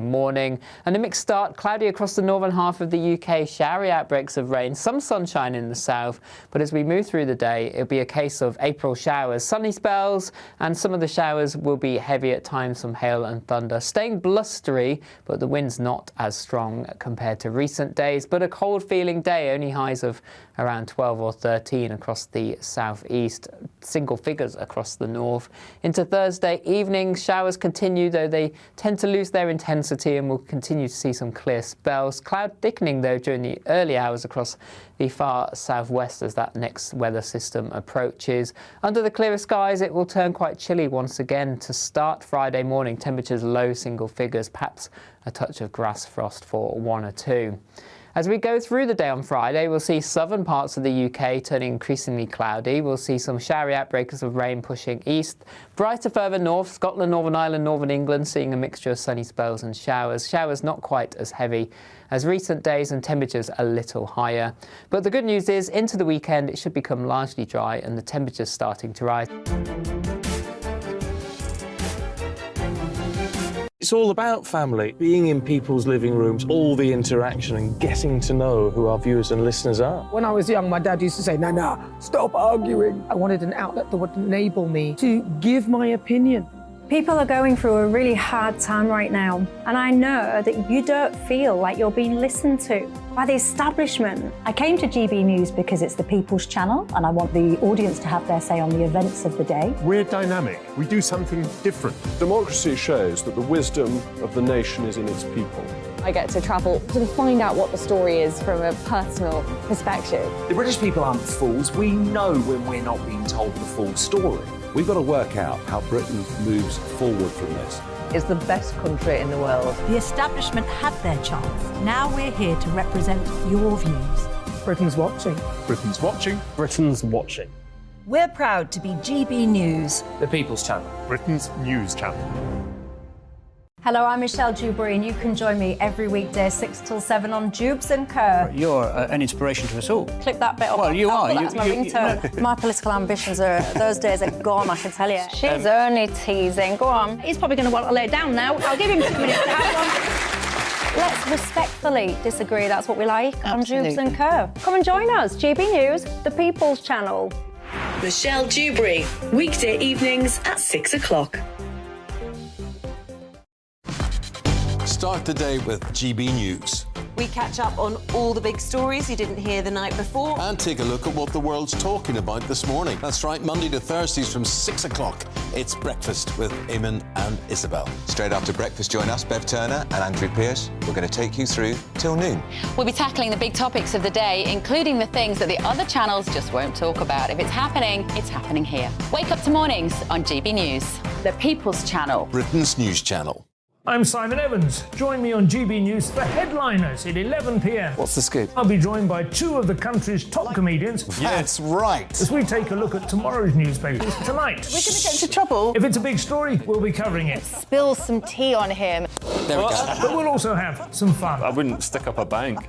Morning and a mixed start, cloudy across the northern half of the UK, showery outbreaks of rain, some sunshine in the south, but as we move through the day it'll be a case of April showers, sunny spells, and some of the showers will be heavy at times, some hail and thunder, staying blustery, but the wind's not as strong compared to recent days, but a cold feeling day, only highs of around 12 or 13 across the southeast, single figures across the north. Into Thursday evening, showers continue, though they tend to lose their intensity, and we'll continue to see some clear spells. Cloud thickening though during the early hours across the far southwest as that next weather system approaches. Under the clearer skies it will turn quite chilly once again to start Friday morning. Temperatures low single figures, perhaps a touch of grass frost for 1 or 2. As we go through the day on Friday, we'll see southern parts of the UK turning increasingly cloudy. We'll see some showery outbreaks of rain pushing east. Brighter further north, Scotland, Northern Ireland, Northern England, seeing a mixture of sunny spells and showers. Showers not quite as heavy as recent days and temperatures a little higher. But the good news is, into the weekend, it should become largely dry and the temperatures starting to rise. It's all about family, being in people's living rooms, all the interaction and getting to know who our viewers and listeners are. When I was young, my dad used to say, Nana, stop arguing. I wanted an outlet that would enable me to give my opinion. People are going through a really hard time right now, and I know that you don't feel like you're being listened to by the establishment. I came to GB News because it's the People's Channel, and I want the audience to have their say on the events of the day. We're dynamic. We do something different. Democracy shows that the wisdom of the nation is in its people. I get to travel to find out what the story is from a personal perspective. The British people aren't fools. We know when we're not being told the full story. We've got to work out how Britain moves forward from this. It's the best country in the world. The establishment had their chance. Now we're here to represent your views. Britain's watching. Britain's watching. Britain's watching. We're proud to be GB News. The People's Channel. Britain's news channel. Hello, I'm Michelle Dewberry, and you can join me every weekday 6 till 7 on Jubes and Kerr. You're an inspiration to us all. Clip that bit up. Well, you are. That's my ringtone. My political ambitions are, those days are gone, I can tell you. She's only teasing. Go on. He's probably going to want to lay down now. I'll give him 2 minutes to have one. Let's respectfully disagree, that's what we like. Absolutely. On Jubes and Kerr. Come and join us, GB News, the People's Channel. Michelle Dewberry, weekday evenings at 6 o'clock. Start the day with GB News. We catch up on all the big stories you didn't hear the night before. And take a look at what the world's talking about this morning. That's right, Monday to Thursdays from 6 o'clock. It's Breakfast with Eamon and Isabel. Straight after breakfast, join us, Bev Turner and Andrew Pearce. We're going to take you through till noon. We'll be tackling the big topics of the day, including the things that the other channels just won't talk about. If it's happening here. Wake up to mornings on GB News, the People's Channel. Britain's news channel. I'm Simon Evans. Join me on GB News for Headliners at 11 p.m. What's the scoop? I'll be joined by 2 of the country's top comedians. That's right. As we take a look at tomorrow's newspapers tonight. We're going to get into trouble. If it's a big story, we'll be covering it. Spill some tea on him. There we go. But we'll also have some fun. I wouldn't stick up a bank.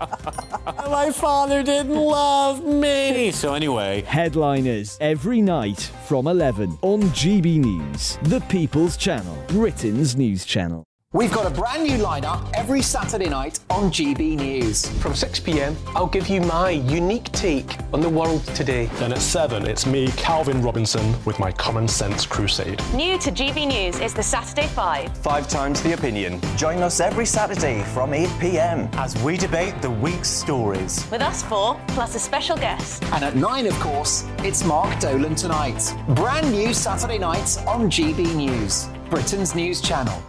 My father didn't love me. So anyway. Headliners every night from 11 on GB News, the People's Channel, Britain's news channel. We've got a brand new lineup every Saturday night on GB News. From 6 p.m, I'll give you my unique take on the world today. Then at 7, it's me, Calvin Robinson, with my Common Sense Crusade. New to GB News is the Saturday 5. 5 times the opinion. Join us every Saturday from 8 p.m. as we debate the week's stories. With us 4, plus a special guest. And at 9, of course, it's Mark Dolan Tonight. Brand new Saturday nights on GB News, Britain's news channel.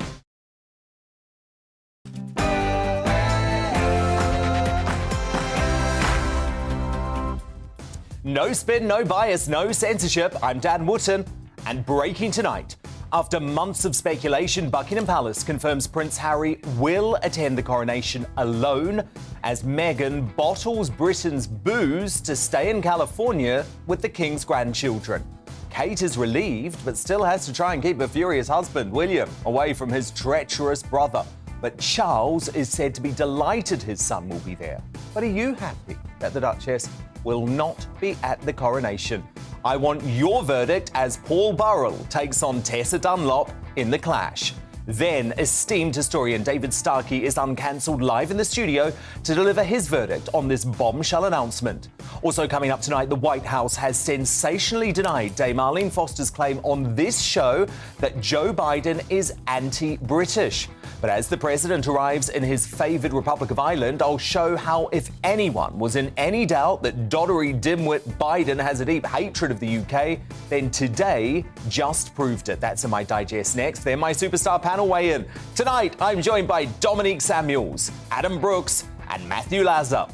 No spin, no bias, no censorship. I'm Dan Wootton. And breaking tonight. After months of speculation, Buckingham Palace confirms Prince Harry will attend the coronation alone as Meghan bottles Britain's booze to stay in California with the King's grandchildren. Kate is relieved, but still has to try and keep her furious husband, William, away from his treacherous brother. But Charles is said to be delighted his son will be there. But are you happy that the Duchess will not be at the coronation? I want your verdict as Paul Burrell takes on Tessa Dunlop in The Clash. Then, esteemed historian David Starkey is uncancelled live in the studio to deliver his verdict on this bombshell announcement. Also coming up tonight, the White House has sensationally denied Dame Arlene Foster's claim on this show that Joe Biden is anti-British. But as the president arrives in his favoured Republic of Ireland, I'll show how, if anyone was in any doubt that doddery dimwit Biden has a deep hatred of the UK, then today just proved it. That's in my digest next. Then my superstar panel weigh-in. Tonight, I'm joined by Dominique Samuels, Adam Brooks and Matthew Lazar.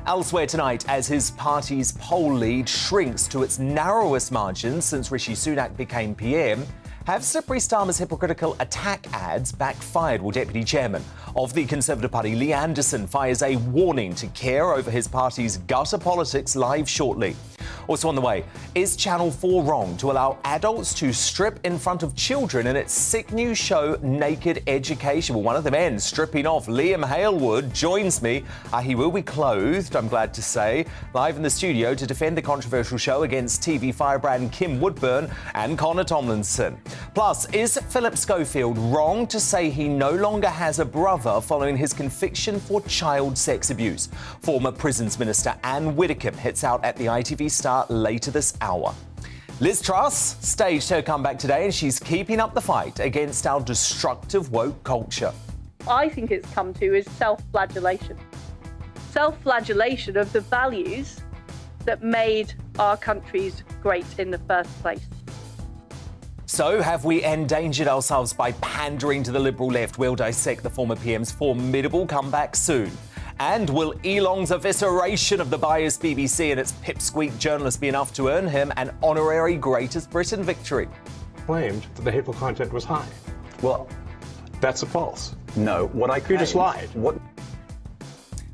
Elsewhere tonight, as his party's poll lead shrinks to its narrowest margin since Rishi Sunak became PM, have Slippery Starmer's hypocritical attack ads backfired? Well, Deputy Chairman of the Conservative Party, Lee Anderson, fires a warning to care over his party's gutter politics live shortly. Also on the way, is Channel 4 wrong to allow adults to strip in front of children in its sick new show, Naked Education? Well, one of the men stripping off, Liam Halewood, joins me. He will be clothed, I'm glad to say, live in the studio to defend the controversial show against TV firebrand Kim Woodburn and Connor Tomlinson. Plus, is Philip Schofield wrong to say he no longer has a brother following his conviction for child sex abuse? Former Prisons Minister Anne Widdecombe hits out at the ITV Star later this hour. Liz Truss staged her comeback today and she's keeping up the fight against our destructive woke culture. I think it's come to is self-flagellation. Self-flagellation of the values that made our countries great in the first place. So, have we endangered ourselves by pandering to the Liberal left? We'll dissect the former PM's formidable comeback soon. And will Elon's evisceration of the biased BBC and its pipsqueak journalists be enough to earn him an honorary Greatest Britain victory? Claimed that the hateful content was high. Well, That's a false. no. What I You just lied. What?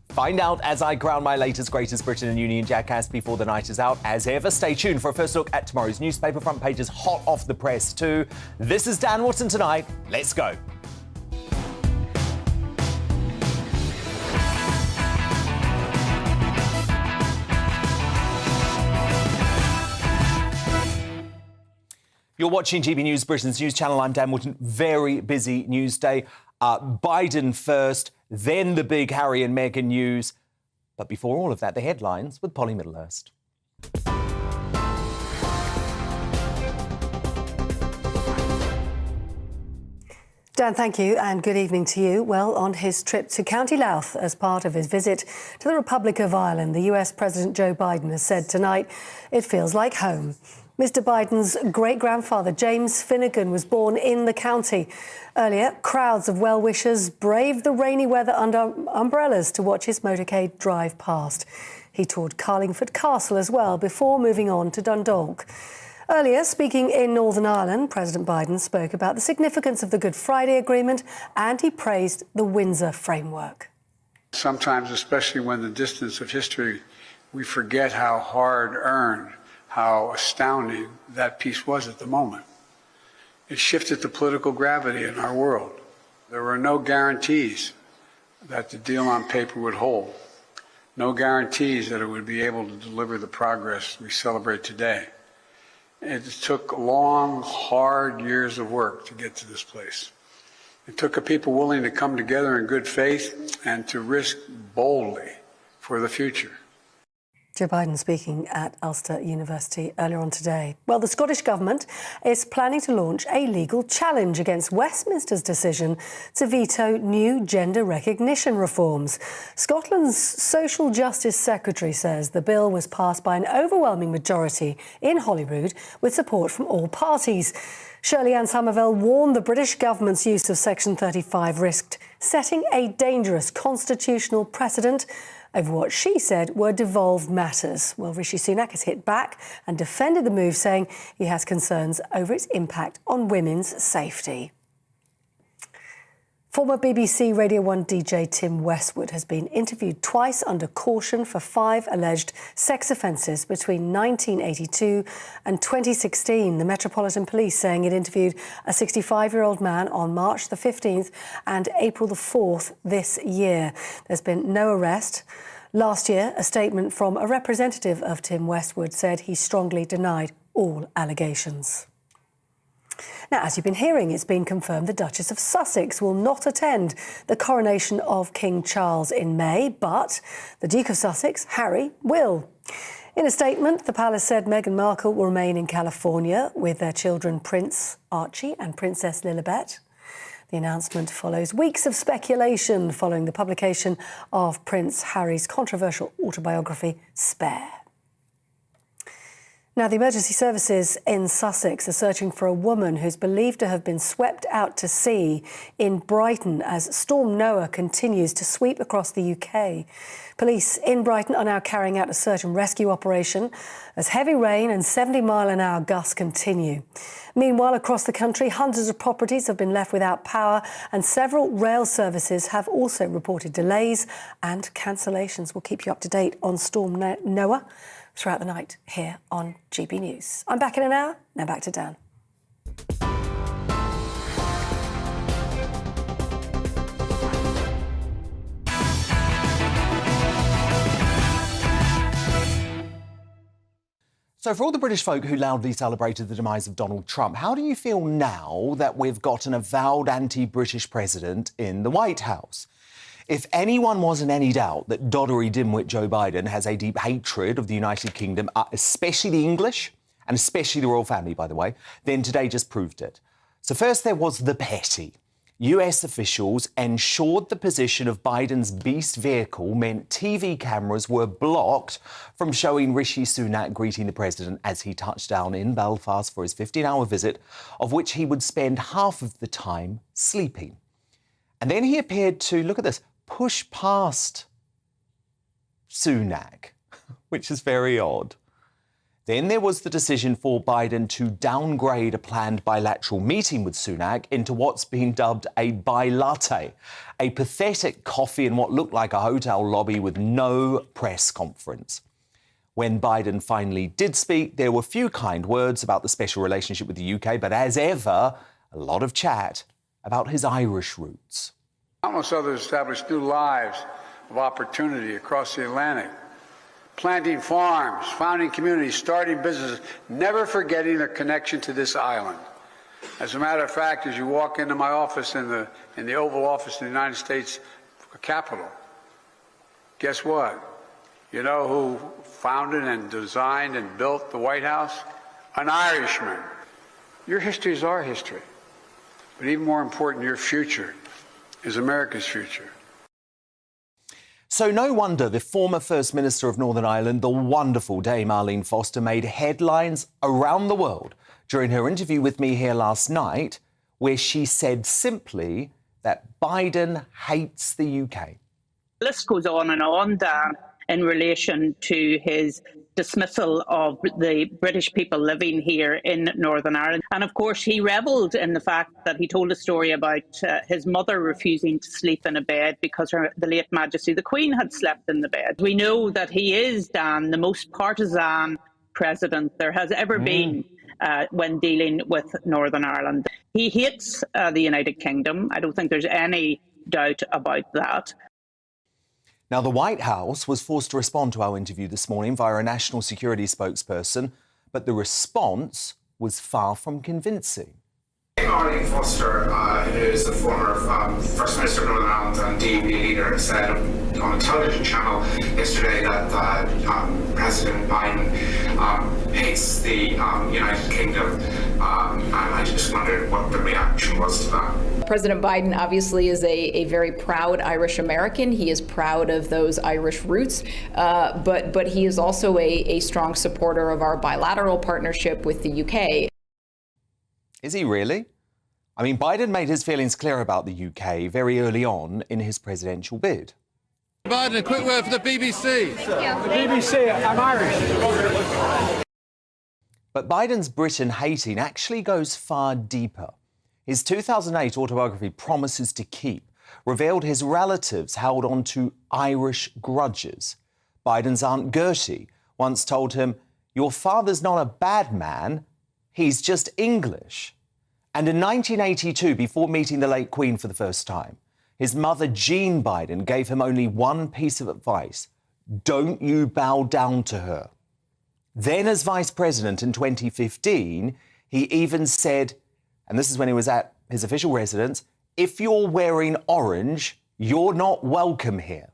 Find out as I crown my latest Greatest Britain and Union jackass before the night is out. As ever, stay tuned for a first look at tomorrow's newspaper front pages, hot off the press too. This is Dan Wootton tonight. Let's go. You're watching GB News, Britain's news channel. I'm Dan Wootton. Very busy news day. Biden first, then the big Harry and Meghan news. But before all of that, the headlines with Polly Middlehurst. Dan, thank you, and good evening to you. Well, on his trip to County Louth as part of his visit to the Republic of Ireland, the US President Joe Biden has said tonight it feels like home. Mr Biden's great-grandfather, James Finnegan, was born in the county. Earlier, crowds of well-wishers braved the rainy weather under umbrellas to watch his motorcade drive past. He toured Carlingford Castle as well before moving on to Dundalk. Earlier, speaking in Northern Ireland, President Biden spoke about the significance of the Good Friday Agreement and he praised the Windsor Framework. Sometimes, especially when the distance of history, we forget how hard-earned, how astounding that peace was at the moment. It shifted the political gravity in our world. There were no guarantees that the deal on paper would hold, no guarantees that it would be able to deliver the progress we celebrate today. It took long, hard years of work to get to this place. It took a people willing to come together in good faith and to risk boldly for the future. Joe Biden speaking at Ulster University earlier on today. Well, the Scottish Government is planning to launch a legal challenge against Westminster's decision to veto new gender recognition reforms. Scotland's Social Justice Secretary says the bill was passed by an overwhelming majority in Holyrood with support from all parties. Shirley Ann Somerville warned the British government's use of Section 35 risked setting a dangerous constitutional precedent over what she said were devolved matters. Well, Rishi Sunak has hit back and defended the move, saying he has concerns over its impact on women's safety. Former BBC Radio 1 DJ Tim Westwood has been interviewed twice under caution for 5 alleged sex offences between 1982 and 2016. The Metropolitan Police saying it interviewed a 65-year-old man on March the 15th and April the 4th this year. There's been no arrest. Last year, a statement from a representative of Tim Westwood said he strongly denied all allegations. Now, as you've been hearing, it's been confirmed the Duchess of Sussex will not attend the coronation of King Charles in May, but the Duke of Sussex, Harry, will. In a statement, the palace said Meghan Markle will remain in California with their children Prince Archie and Princess Lilibet. The announcement follows weeks of speculation following the publication of Prince Harry's controversial autobiography, Spare. Now, the emergency services in Sussex are searching for a woman who's believed to have been swept out to sea in Brighton as Storm Noah continues to sweep across the UK. Police in Brighton are now carrying out a search and rescue operation as heavy rain and 70-mile-an-hour gusts continue. Meanwhile, across the country, hundreds of properties have been left without power and several rail services have also reported delays and cancellations. We'll keep you up to date on Storm Noah throughout the night here on GB News. I'm back in an hour. Now back to Dan. So for all the British folk who loudly celebrated the demise of Donald Trump, how do you feel now that we've got an avowed anti-British president in the White House? If anyone was in any doubt that doddery dimwit Joe Biden has a deep hatred of the United Kingdom, especially the English, and especially the royal family, by the way, then today just proved it. So first there was the petty. US officials ensured the position of Biden's beast vehicle meant TV cameras were blocked from showing Rishi Sunak greeting the president as he touched down in Belfast for his 15-hour visit, of which he would spend half of the time sleeping. And then he appeared to, look at this, push past Sunak, which is very odd. Then there was the decision for Biden to downgrade a planned bilateral meeting with Sunak into what's been dubbed a bi-latte, a pathetic coffee in what looked like a hotel lobby with no press conference. When Biden finally did speak, there were few kind words about the special relationship with the UK, but as ever, a lot of chat about his Irish roots. Countless others established new lives of opportunity across the Atlantic. Planting farms, founding communities, starting businesses, never forgetting their connection to this island. As a matter of fact, as you walk into my office in the Oval Office in the United States Capitol, guess what? You know who founded and designed and built the White House? An Irishman. Your history is our history. But even more important, your future is America's future. So no wonder the former First Minister of Northern Ireland, the wonderful Dame Arlene Foster, made headlines around the world during her interview with me here last night, where she said simply that Biden hates the UK. The list goes on, Dan, in relation to his dismissal of the British people living here in Northern Ireland. And of course, he revelled in the fact that he told a story about his mother refusing to sleep in a bed because the late Majesty, the Queen, had slept in the bed. We know that he is, Dan, the most partisan president there has ever been when dealing with Northern Ireland. He hates the United Kingdom. I don't think there's any doubt about that. Now, the White House was forced to respond to our interview this morning via a national security spokesperson, but the response was far from convincing. Arlene Foster, who is the former First Minister of Northern Ireland and DUP leader, said on a television channel yesterday that President Biden hates the United Kingdom, and I just wondered what the reaction was to that. President Biden obviously is a very proud Irish American. He is proud of those Irish roots, but he is also a strong supporter of our bilateral partnership with the UK. Is he really? I mean, Biden made his feelings clear about the UK very early on in his presidential bid. Biden, a quick word for the BBC. The BBC, I'm Irish. But Biden's Britain hating actually goes far deeper. His 2008 autobiography, Promises to Keep, revealed his relatives held on to Irish grudges. Biden's Aunt Gertie once told him, "Your father's not a bad man, he's just English." And in 1982, before meeting the late Queen for the first time, his mother, Jean Biden, gave him only one piece of advice: don't you bow down to her. Then, as vice president in 2015, he even said, and this is when he was at his official residence, if you're wearing orange, you're not welcome here.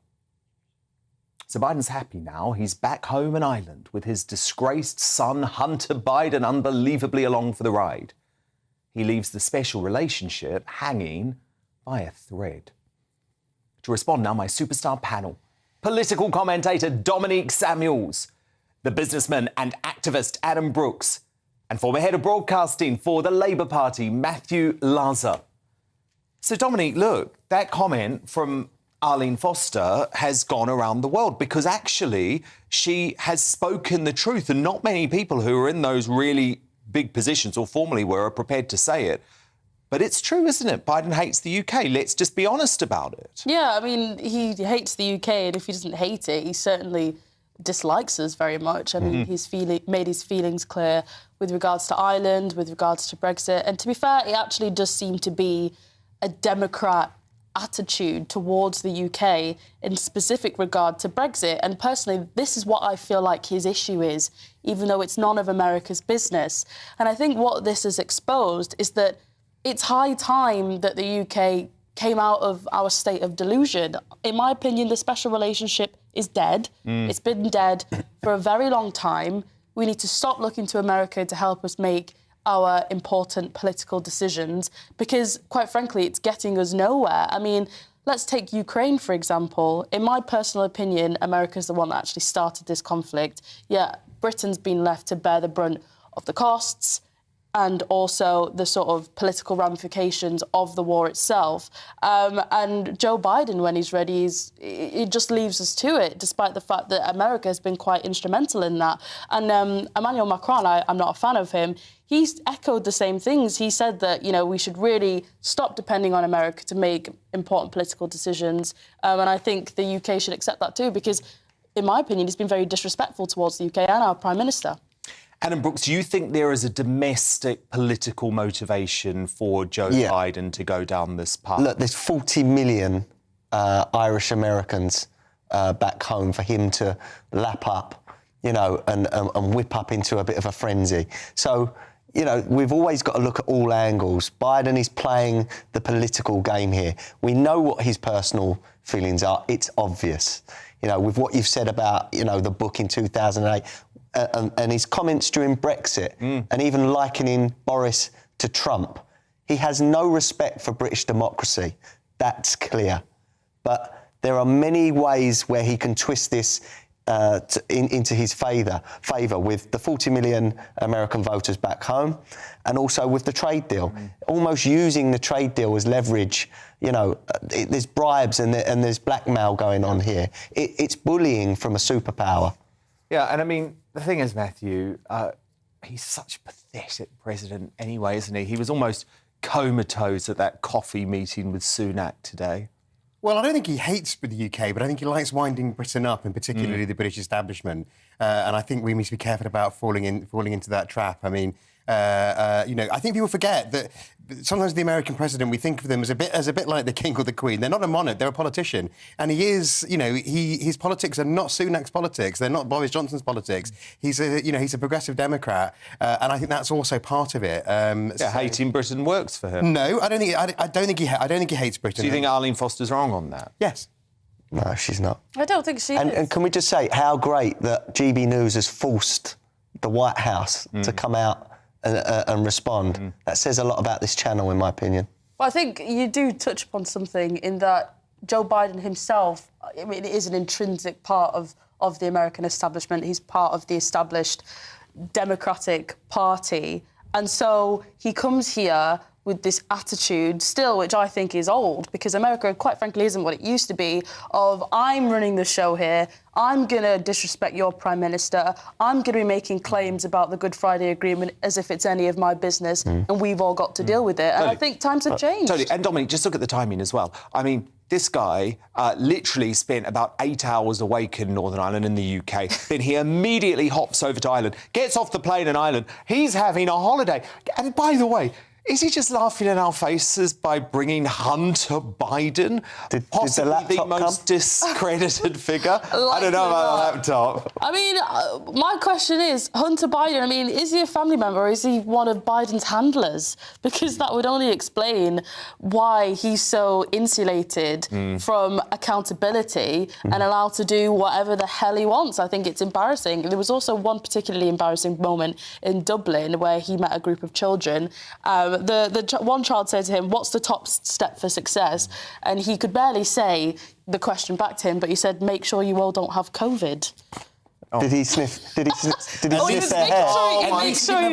So Biden's happy now. He's back home in Ireland with his disgraced son, Hunter Biden, unbelievably along for the ride. He leaves the special relationship hanging by a thread. To respond now, my superstar panel. Political commentator Dominique Samuels, the businessman and activist Adam Brooks, and former head of broadcasting for the Labour Party, Matthew Laza. So, Dominique, look, that comment from Arlene Foster has gone around the world because actually she has spoken the truth, and not many people who are in those really big positions or formerly were are prepared to say it. But it's true, isn't it? Biden hates the UK. Let's just be honest about it. Yeah, I mean, he hates the UK, and if he doesn't hate it, he certainly dislikes us very much. I mean, he's made his feelings clear with regards to Ireland, with regards to Brexit. And to be fair, it actually does seem to be a Democrat attitude towards the UK in specific regard to Brexit. And personally, this is what I feel like his issue is, even though it's none of America's business. And I think what this has exposed is that it's high time that the UK came out of our state of delusion. In my opinion, the special relationship is dead. It's been dead for a very long time. We need to stop looking to America to help us make our important political decisions because, quite frankly, it's getting us nowhere. I mean, let's take Ukraine, for example. In my personal opinion, America's the one that actually started this conflict. Yeah, Britain's been left to bear the brunt of the costs and also the sort of political ramifications of the war itself. And Joe Biden, when he's ready, it just leaves us to it, despite the fact that America has been quite instrumental in that. And Emmanuel Macron, I'm not a fan of him, he's echoed the same things. He said that, you know, we should really stop depending on America to make important political decisions. And I think the UK should accept that too, because, in my opinion, he's been very disrespectful towards the UK and our Prime Minister. Adam Brooks, do you think there is a domestic political motivation for Joe Biden to go down this path? Look, there's 40 million Irish Americans back home for him to lap up, you know, and whip up into a bit of a frenzy. So, you know, we've always got to look at all angles. Biden is playing the political game here. We know what his personal feelings are. It's obvious. You know, with what you've said about, you know, the book in 2008, and his comments during Brexit, and even likening Boris to Trump. He has no respect for British democracy. That's clear. But there are many ways where he can twist this into his favour with the 40 million American voters back home and also with the trade deal, almost using the trade deal as leverage. You know, there's bribes and there's blackmail going on here. It's bullying from a superpower. Yeah, and I mean, the thing is, Matthew, he's such a pathetic president anyway, isn't he? He was almost comatose at that coffee meeting with Sunak today. Well, I don't think he hates the UK, but I think he likes winding Britain up, and particularly the British establishment. And I think we need to be careful about falling into that trap. I mean, you know, I think people forget that sometimes the American president, we think of them as a bit like the king or the queen. They're not a monarch; they're a politician, and he is. You know, his politics are not Sunak's politics. They're not Boris Johnson's politics. He's a progressive Democrat, and I think that's also part of it. Hating Britain works for him. No, I don't think he hates Britain. Do you think Arlene Foster's wrong on that? Yes. No, she's not. I don't think she is. And can we just say how great that GBNews has forced the White House to come out and respond. That says a lot about this channel, in my opinion. Well, I think you do touch upon something in that Joe Biden himself, I mean, it is an intrinsic part of the American establishment. He's part of the established Democratic Party. And so he comes here with this attitude still, which I think is old, because America, quite frankly, isn't what it used to be, of I'm running the show here, I'm going to disrespect your Prime Minister, I'm going to be making claims about the Good Friday Agreement as if it's any of my business, and we've all got to deal with it. And I think times have changed. Totally. And Dominic, just look at the timing as well. I mean, this guy literally spent about 8 hours awake in Northern Ireland in the UK. Then he immediately hops over to Ireland, gets off the plane in Ireland. He's having a holiday. And by the way, Is he just laughing in our faces by bringing Hunter Biden, possibly the most discredited figure? I don't know about the laptop. I mean, my question is, Hunter Biden, I mean, is he a family member or is he one of Biden's handlers? Because that would only explain why he's so insulated from accountability and allowed to do whatever the hell he wants. I think it's embarrassing. There was also one particularly embarrassing moment in Dublin where he met a group of children. The one child said to him, "What's the top step for success?" And he could barely say the question back to him, but he said, "Make sure you all don't have COVID." Oh. Did he sniff their hair?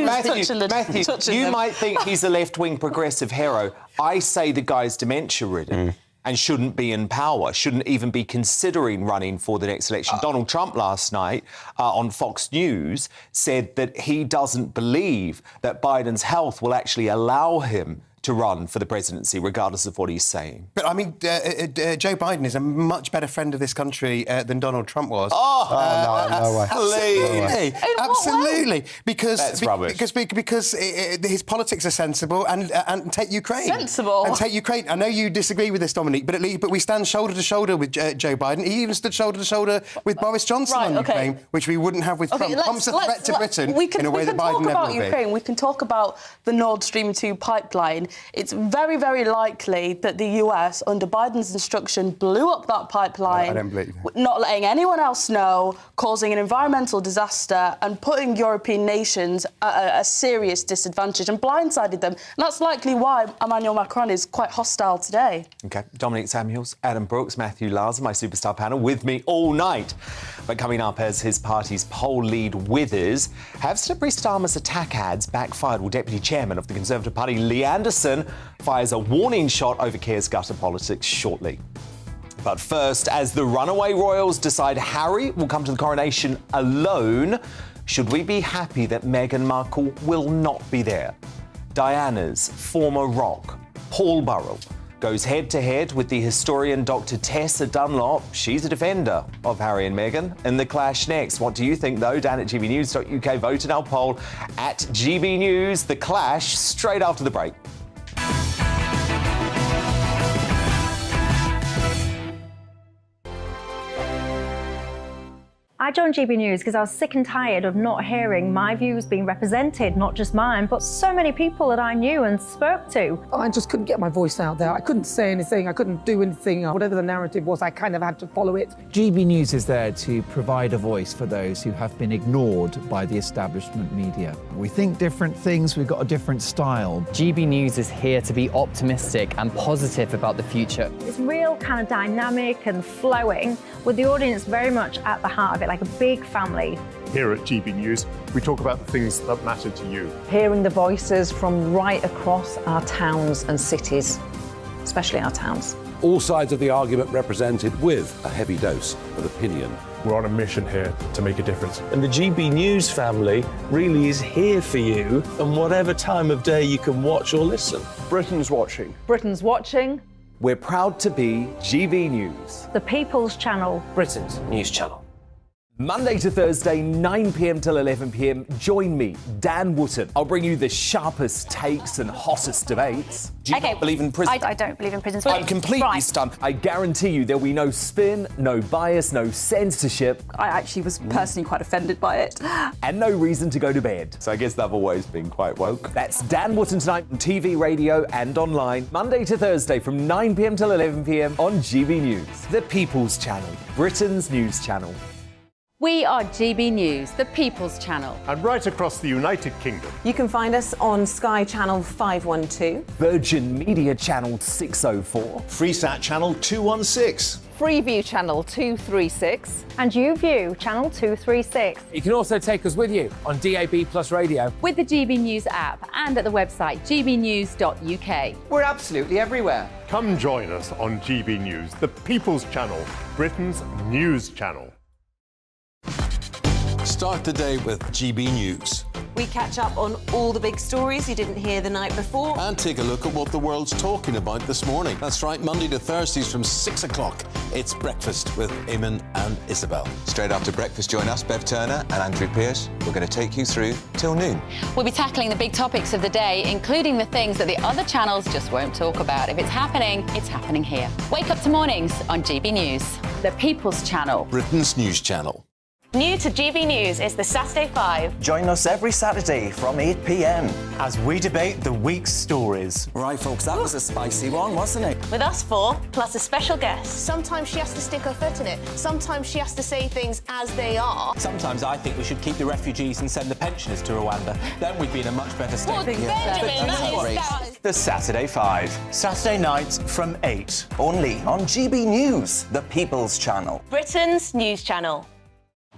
Matthew, you might think he's a left-wing progressive hero. I say the guy's dementia-ridden. And shouldn't be in power, shouldn't even be considering running for the next election. Donald Trump last night on Fox News said that he doesn't believe that Biden's health will actually allow him to run for the presidency, regardless of what he's saying. But, I mean, Joe Biden is a much better friend of this country than Donald Trump was. No way. Absolutely. Because that's rubbish. Because his politics are sensible and take Ukraine. Sensible? And take Ukraine. I know you disagree with this, Dominique, but we stand shoulder to shoulder with Joe Biden. He even stood shoulder to shoulder with Boris Johnson on Ukraine, which we wouldn't have with Trump. Trump's a threat to Britain in a way that Biden never will be. We can talk about the Nord Stream 2 pipeline. It's very, very likely that the US, under Biden's instruction, blew up that pipeline, I don't believe that. Not letting anyone else know, causing an environmental disaster and putting European nations at a serious disadvantage and blindsided them. And that's likely why Emmanuel Macron is quite hostile today. OK, Dominic Samuels, Adam Brooks, Matthew Larson, my superstar panel, with me all night. But coming up, as his party's poll lead withers, have slippery Starmer's attack ads backfired? Well, Deputy Chairman of the Conservative Party, Lee Anderson, fires a warning shot over Keir's gutter politics shortly. But first, as the runaway royals decide Harry will come to the coronation alone, should we be happy that Meghan Markle will not be there? Diana's former rock, Paul Burrell, goes head-to-head with the historian Dr. Tessa Dunlop. She's a defender of Harry and Meghan. In the clash next. What do you think, though? Dan at gbnews.uk. Vote in our poll at GB News. The clash straight after the break. I joined GB News because I was sick and tired of not hearing my views being represented, not just mine, but so many people that I knew and spoke to. I just couldn't get my voice out there. I couldn't say anything. I couldn't do anything. Whatever the narrative was, I kind of had to follow it. GB News is there to provide a voice for those who have been ignored by the establishment media. We think different things. We've got a different style. GB News is here to be optimistic and positive about the future. It's real kind of dynamic and flowing, with the audience very much at the heart of it, like a big family. Here at GB News, we talk about the things that matter to you. Hearing the voices from right across our towns and cities, especially our towns. All sides of the argument represented with a heavy dose of opinion. We're on a mission here to make a difference. And the GB News family really is here for you, and whatever time of day you can watch or listen. Britain's watching. Britain's watching. We're proud to be GB News. The People's Channel. Britain's news channel. Monday to Thursday, 9 p.m. till 11 p.m. Join me, Dan Wootton. I'll bring you the sharpest takes and hottest debates. Do you not believe in prisons? I don't believe in prisons. I'm completely stunned. I guarantee you there'll be no spin, no bias, no censorship. I actually was personally quite offended by it. And no reason to go to bed. So I guess they've always been quite woke. That's Dan Wootton tonight on TV, radio and online. Monday to Thursday from 9 p.m. till 11 p.m. on GB News. The People's Channel, Britain's news channel. We are GB News, the People's Channel. And right across the United Kingdom. You can find us on Sky Channel 512. Virgin Media Channel 604. Freesat Channel 216. Freeview Channel 236. And YouView Channel 236. You can also take us with you on DAB Plus Radio. With the GB News app and at the website gbnews.uk. We're absolutely everywhere. Come join us on GB News, the People's Channel, Britain's news channel. Start the day with GB News. We catch up on all the big stories you didn't hear the night before. And take a look at what the world's talking about this morning. That's right, Monday to Thursdays from 6 o'clock. It's Breakfast with Eamon and Isabel. Straight after breakfast, join us, Bev Turner and Andrew Pearce. We're going to take you through till noon. We'll be tackling the big topics of the day, including the things that the other channels just won't talk about. If it's happening here. Wake up to mornings on GB News, the People's Channel. Britain's news channel. New to GB News is the Saturday 5. Join us every Saturday from 8 p.m. as we debate the week's stories. Right, folks, that was a spicy one, wasn't it? With us four, plus a special guest. Sometimes she has to stick her foot in it. Sometimes she has to say things as they are. Sometimes I think we should keep the refugees and send the pensioners to Rwanda. Then we'd be in a much better state. Well, Benjamin, that is... The Saturday 5. Saturday nights from 8. Only on GB News, the People's Channel. Britain's news channel.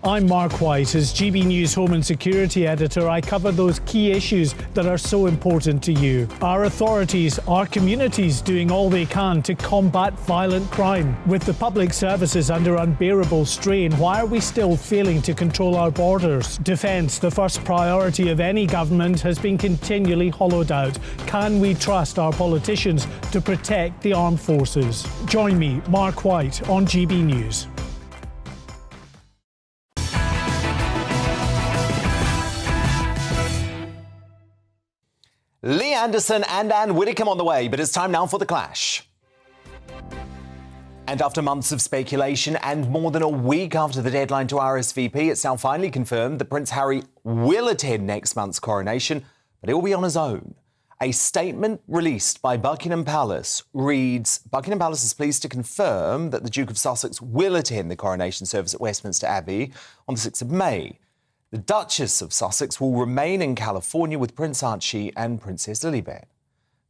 I'm Mark White. As GB News Home and Security Editor, I cover those key issues that are so important to you. Our authorities, our communities doing all they can to combat violent crime. With the public services under unbearable strain, why are we still failing to control our borders? Defence, the first priority of any government, has been continually hollowed out. Can we trust our politicians to protect the armed forces? Join me, Mark White, on GB News. Lee Anderson and Anne Widdecombe on the way, but it's time now for The Clash. And after months of speculation and more than a week after the deadline to RSVP, it's now finally confirmed that Prince Harry will attend next month's coronation, but it will be on his own. A statement released by Buckingham Palace reads, Buckingham Palace is pleased to confirm that the Duke of Sussex will attend the coronation service at Westminster Abbey on the 6th of May. The Duchess of Sussex will remain in California with Prince Archie and Princess Lilibet.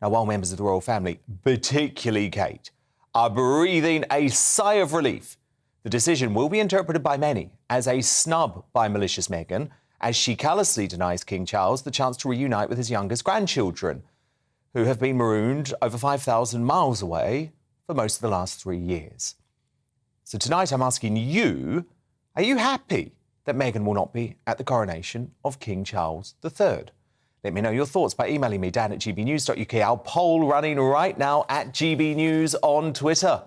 Now, while members of the royal family, particularly Kate, are breathing a sigh of relief, the decision will be interpreted by many as a snub by malicious Meghan, as she callously denies King Charles the chance to reunite with his youngest grandchildren, who have been marooned over 5,000 miles away for most of the last 3 years. So tonight I'm asking you, are you happy that Meghan will not be at the coronation of King Charles III? Let me know your thoughts by emailing me, dan@gbnews.uk. Our poll running right now at GB News on Twitter.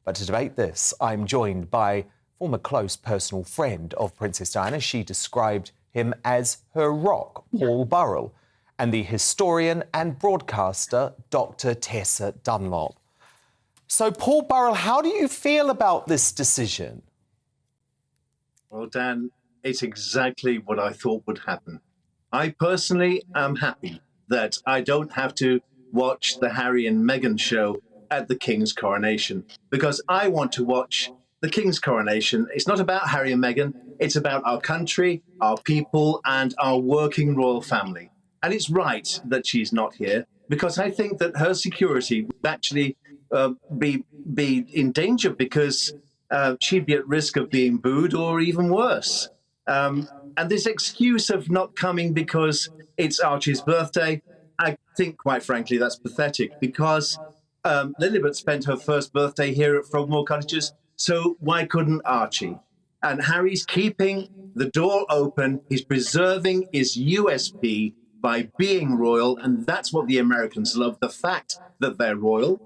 But to debate this, I'm joined by former close personal friend of Princess Diana. She described him as her rock, Paul Burrell, and the historian and broadcaster, Dr. Tessa Dunlop. So, Paul Burrell, how do you feel about this decision? Well, Dan, it's exactly what I thought would happen. I personally am happy that I don't have to watch the Harry and Meghan show at the King's coronation, because I want to watch the King's coronation. It's not about Harry and Meghan. It's about our country, our people, and our working royal family. And it's right that she's not here, because I think that her security would actually be in danger, because she'd be at risk of being booed or even worse. And this excuse of not coming because it's Archie's birthday, I think, quite frankly, that's pathetic, because Lilibet spent her first birthday here at Frogmore Cottages, so why couldn't Archie? And Harry's keeping the door open. He's preserving his USP by being royal, and that's what the Americans love, the fact that they're royal.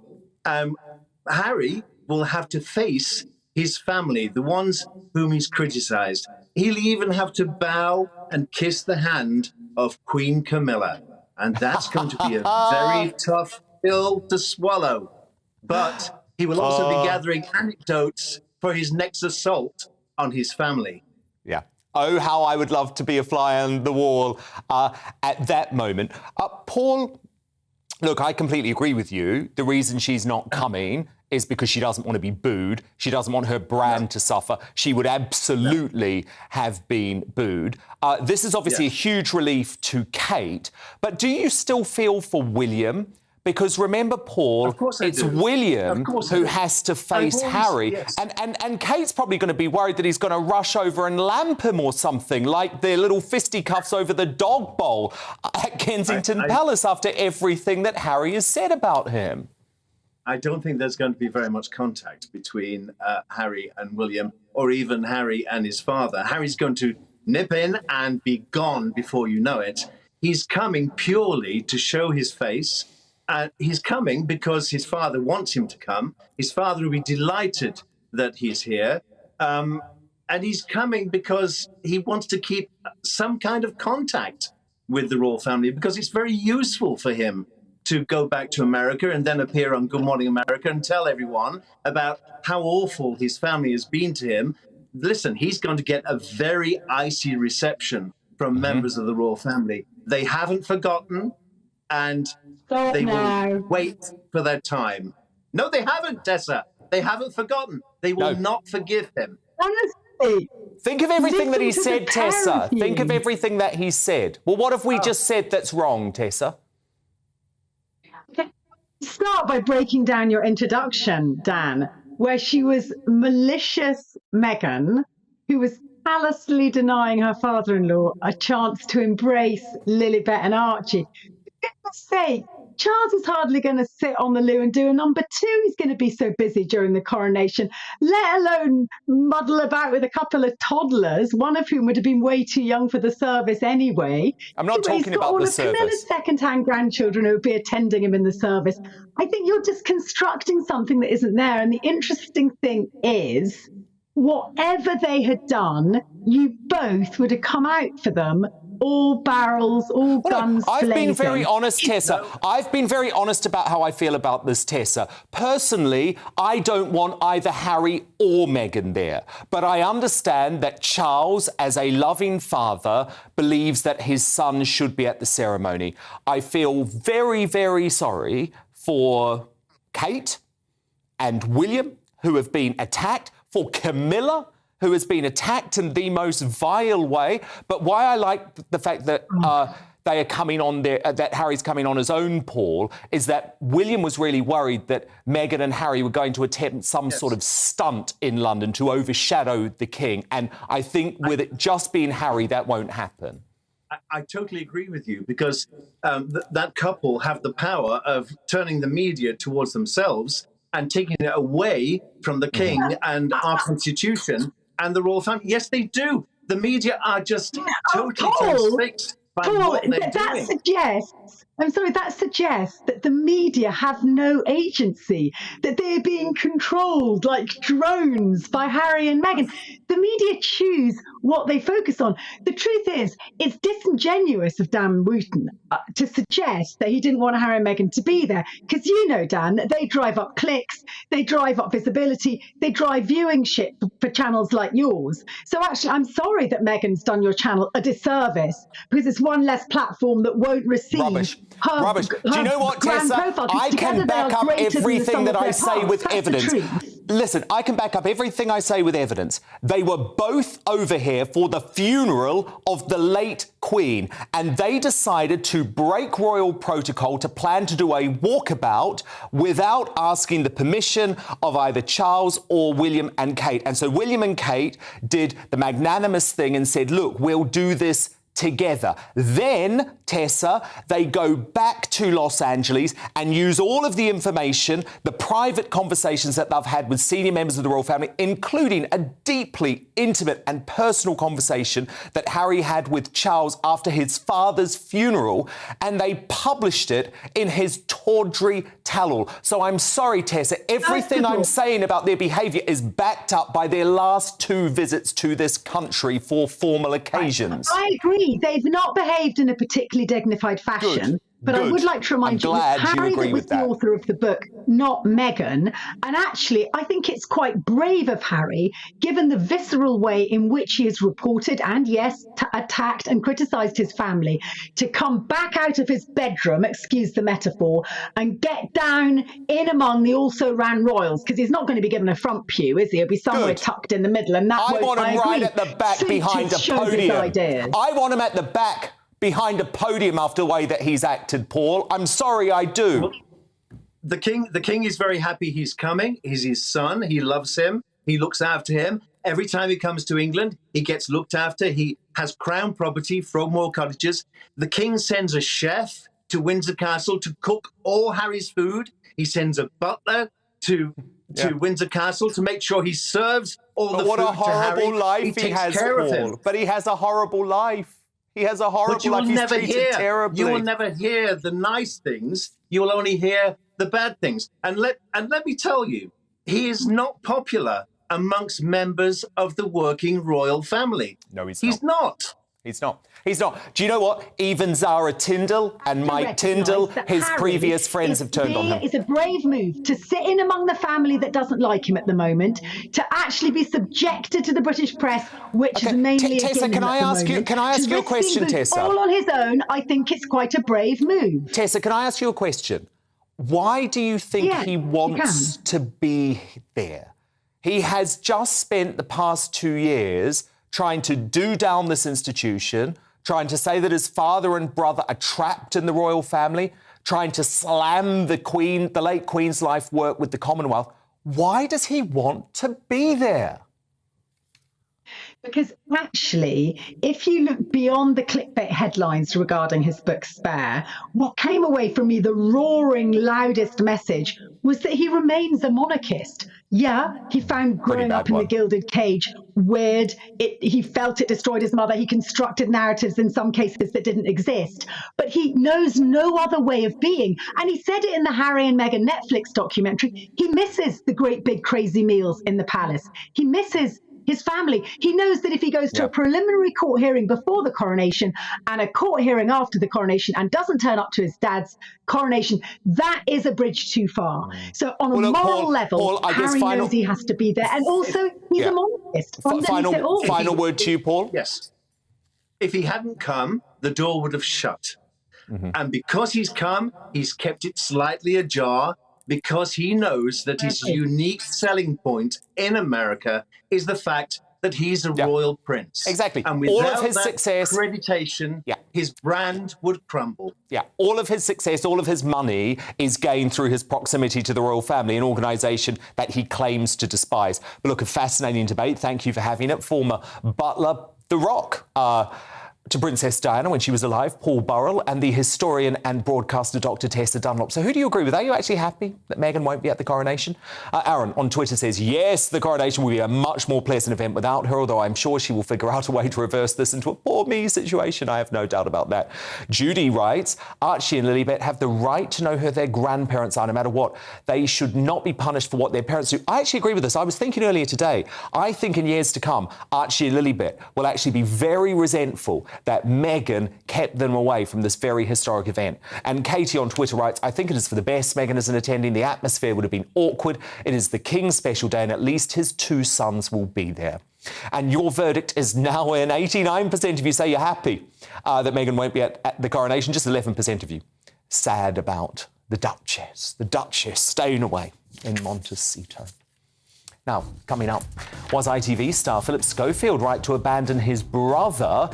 Harry will have to face his family, the ones whom he's criticised. He'll even have to bow and kiss the hand of Queen Camilla. And that's going to be a very tough pill to swallow. But he will also be gathering anecdotes for his next assault on his family. Yeah. Oh, how I would love to be a fly on the wall at that moment. Paul, look, I completely agree with you. The reason she's not coming is because she doesn't want to be booed. She doesn't want her brand to suffer. She would absolutely have been booed. This is obviously a huge relief to Kate. But do you still feel for William? Because remember, Paul, it's William who has to face Harry. And Kate's probably going to be worried that he's going to rush over and lamp him or something, like their little fisticuffs over the dog bowl at Kensington Palace after everything that Harry has said about him. I don't think there's going to be very much contact between Harry and William, or even Harry and his father. Harry's going to nip in and be gone before you know it. He's coming purely to show his face. He's coming because his father wants him to come. His father will be delighted that he's here. And he's coming because he wants to keep some kind of contact with the royal family, because it's very useful for him to go back to America and then appear on Good Morning America and tell everyone about how awful his family has been to him. Listen, he's going to get a very icy reception from members of the royal family. They haven't forgotten, and they will wait for their time. No, they haven't, Tessa. They haven't forgotten. They will not forgive him. Honestly. Think of everything that he Listen to said, the Tessa. pair of Think of you. everything that he said. Well, what have we just said that's wrong, Tessa? Start by breaking down your introduction, Dan, where she was malicious Meghan, who was callously denying her father-in-law a chance to embrace Lilibet and Archie. For goodness sake, Charles is hardly going to sit on the loo and do a number two. He's going to be so busy during the coronation, let alone muddle about with a couple of toddlers, one of whom would have been way too young for the service anyway. I'm not talking about the service. Camilla's second-hand grandchildren who would be attending him in the service. I think you're just constructing something that isn't there. And the interesting thing is, whatever they had done, you both would have come out for them, all barrels, all guns blazing. I've been very honest, Tessa. I've been very honest about how I feel about this, Tessa. Personally, I don't want either Harry or Meghan there. But I understand that Charles, as a loving father, believes that his son should be at the ceremony. I feel very, very sorry for Kate and William, who have been attacked, for Camilla, who has been attacked in the most vile way. But why I like the fact that they are coming on there, that Harry's coming on his own, Paul, is that William was really worried that Meghan and Harry were going to attempt some sort of stunt in London to overshadow the king. And I think with it just being Harry, that won't happen. I totally agree with you, because that couple have the power of turning the media towards themselves and taking it away from the king and our constitution and the royal family. Yes, they do. The media are just totally transfixed by what they're doing. That suggests that the media have no agency, that they're being controlled like drones by Harry and Meghan. The media choose what they focus on. The truth is, it's disingenuous of Dan Wootton to suggest that he didn't want Harry and Meghan to be there. Because you know, Dan, they drive up clicks, they drive up visibility, they drive viewingship for channels like yours. So actually, I'm sorry that Meghan's done your channel a disservice, because it's one less platform that won't receive Rubbish. Do you know what, Tessa? I can back up everything that I say with evidence. Listen, I can back up everything I say with evidence. They were both over here for the funeral of the late Queen, and they decided to break royal protocol to plan to do a walkabout without asking the permission of either Charles or William and Kate. And so William and Kate did the magnanimous thing and said, look, we'll do this together. Then, Tessa, they go back to Los Angeles and use all of the information, the private conversations that they've had with senior members of the royal family, including a deeply intimate and personal conversation that Harry had with Charles after his father's funeral, and they published it in his tawdry tell-all. So I'm sorry, Tessa, everything I'm saying about their behaviour is backed up by their last 2 visits to this country for formal occasions. I agree. They've not behaved in a particularly dignified fashion. But I would like to remind you that Harry was the author of the book, not Meghan. And actually, I think it's quite brave of Harry, given the visceral way in which he has reported and, yes, attacked and criticised his family, to come back out of his bedroom, excuse the metaphor, and get down in among the also-ran royals, because he's not going to be given a front pew, is he? He'll be somewhere tucked in the middle. And that I want him right at the back behind a podium. I want him at the back behind a podium after the way that he's acted, Paul. I'm sorry, I do. Well, the king is very happy he's coming. He's his son. He loves him. He looks after him. Every time he comes to England, he gets looked after. He has crown property, Frogmore Cottages. The king sends a chef to Windsor Castle to cook all Harry's food. He sends a butler to to Windsor Castle to make sure he serves all the what food a horrible to Harry. life he takes has, care of Paul. him. But he has a horrible life. He has a horrible But you will life. He's never treated hear. terribly. You will never hear the nice things. You will only hear the bad things. And let me tell you, he is not popular amongst members of the working royal family. No, he's not. He's not. He's not. Do you know what? Even Zara Tindall and Mike Tindall, his previous friends, have turned on him. It's a brave move to sit in among the family that doesn't like him at the moment, to actually be subjected to the British press, which is mainly Tessa, can I ask you a question, Tessa? All on his own, I think it's quite a brave move. Tessa, can I ask you a question? Why do you think he wants to be there? He has just spent the past 2 years trying to do down this institution, trying to say that his father and brother are trapped in the royal family, trying to slam the late Queen's life work with the Commonwealth. Why does he want to be there? Because actually, if you look beyond the clickbait headlines regarding his book Spare, what came away from me, the roaring loudest message, was that he remains a monarchist. Yeah, he found growing up in the gilded cage weird. He felt it destroyed his mother. He constructed narratives in some cases that didn't exist. But he knows no other way of being. And he said it in the Harry and Meghan Netflix documentary. He misses the great big crazy meals in the palace. He misses his family. He knows that if he goes to a preliminary court hearing before the coronation and a court hearing after the coronation and doesn't turn up to his dad's coronation, that is a bridge too far. So on a moral level, Harry knows he has to be there. And also, he's a monarchist. Final word to you, Paul? Yes. If he hadn't come, the door would have shut. And because he's come, he's kept it slightly ajar, because he knows that his unique selling point in America is the fact that he's a royal prince. Exactly. And without all of his that success, accreditation, his brand would crumble. Yeah, all of his success, all of his money is gained through his proximity to the royal family, an organisation that he claims to despise. But look, a fascinating debate. Thank you for having it. Former butler, The Rock, to Princess Diana when she was alive, Paul Burrell, and the historian and broadcaster Dr. Tessa Dunlop. So who do you agree with? Are you actually happy that Meghan won't be at the coronation? Aaron on Twitter says, yes, the coronation will be a much more pleasant event without her, although I'm sure she will figure out a way to reverse this into a poor me situation. I have no doubt about that. Judy writes, Archie and Lilibet have the right to know who their grandparents are, no matter what. They should not be punished for what their parents do. I actually agree with this. I was thinking earlier today, I think in years to come, Archie and Lilibet will actually be very resentful that Meghan kept them away from this very historic event. And Katie on Twitter writes, I think it is for the best Meghan isn't attending. The atmosphere would have been awkward. It is the King's special day and at least his 2 sons will be there. And your verdict is now in. 89% of you say you're happy that Meghan won't be at the coronation. Just 11% of you sad about the Duchess staying away in Montecito. Now, coming up, was ITV star Philip Schofield right to abandon his brother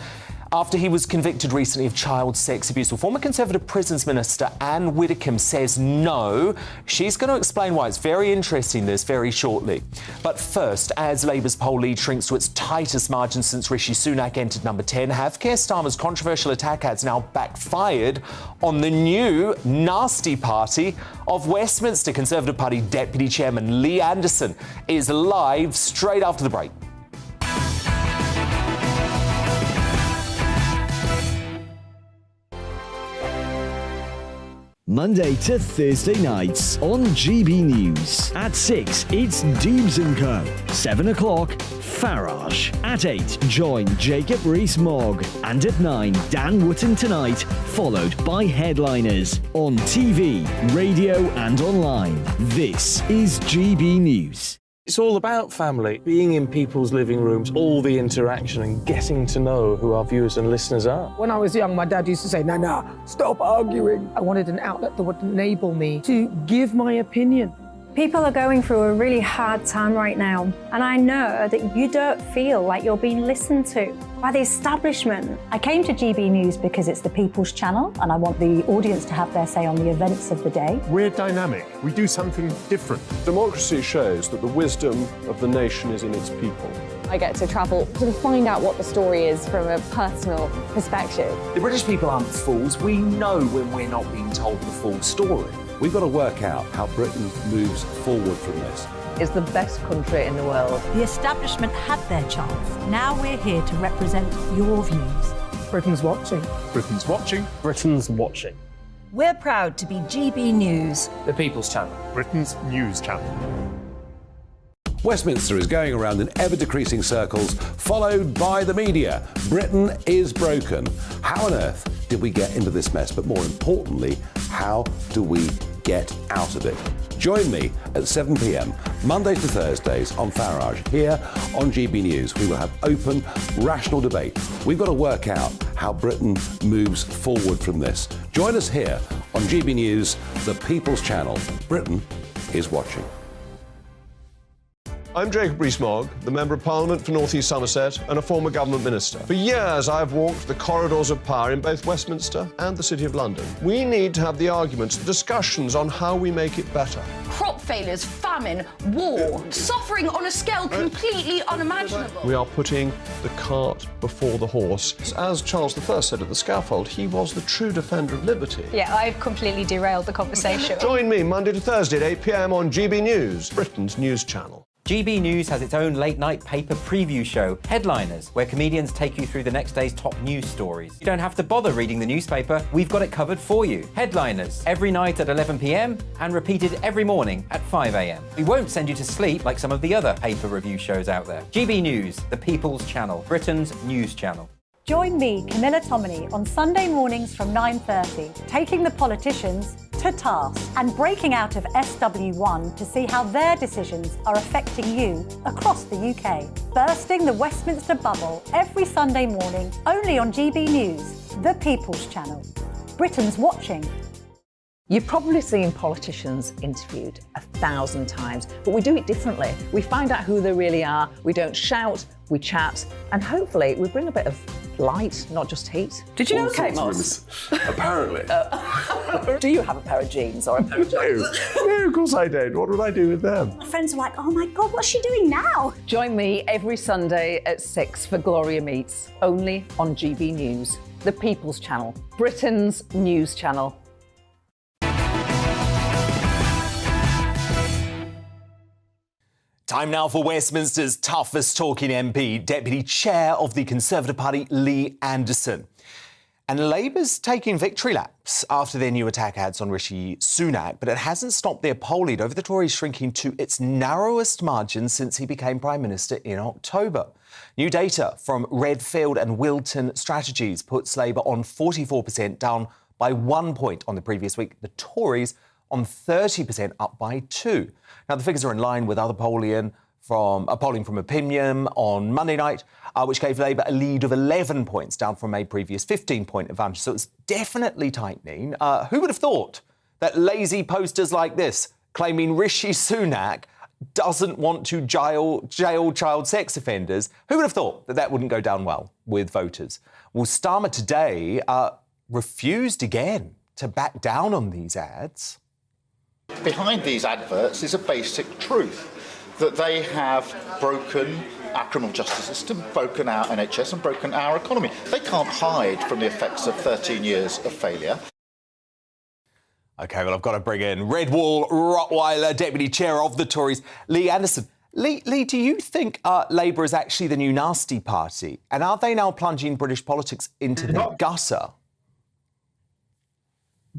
after he was convicted recently of child sex abuse? Well, former Conservative Prisons Minister Anne Widdecombe says no. She's going to explain why. It's very interesting, this, very shortly. But first, as Labour's poll lead shrinks to its tightest margin since Rishi Sunak entered number 10, have Keir Starmer's controversial attack ads now backfired on the new nasty party of Westminster. Conservative Party Deputy Chairman Lee Anderson is live straight after the break. Monday to Thursday nights on GB News. At 6, it's Dubes & Co. 7 o'clock, Farage. At 8, join Jacob Rees-Mogg. And at 9, Dan Wootton Tonight, followed by Headliners. On TV, radio and online. This is GB News. It's all about family, being in people's living rooms, all the interaction and getting to know who our viewers and listeners are. When I was young, my dad used to say, no, stop arguing. I wanted an outlet that would enable me to give my opinion. People are going through a really hard time right now, and I know that you don't feel like you're being listened to by the establishment. I came to GB News because it's the People's Channel, and I want the audience to have their say on the events of the day. We're dynamic. We do something different. Democracy shows that the wisdom of the nation is in its people. I get to travel to find out what the story is from a personal perspective. The British people aren't fools. We know when we're not being told the full story. We've got to work out how Britain moves forward from this. is the best country in the world. The establishment had their chance. Now we're here to represent your views. Britain's watching. Britain's watching. Britain's watching. We're proud to be GB News. The People's Channel. Britain's news channel. Westminster is going around in ever-decreasing circles, followed by the media. Britain is broken. How on earth did we get into this mess? But more importantly, how do we get out of it? Join me at 7 p.m, Mondays to Thursdays on Farage, here on GB News. We will have open, rational debate. We've got to work out how Britain moves forward from this. Join us here on GB News, the People's Channel. Britain is watching. I'm Jacob Rees-Mogg, the Member of Parliament for North East Somerset and a former government minister. For years, I've walked the corridors of power in both Westminster and the City of London. We need to have the arguments, the discussions on how we make it better. Crop failures, famine, war, suffering on a scale completely unimaginable. We are putting the cart before the horse. As Charles I said at the scaffold, he was the true defender of liberty. Yeah, I've completely derailed the conversation. Join me Monday to Thursday at 8 p.m. on GB News, Britain's news channel. GB News has its own late-night paper preview show, Headliners, where comedians take you through the next day's top news stories. You don't have to bother reading the newspaper, we've got it covered for you. Headliners, every night at 11 p.m. and repeated every morning at 5 a.m. We won't send you to sleep like some of the other paper review shows out there. GB News, the People's Channel, Britain's news channel. Join me, Camilla Tominey, on Sunday mornings from 9:30, taking the politicians to task and breaking out of SW1 to see how their decisions are affecting you across the UK. Bursting the Westminster bubble every Sunday morning, only on GB News, the People's Channel. Britain's watching. You've probably seen politicians interviewed 1,000 times, but we do it differently. We find out who they really are, we don't shout, we chat, and hopefully we bring a bit of light, not just heat. Did you know Kate Moss? Apparently. Do you have a pair of jeans or a pair of jeans? No, of course I don't. What would I do with them? My friends are like, oh my God, what's she doing now? Join me every Sunday at 6 for Gloria Meets, only on GB News, the People's Channel, Britain's news channel. Time now for Westminster's toughest talking MP, Deputy Chair of the Conservative Party, Lee Anderson. And Labour's taking victory laps after their new attack ads on Rishi Sunak, but it hasn't stopped their poll lead over the Tories shrinking to its narrowest margin since he became Prime Minister in October. New data from Redfield and Wootton Strategies puts Labour on 44%, down by 1 point on the previous week. The Tories on 30%, up by 2. Now, the figures are in line with other polling from Opinion on Monday night, which gave Labour a lead of 11 points, down from a previous 15-point advantage. So it's definitely tightening. Who would have thought that lazy posters like this, claiming Rishi Sunak doesn't want to jail child sex offenders, who would have thought that that wouldn't go down well with voters? Well, Starmer today refused again to back down on these ads. Behind these adverts is a basic truth that they have broken our criminal justice system, broken our NHS and broken our economy. They can't hide from the effects of 13 years of failure. OK, well, I've got to bring in Red Wall Rottweiler, Deputy Chair of the Tories, Lee Anderson. Lee, do you think Labour is actually the new nasty party? And are they now plunging British politics into the gutter?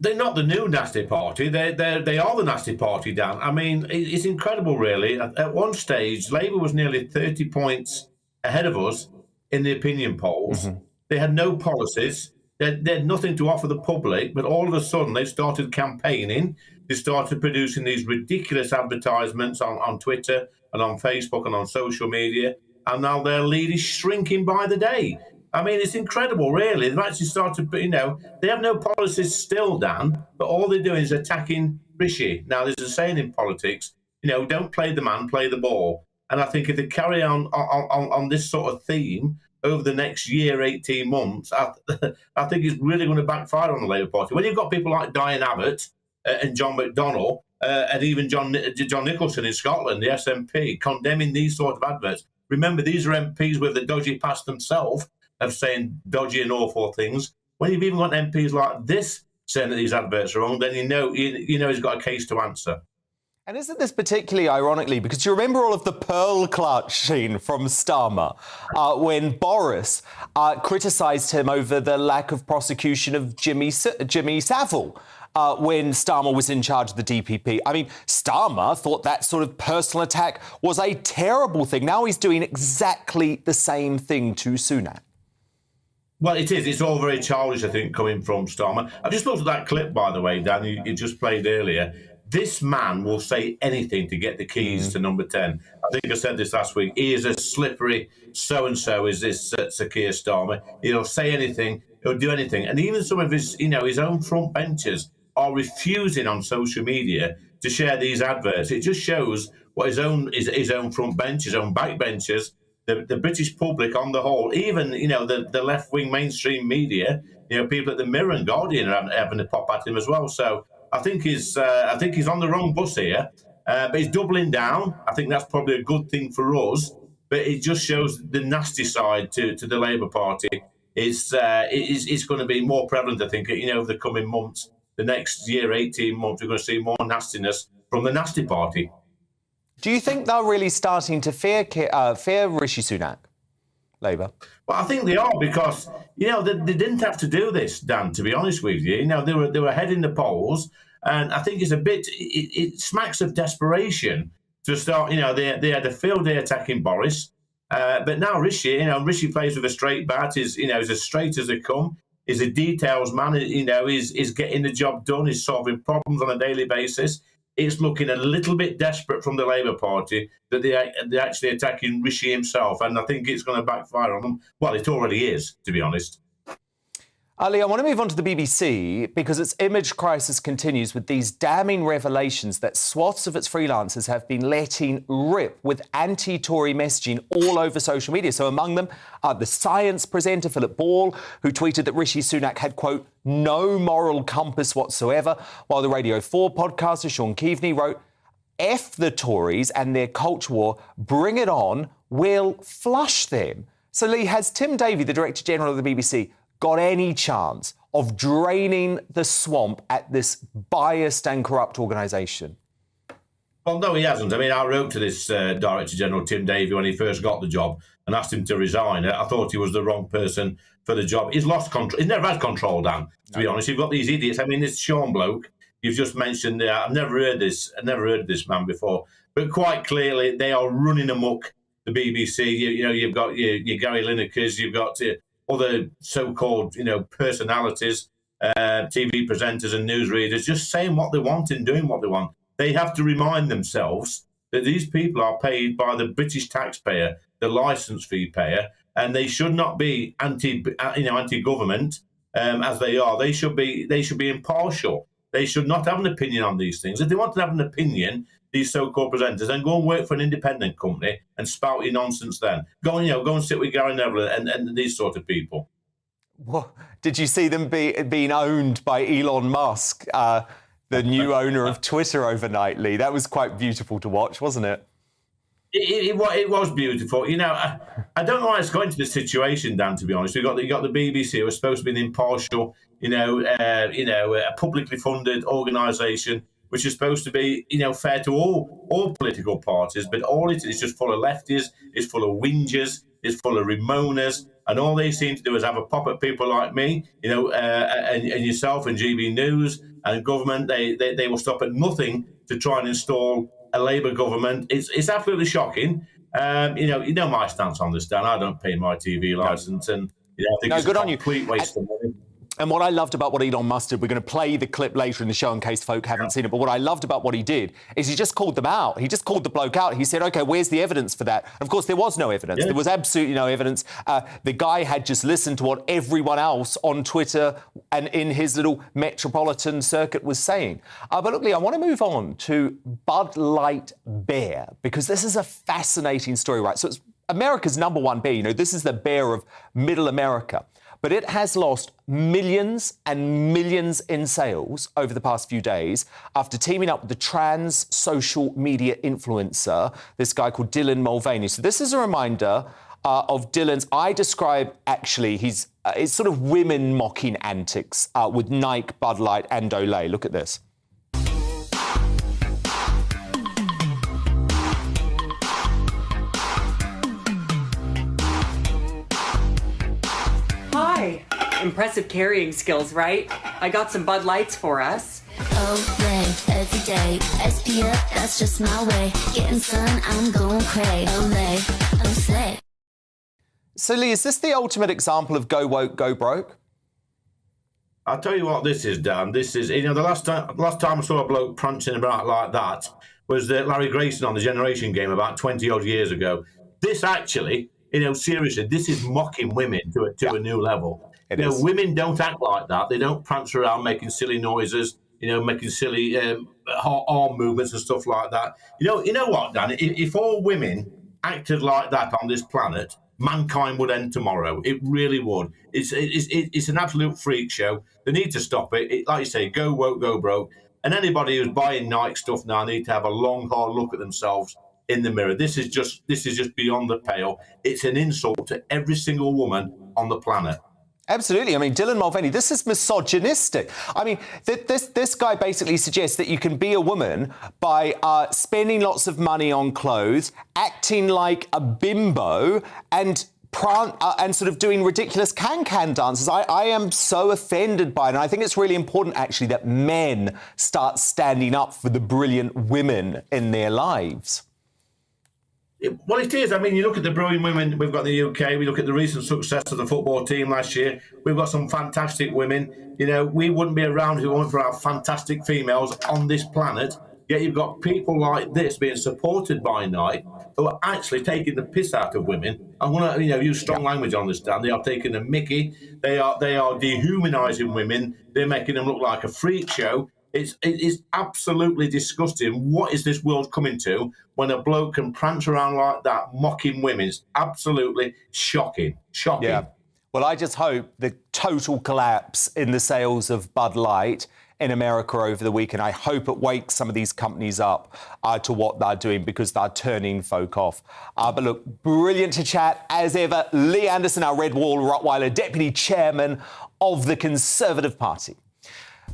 They're not the new nasty party. They are the nasty party, Dan. I mean, it's incredible, really. At one stage, Labour was nearly 30 points ahead of us in the opinion polls. Mm-hmm. They had no policies. They had nothing to offer the public. But all of a sudden, they started campaigning. They started producing these ridiculous advertisements on Twitter and on Facebook and on social media. And now their lead is shrinking by the day. I mean, it's incredible, really. They've actually started, they have no policies still, Dan, but all they're doing is attacking Rishi. Now, there's a saying in politics, don't play the man, play the ball. And I think if they carry on this sort of theme over the next year, 18 months, I think it's really going to backfire on the Labour Party. When you've got people like Diane Abbott and John McDonnell and even John Nicholson in Scotland, the SNP, condemning these sort of adverts. Remember, these are MPs with the dodgy past themselves, of saying dodgy and awful things. When you've even got MPs like this saying that these adverts are wrong, then you know he's got a case to answer. And isn't this particularly ironically, because you remember all of the pearl clutch scene from Starmer when Boris criticised him over the lack of prosecution of Jimmy Savile when Starmer was in charge of the DPP. I mean, Starmer thought that sort of personal attack was a terrible thing. Now he's doing exactly the same thing to Sunak. Well, it is. It's all very childish, I think, coming from Starmer. I just looked at that clip, by the way, Dan, you just played earlier. This man will say anything to get the keys to number 10. I think I said this last week. He is a slippery so-and-so, is this Sir Keir Starmer. He'll say anything, he'll do anything. And even some of his, his own front benchers are refusing on social media to share these adverts. It just shows what his own front bench, his own backbenchers, the British public on the whole, even, the left-wing mainstream media, people at the Mirror and Guardian are having a pop at him as well. So I think he's on the wrong bus here, but he's doubling down. I think that's probably a good thing for us, but it just shows the nasty side to the Labour Party. It's going to be more prevalent, I think, over the coming months. The next year, 18 months, we're going to see more nastiness from the nasty party. Do you think they're really starting to fear Rishi Sunak, Labour? Well, I think they are because, they didn't have to do this, Dan, to be honest with you. They were ahead in the polls, and I think it's a bit, it smacks of desperation to start, they had a field day attacking Boris, but now Rishi, Rishi plays with a straight bat, is as straight as they come, is a details man, is getting the job done, is solving problems on a daily basis. It's looking a little bit desperate from the Labour Party that they're actually attacking Rishi himself, and I think it's going to backfire on them. Well, it already is, to be honest. Ali, I want to move on to the BBC because its image crisis continues with these damning revelations that swaths of its freelancers have been letting rip with anti-Tory messaging all over social media. So among them, the science presenter Philip Ball, who tweeted that Rishi Sunak had, quote, no moral compass whatsoever, while the Radio 4 podcaster Sean Keaveney wrote, F the Tories and their culture war, bring it on, we'll flush them. So, Lee, has Tim Davie, the Director General of the BBC, got any chance of draining the swamp at this biased and corrupt organisation? Well, no, he hasn't. I mean, I wrote to this Director General, Tim Davie, when he first got the job and asked him to resign. I thought he was the wrong person for the job. He's lost control. He's never had control, Dan, to be honest. You've got these idiots. I mean, this Sean bloke, you've just mentioned, I've never heard this. I've never heard of this man before. But quite clearly, they are running amok the BBC. You've got your Gary Linekers, you've got other so-called, personalities, TV presenters and newsreaders, just saying what they want and doing what they want. They have to remind themselves that these people are paid by the British taxpayer, the licence fee payer, and they should not be anti-government as they are. They should be impartial. They should not have an opinion on these things. If they want to have an opinion, these so-called presenters, then go and work for an independent company and spout your nonsense then. Go and sit with Gary Neville and these sort of people. What? Did you see them being owned by Elon Musk, the new owner of Twitter overnight, Lee? That was quite beautiful to watch, wasn't it? It was beautiful. I don't know why it's got into this situation, Dan, to be honest. You got the BBC, who are supposed to be an impartial, a publicly funded organisation, which is supposed to be, fair to all political parties, but all it is just full of lefties, it's full of whingers, it's full of Ramonas, and all they seem to do is have a pop at people like me, and yourself and GBNews and government. They will stop at nothing to try and install a Labour government. It's absolutely shocking. You know my stance on this, Dan. I don't pay my TV licence, and I think it's a complete waste of money. And what I loved about what Elon Musk did, we're going to play the clip later in the show in case folk haven't seen it, but what I loved about what he did is he just called them out. He just called the bloke out. He said, OK, where's the evidence for that? And of course, there was no evidence. Yeah. There was absolutely no evidence. The guy had just listened to what everyone else on Twitter and in his little metropolitan circuit was saying. But look, Lee, I want to move on to Bud Light Beer, because this is a fascinating story, right? So it's America's #1 beer. This is the beer of middle America. But it has lost millions and millions in sales over the past few days after teaming up with the trans social media influencer, this guy called Dylan Mulvaney. So this is a reminder of Dylan's, I describe actually, it's sort of women mocking antics with Nike, Bud Light and Olay. Look at this. Impressive carrying skills, right? I got some Bud Lights for us. Olay, every day. SPF, that's just my way. Getting sun, I'm going cray. Olay, oh slay. So, Lee, is this the ultimate example of go woke, go broke? I'll tell you what this is, Dan. This is, the last time I saw a bloke prancing about like that was Larry Grayson on the Generation game about 20-odd years ago. This actually, seriously, this is mocking women to a new level. Women don't act like that. They don't prance around making silly noises, making silly arm movements and stuff like that. You know what, Dan? If all women acted like that on this planet, mankind would end tomorrow. It really would. It's an absolute freak show. They need to stop it. Like you say, go woke, go broke. And anybody who's buying Nike stuff now need to have a long, hard look at themselves in the mirror. This is just beyond the pale. It's an insult to every single woman on the planet. Absolutely. I mean, Dylan Mulvaney, this is misogynistic. I mean, this guy basically suggests that you can be a woman by spending lots of money on clothes, acting like a bimbo, and sort of doing ridiculous can-can dances. I am so offended by it, and I think it's really important, actually, that men start standing up for the brilliant women in their lives. Well, it is. I mean, you look at the brilliant women we've got in the UK, we look at the recent success of the football team last year, we've got some fantastic women. We wouldn't be around if it weren't for our fantastic females on this planet. Yet you've got people like this being supported by Nike who are actually taking the piss out of women. I want to use strong language on this, Dan. They are taking the mickey. They are dehumanising women. They're making them look like a freak show. It is absolutely disgusting. What is this world coming to when a bloke can prance around like that, mocking women? It's absolutely shocking. Shocking. Yeah. Well, I just hope the total collapse in the sales of Bud Light in America over the weekend, I hope it wakes some of these companies up to what they're doing, because they're turning folk off. But look, brilliant to chat as ever. Lee Anderson, our Red Wall Rottweiler, Deputy Chairman of the Conservative Party.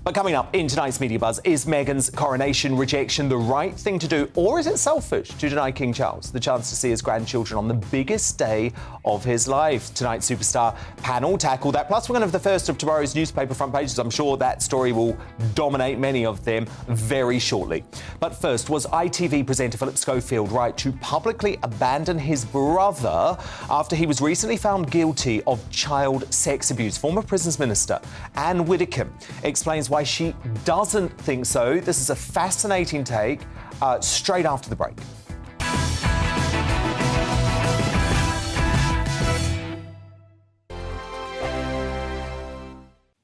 But coming up in tonight's Media Buzz, is Meghan's coronation rejection the right thing to do, or is it selfish to deny King Charles the chance to see his grandchildren on the biggest day of his life? Tonight's Superstar panel tackle that. Plus, we're going to have the first of tomorrow's newspaper front pages. I'm sure that story will dominate many of them very shortly. But first, was ITV presenter Philip Schofield right to publicly abandon his brother after he was recently found guilty of child sex abuse? Former Prisons Minister Anne Widdecombe explains why she doesn't think so. This is a fascinating take straight after the break.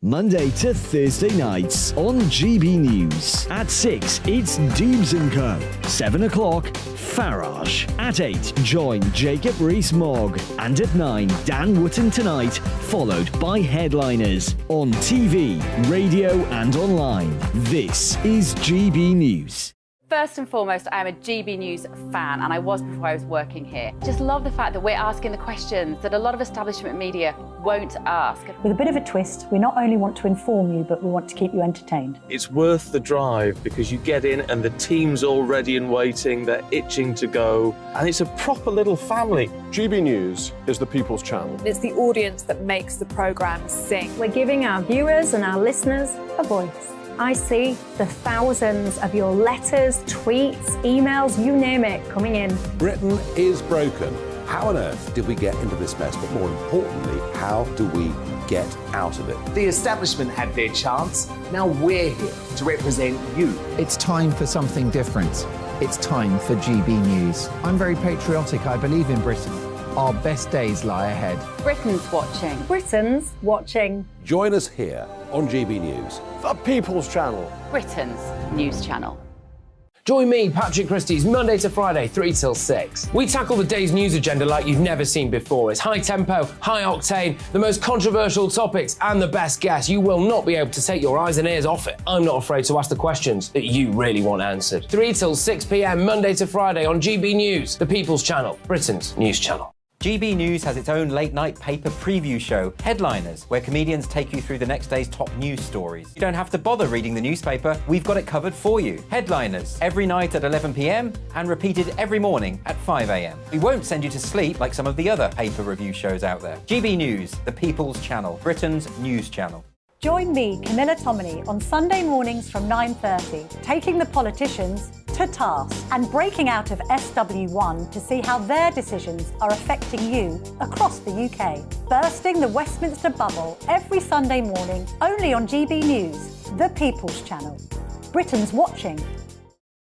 Monday to Thursday nights on GB News. At 6, it's Dubes & Co. 7 o'clock, Farage. At 8, join Jacob Rees-Mogg. And at 9, Dan Wootton Tonight, followed by Headliners. On TV, radio and online. This is GB News. First and foremost, I am a GB News fan, and I was before I was working here. Just love the fact that we're asking the questions that a lot of establishment media won't ask. With a bit of a twist, we not only want to inform you, but we want to keep you entertained. It's worth the drive because you get in and the team's all ready and waiting, they're itching to go, and it's a proper little family. GB News is the People's Channel. It's the audience that makes the programme sing. We're giving our viewers and our listeners a voice. I see the thousands of your letters, tweets, emails, you name it, coming in. Britain is broken. How on earth did we get into this mess? But more importantly, how do we get out of it? The establishment had their chance. Now we're here to represent you. It's time for something different. It's time for GB News. I'm very patriotic. I believe in Britain. Our best days lie ahead. Britain's watching. Britain's watching. Join us here on GB News. The People's Channel. Britain's news channel. Join me, Patrick Christie's Monday to Friday, 3 till 6. We tackle the day's news agenda like you've never seen before. It's high tempo, high octane, the most controversial topics, and the best guests. You will not be able to take your eyes and ears off it. I'm not afraid to ask the questions that you really want answered. 3 till 6 p.m, Monday to Friday on GB News, the People's Channel, Britain's news channel. GB News has its own late-night paper preview show, Headliners, where comedians take you through the next day's top news stories. You don't have to bother reading the newspaper, we've got it covered for you. Headliners, every night at 11 p.m. and repeated every morning at 5 a.m. We won't send you to sleep like some of the other paper review shows out there. GB News, the People's Channel, Britain's news channel. Join me, Camilla Tominey, on Sunday mornings from 9:30, taking the politicians to task and breaking out of SW1 to see how their decisions are affecting you across the UK. Bursting the Westminster bubble every Sunday morning, only on GB News, the People's Channel. Britain's watching.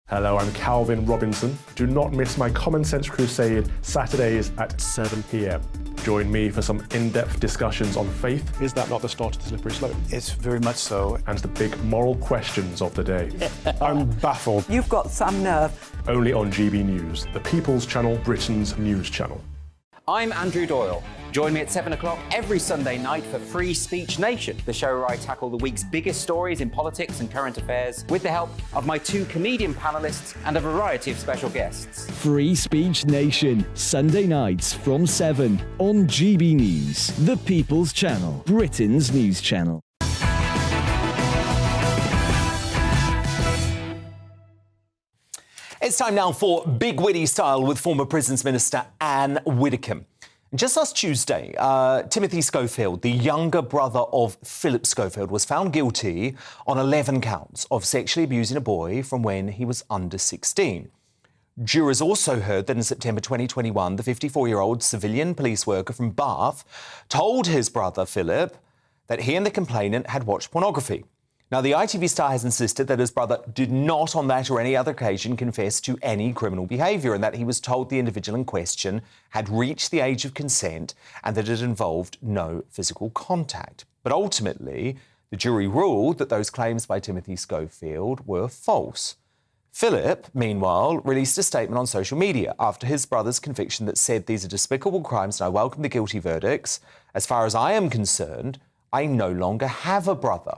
Hello, I'm Calvin Robinson. Do not miss my Common Sense Crusade Saturdays at 7 p.m. Join me for some in-depth discussions on faith. Is that not the start of the slippery slope? It's very much so. And the big moral questions of the day. I'm baffled. You've got some nerve. Only on GB News, the People's Channel, Britain's news channel. I'm Andrew Doyle. Join me at 7 o'clock every Sunday night for Free Speech Nation, the show where I tackle the week's biggest stories in politics and current affairs with the help of my two comedian panellists and a variety of special guests. Free Speech Nation, Sunday nights from 7 on GB News, the People's Channel, Britain's news channel. It's time now for Big Witty Style with former Prisons Minister Anne Widdecombe. Just last Tuesday, Timothy Schofield, the younger brother of Philip Schofield, was found guilty on 11 counts of sexually abusing a boy from when he was under 16. Jurors also heard that in September 2021, the 54-year-old civilian police worker from Bath told his brother Philip that he and the complainant had watched pornography. Now, the ITV star has insisted that his brother did not on that or any other occasion confess to any criminal behaviour and that he was told the individual in question had reached the age of consent and that it involved no physical contact. But ultimately, the jury ruled that those claims by Timothy Schofield were false. Philip, meanwhile, released a statement on social media after his brother's conviction that said these are despicable crimes and I welcome the guilty verdicts. As far as I am concerned, I no longer have a brother.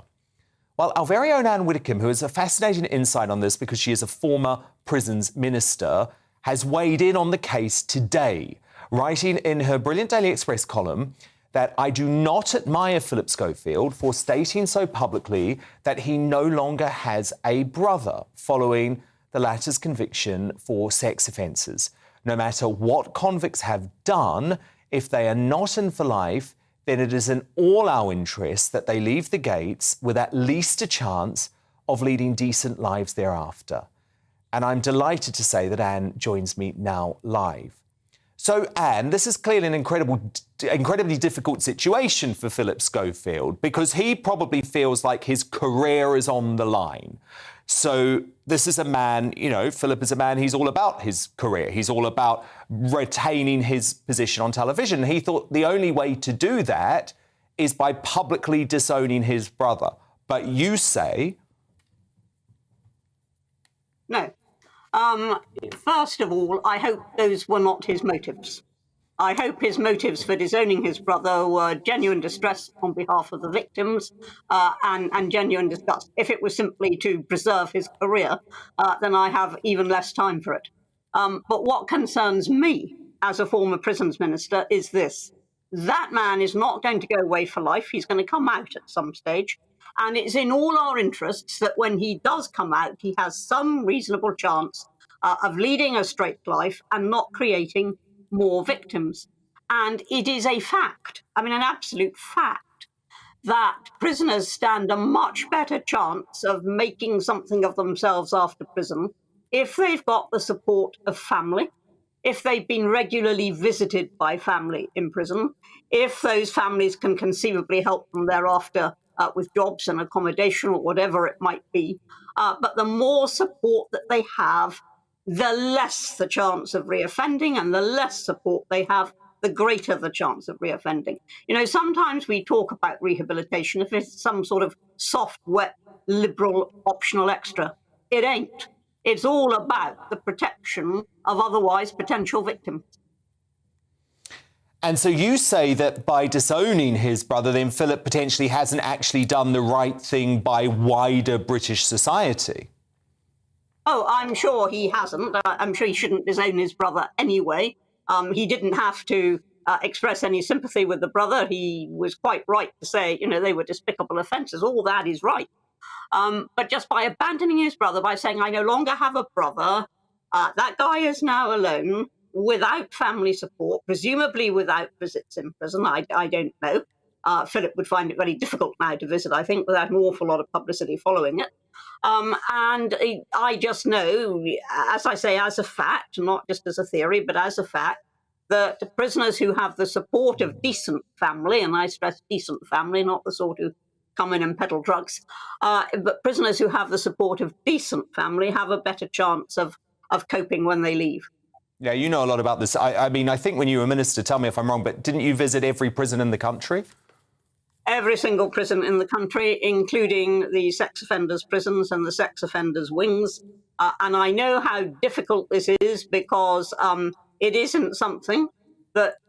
Well, our very own Anne Widdecombe, who has a fascinating insight on this because she is a former prisons minister, has weighed in on the case today, writing in her brilliant Daily Express column that I do not admire Philip Schofield for stating so publicly that he no longer has a brother following the latter's conviction for sex offences. No matter what convicts have done, if they are not in for life, then it is in all our interests that they leave the gates with at least a chance of leading decent lives thereafter. And I'm delighted to say that Anne joins me now live. So, Anne, this is clearly an incredibly difficult situation for Philip Schofield because he probably feels like his career is on the line. So this is a man, you know, Philip is a man, he's all about his career. He's all about retaining his position on television. He thought the only way to do that is by publicly disowning his brother. But you say... No. First of all, I hope those were not his motives. I hope his motives for disowning his brother were genuine distress on behalf of the victims and genuine disgust. If it was simply to preserve his career, then I have even less time for it. But what concerns me as a former prisons minister is this. That man is not going to go away for life. He's going to come out at some stage. And it's in all our interests that when he does come out, he has some reasonable chance of leading a straight life and not creating more victims. And it is a fact, I mean, an absolute fact, that prisoners stand a much better chance of making something of themselves after prison if they've got the support of family, if they've been regularly visited by family in prison, if those families can conceivably help them thereafter with jobs and accommodation or whatever it might be. But the more support that they have, the less the chance of reoffending, and the less support they have, the greater the chance of reoffending. You know, sometimes we talk about rehabilitation if it's some sort of soft, wet, liberal, optional extra. It ain't. It's all about the protection of otherwise potential victims. And so you say that by disowning his brother, then Philip potentially hasn't actually done the right thing by wider British society. Oh, I'm sure he hasn't. I'm sure he shouldn't disown his brother anyway. He didn't have to express any sympathy with the brother. He was quite right to say, they were despicable offences. All that is right. But just by abandoning his brother, by saying, I no longer have a brother, that guy is now alone, without family support, presumably without visits in prison. I don't know. Philip would find it very difficult now to visit, I think, without an awful lot of publicity following it. And I just know, as I say, as a fact, not just as a theory, but as a fact, that prisoners who have the support of decent family, and I stress decent family, not the sort who come in and peddle drugs, but prisoners who have the support of decent family have a better chance of coping when they leave. Yeah, you know a lot about this. I mean, I think when you were minister, tell me if I'm wrong, but didn't you visit every prison in the country? Every single prison in the country, including the sex offenders' prisons and the sex offenders' wings. And I know how difficult this is because it isn't something that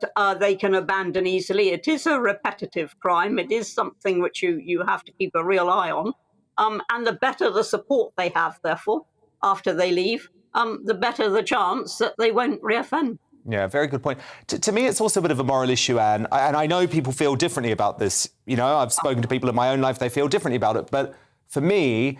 they can abandon easily. It is a repetitive crime. It is something which you have to keep a real eye on. And the better the support they have, therefore, after they leave, the better the chance that they won't reoffend. Yeah, very good point. To me, it's also a bit of a moral issue, Anne. And I know people feel differently about this. I've spoken to people in my own life, they feel differently about it. But for me,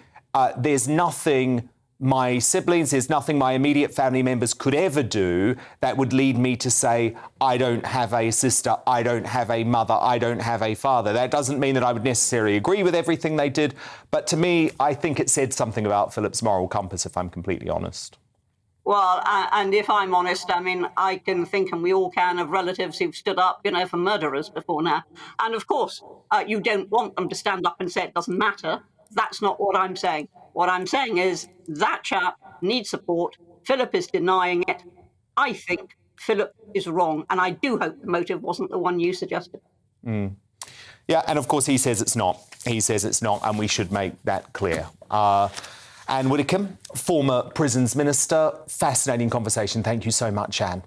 there's nothing my siblings, there's nothing my immediate family members could ever do that would lead me to say, I don't have a sister, I don't have a mother, I don't have a father. That doesn't mean that I would necessarily agree with everything they did. But to me, I think it said something about Philip's moral compass, if I'm completely honest. Well, and if I'm honest, I mean, I can think, and we all can, of relatives who've stood up, for murderers before now. And of course, you don't want them to stand up and say it doesn't matter. That's not what I'm saying. What I'm saying is that chap needs support. Philip is denying it. I think Philip is wrong. And I do hope the motive wasn't the one you suggested. Mm. Yeah, and of course he says it's not. He says it's not, and we should make that clear. Anne Widdecombe, former prisons minister. Fascinating conversation. Thank you so much, Anne.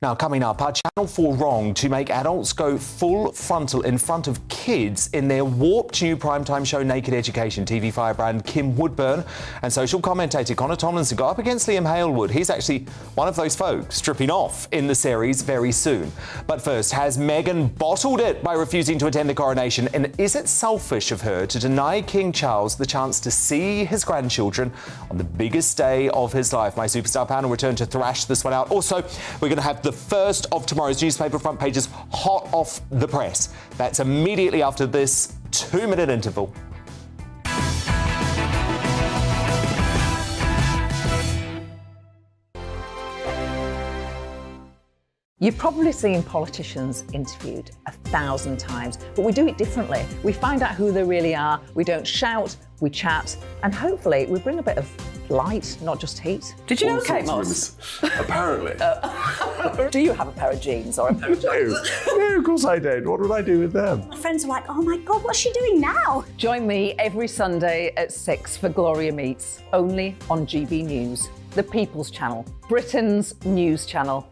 Now, coming up, are Channel 4 wrong to make adults go full frontal in front of kids in their warped new primetime show Naked Education? TV firebrand Kim Woodburn and social commentator Connor Tomlinson go up against Liam Halewood. He's actually one of those folks stripping off in the series very soon. But first, has Meghan bottled it by refusing to attend the coronation? And is it selfish of her to deny King Charles the chance to see his grandchildren on the biggest day of his life? My superstar panel return to thrash this one out. Also, we're going to have the first of tomorrow's newspaper front pages hot off the press. That's immediately after this 2-minute interval. You've probably seen politicians interviewed 1,000 times, but we do it differently. We find out who they really are, we don't shout, we chat, and hopefully we bring a bit of light, not just heat. Did you know, Kate Moss? Apparently. Do you have a pair of jeans or a pair of jeans? No, of course I don't. What would I do with them? My friends are like, oh my God, what's she doing now? Join me every Sunday at 6 for Gloria Meets, only on GB News, the People's Channel, Britain's news channel.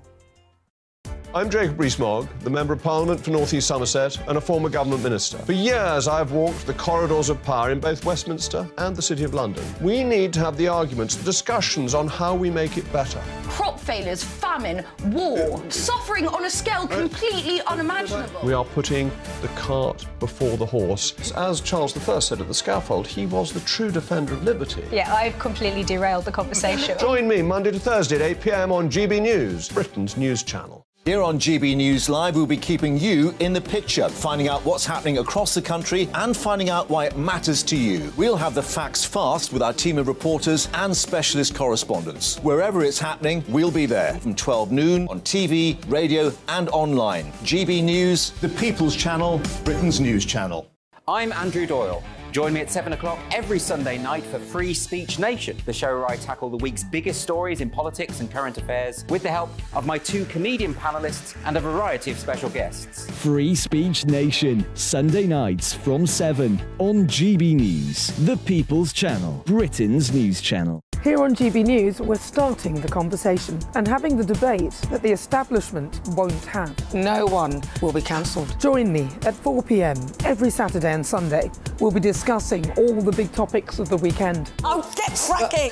I'm Jacob Rees-Mogg, the Member of Parliament for North East Somerset and a former government minister. For years, I've walked the corridors of power in both Westminster and the City of London. We need to have the arguments, the discussions on how we make it better. Crop failures, famine, war, suffering on a scale completely unimaginable. We are putting the cart before the horse. As Charles I said at the scaffold, he was the true defender of liberty. Yeah, I've completely derailed the conversation. Join me Monday to Thursday at 8 p.m. on GB News, Britain's news channel. Here on GB News Live, we'll be keeping you in the picture, finding out what's happening across the country and finding out why it matters to you. We'll have the facts fast with our team of reporters and specialist correspondents. Wherever it's happening, we'll be there from 12 noon on TV, radio and online. GB News, the People's Channel, Britain's news channel. I'm Andrew Doyle. Join me at 7 o'clock every Sunday night for Free Speech Nation, the show where I tackle the week's biggest stories in politics and current affairs with the help of my 2 comedian panellists and a variety of special guests. Free Speech Nation, Sunday nights from 7 on GB News, the People's Channel, Britain's news channel. Here on GB News, we're starting the conversation and having the debate that the establishment won't have. No one will be cancelled. Join me at 4 p.m. every Saturday and Sunday. We'll be discussing all the big topics of the weekend. Oh, get cracking!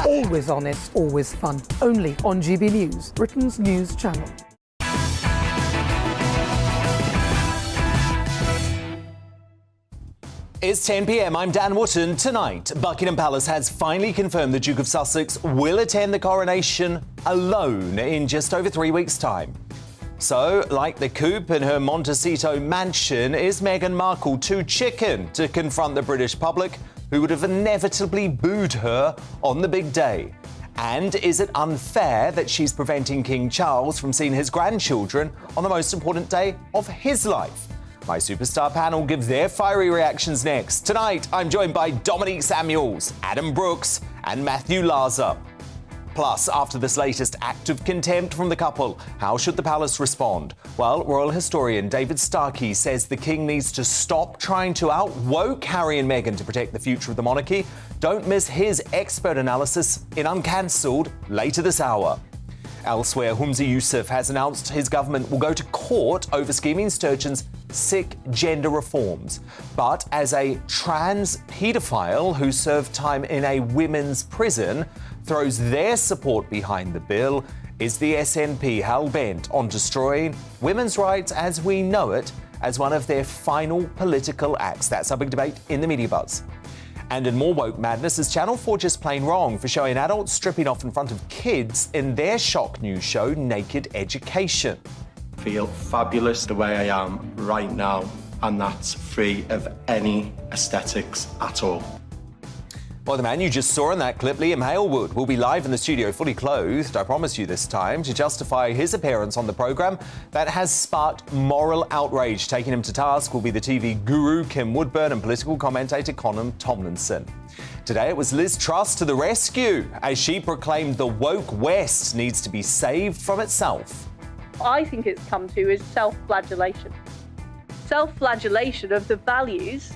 Always honest, always fun. Only on GB News, Britain's news channel. It's 10 p.m. I'm Dan Wootton. Tonight, Buckingham Palace has finally confirmed the Duke of Sussex will attend the coronation alone in just over 3 weeks' time. So, like the coupe in her Montecito mansion, is Meghan Markle too chicken to confront the British public who would have inevitably booed her on the big day? And is it unfair that she's preventing King Charles from seeing his grandchildren on the most important day of his life? My superstar panel give their fiery reactions next. Tonight, I'm joined by Dominique Samuels, Adam Brooks, and Matthew Laza. Plus, after this latest act of contempt from the couple, how should the palace respond? Well, royal historian David Starkey says the king needs to stop trying to out-woke Harry and Meghan to protect the future of the monarchy. Don't miss his expert analysis in Uncancelled later this hour. Elsewhere, Humza Yousaf has announced his government will go to court over scheming Sturgeon's sick gender reforms. But as a trans paedophile who served time in a women's prison throws their support behind the bill, is the SNP hell-bent on destroying women's rights as we know it as one of their final political acts? That's our big debate in the Media Buzz. And in more woke madness, is Channel 4 just plain wrong for showing adults stripping off in front of kids in their shock news show, Naked Education? Feel fabulous the way I am right now, and that's free of any aesthetics at all. Well, the man you just saw in that clip, Liam Halewood, will be live in the studio fully clothed, I promise you this time, to justify his appearance on the programme that has sparked moral outrage. Taking him to task will be the TV guru Kim Woodburn and political commentator Conor Tomlinson. Today it was Liz Truss to the rescue as she proclaimed the woke West needs to be saved from itself. I think it's come to is self-flagellation. Self-flagellation of the values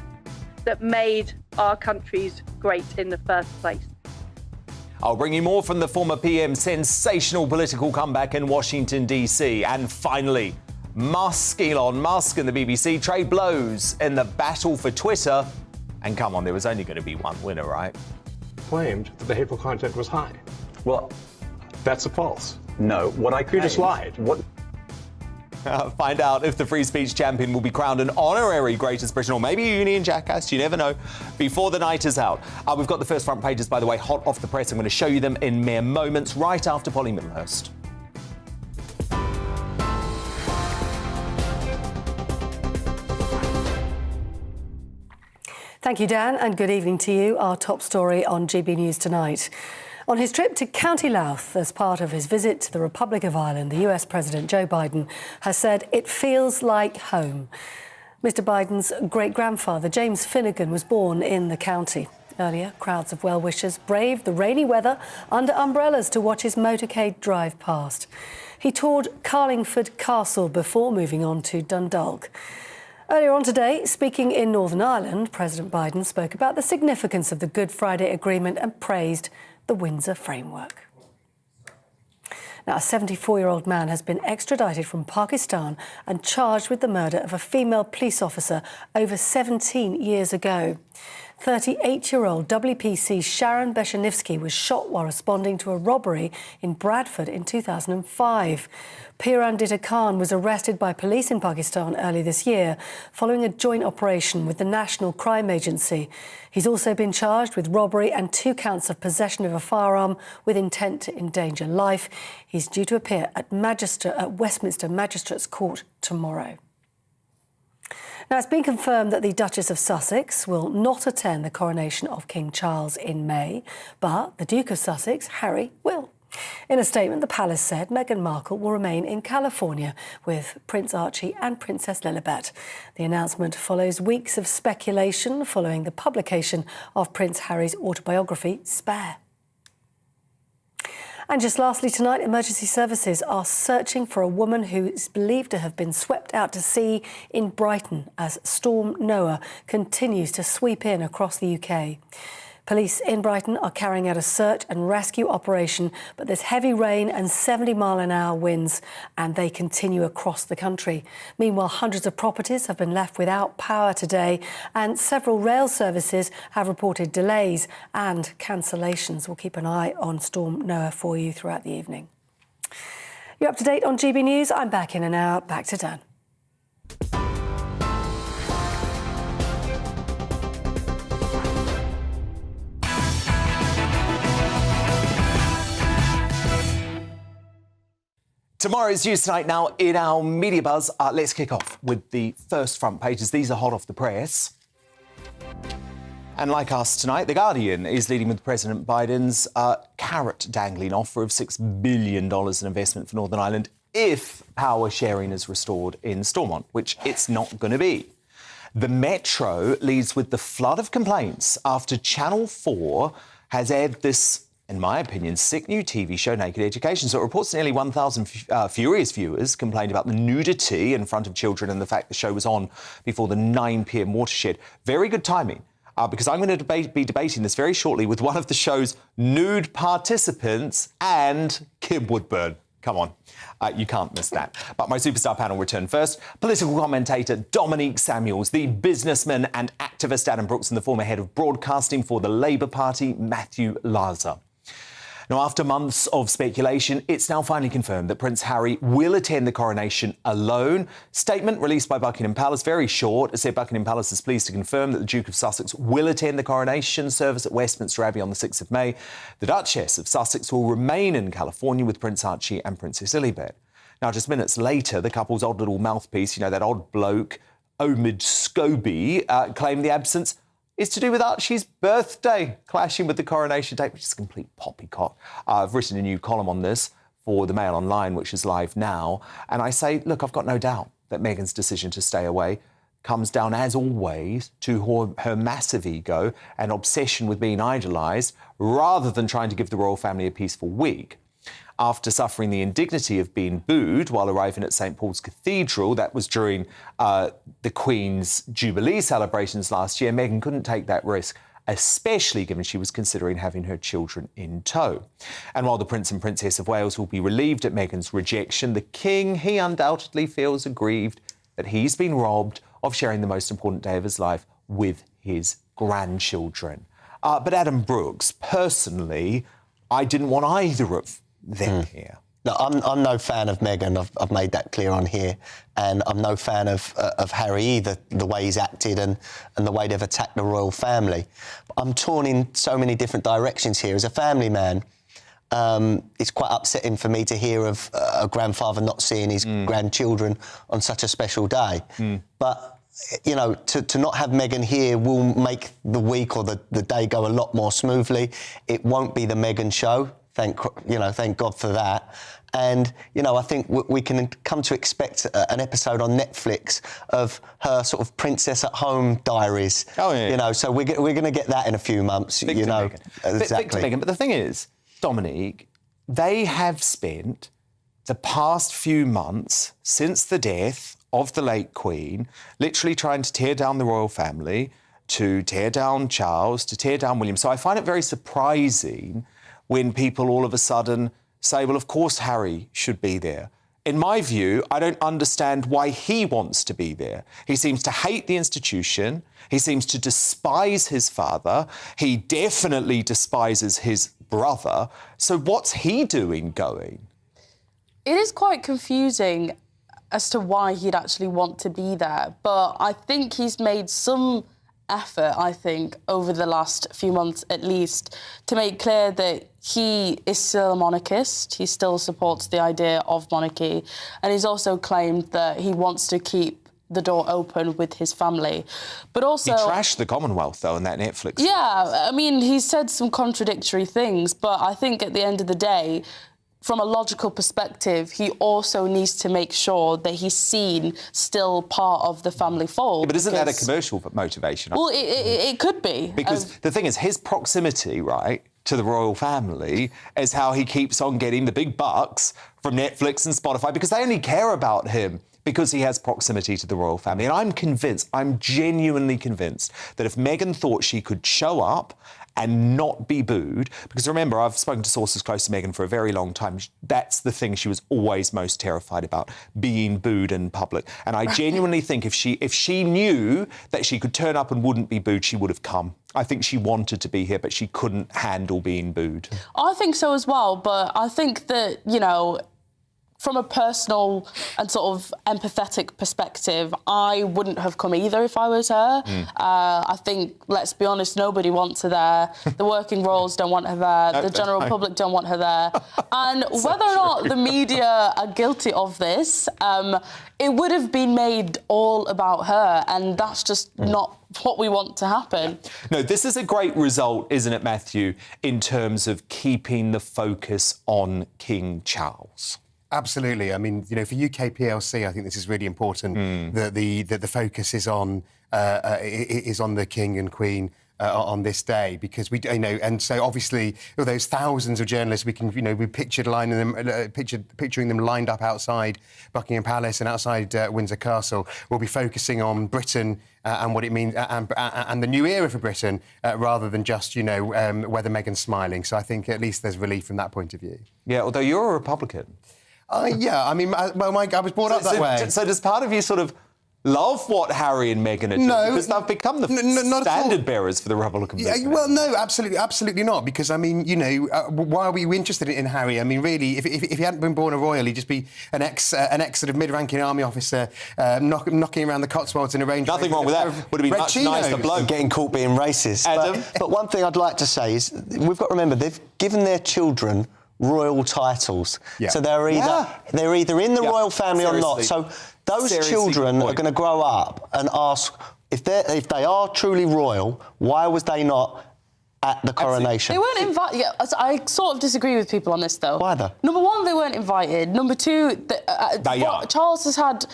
that made our countries great in the first place. I'll bring you more from the former PM's sensational political comeback in Washington, D.C. And finally, Elon Musk and the BBC trade blows in the battle for Twitter. And come on, there was only going to be one winner, right? Claimed that the hateful content was high. Well, that's false. No, what I just lied. Find out if the free speech champion will be crowned an honorary Greatest Britain or maybe a Union Jackass, you never know, before the night is out. We've got the first front pages, by the way, hot off the press. I'm going to show you them in mere moments, right after Polly Middlehurst. Thank you, Dan, and good evening to you. Our top story on GB News tonight. On his trip to County Louth as part of his visit to the Republic of Ireland, the US President Joe Biden has said it feels like home. Mr Biden's great-grandfather, James Finnegan, was born in the county. Earlier, crowds of well-wishers braved the rainy weather under umbrellas to watch his motorcade drive past. He toured Carlingford Castle before moving on to Dundalk. Earlier on today, speaking in Northern Ireland, President Biden spoke about the significance of the Good Friday Agreement and praised the Windsor Framework. Now, a 74-year-old man has been extradited from Pakistan and charged with the murder of a female police officer over 17 years ago. 38-year-old WPC Sharon Beshanivsky was shot while responding to a robbery in Bradford in 2005. Pirandita Khan was arrested by police in Pakistan early this year following a joint operation with the National Crime Agency. He's also been charged with robbery and 2 counts of possession of a firearm with intent to endanger life. He's due to appear at Westminster Magistrates Court tomorrow. Now, it's been confirmed that the Duchess of Sussex will not attend the coronation of King Charles in May, but the Duke of Sussex, Harry, will. In a statement, the palace said Meghan Markle will remain in California with Prince Archie and Princess Lilibet. The announcement follows weeks of speculation following the publication of Prince Harry's autobiography, Spare. And just lastly tonight, emergency services are searching for a woman who is believed to have been swept out to sea in Brighton as Storm Noah continues to sweep in across the UK. Police in Brighton are carrying out a search and rescue operation, but there's heavy rain and 70-mile-an-hour winds, and they continue across the country. Meanwhile, hundreds of properties have been left without power today, and several rail services have reported delays and cancellations. We'll keep an eye on Storm Noah for you throughout the evening. You're up to date on GB News. I'm back in an hour. Back to Dan. Tomorrow's News Tonight now in our Media Buzz. Let's kick off with the first front pages. These are hot off the press. And like us tonight, The Guardian is leading with President Biden's carrot-dangling offer of $6 billion in investment for Northern Ireland if power sharing is restored in Stormont, which it's not going to be. The Metro leads with the flood of complaints after Channel 4 has aired this, in my opinion, sick new TV show, Naked Education. So it reports nearly 1,000 furious viewers complained about the nudity in front of children and the fact the show was on before the 9 p.m. watershed. Very good timing, because I'm going to be debating this very shortly with one of the show's nude participants and Kim Woodburn. Come on, you can't miss that. But my superstar panel return first. Political commentator Dominique Samuels, the businessman and activist Adam Brooks, and the former head of broadcasting for the Labour Party, Matthew Laza. Now, after months of speculation, it's now finally confirmed that Prince Harry will attend the coronation alone. Statement released by Buckingham Palace, very short. It said Buckingham Palace is pleased to confirm that the Duke of Sussex will attend the coronation service at Westminster Abbey on the 6th of May. The Duchess of Sussex will remain in California with Prince Archie and Princess Lilibet. Now, just minutes later, the couple's odd little mouthpiece, that odd bloke, Omid Scobie, claimed the absence is to do with Archie's birthday, clashing with the coronation date, which is a complete poppycock. I've written a new column on this for the Mail Online, which is live now, and I say, look, I've got no doubt that Meghan's decision to stay away comes down, as always, to her massive ego and obsession with being idolised, rather than trying to give the royal family a peaceful week. After suffering the indignity of being booed while arriving at St Paul's Cathedral, that was during the Queen's Jubilee celebrations last year, Meghan couldn't take that risk, especially given she was considering having her children in tow. And while the Prince and Princess of Wales will be relieved at Meghan's rejection, the King, he undoubtedly feels aggrieved that he's been robbed of sharing the most important day of his life with his grandchildren. But Adam Brooks, personally, I didn't want either of them here. No, I'm no fan of Meghan. I've made that clear on here, and I'm no fan of Harry either. The way he's acted and the way they've attacked the royal family. I'm torn in so many different directions here. As a family man, it's quite upsetting for me to hear of a grandfather not seeing his grandchildren on such a special day. But to not have Meghan here will make the week or the day go a lot more smoothly. It won't be the Meghan show. Thank God for that. And, I think we can come to expect an episode on Netflix of her sort of princess at home diaries. Oh, yeah. So we're going to get that in a few months, Meghan. Exactly. Meghan. But the thing is, Dominique, they have spent the past few months since the death of the late Queen literally trying to tear down the royal family, to tear down Charles, to tear down William. So I find it very surprising when people all of a sudden say, well, of course Harry should be there. In my view, I don't understand why he wants to be there. He seems to hate the institution. He seems to despise his father. He definitely despises his brother. So what's he doing going? It is quite confusing as to why he'd actually want to be there. But I think he's made some effort, over the last few months at least, to make clear that he is still a monarchist. He still supports the idea of monarchy. And he's also claimed that he wants to keep the door open with his family. But also... He trashed the Commonwealth, though, in that Netflix. Yeah, he said some contradictory things, but I think at the end of the day, from a logical perspective, he also needs to make sure that he's seen still part of the family fold. Yeah, but isn't that a commercial motivation? Well, it could be. Because the thing is, his proximity, right, to the royal family is how he keeps on getting the big bucks from Netflix and Spotify, because they only care about him because he has proximity to the royal family. And I'm genuinely convinced that if Meghan thought she could show up and not be booed, because remember, I've spoken to sources close to Meghan for a very long time. That's the thing she was always most terrified about, being booed in public. And I genuinely think if she knew that she could turn up and wouldn't be booed, she would have come. I think she wanted to be here, but she couldn't handle being booed. I think so as well, but I think that, you know, from a personal and sort of empathetic perspective, I wouldn't have come either if I was her. I think, let's be honest, nobody wants her there. The working royals don't want her there. The general public don't want her there. And whether or not the media are guilty of this, it would have been made all about her, and that's just not what we want to happen. No, this is a great result, isn't it, Matthew, in terms of keeping the focus on King Charles? Absolutely. I mean, you know, for UK PLC, I think this is really important that the focus is on the King and Queen on this day, because we, you know, and so obviously those thousands of journalists, we can, you know, we picturing them lined up outside Buckingham Palace and outside Windsor Castle. We'll be focusing on Britain and what it means and the new era for Britain, rather than just, you know, whether Meghan's smiling. So I think at least there's relief from that point of view. Yeah, although you're a Republican. Yeah, I mean, I was brought up that way. So does part of you sort of love what Harry and Meghan are doing? No, because they've become the standard bearers for the Republican movement. Well, no, absolutely not. Because, I mean, you know, why are we interested in Harry? I mean, really, if he hadn't been born a royal, he'd just be an ex sort of mid-ranking army officer knocking around the Cotswolds in a Range Rover. Nothing wrong with that. Would have been much nicer bloke. Getting caught being racist. Adam? But one thing I'd like to say is we've got to remember they've given their children royal titles. Yeah. So they're either in the royal family or not. So those children are going to grow up and ask, if they are truly royal, why was they not at the coronation? They weren't invited. Yeah, I sort of disagree with people on this, though. Why though? Number one, they weren't invited. Number two, Charles has had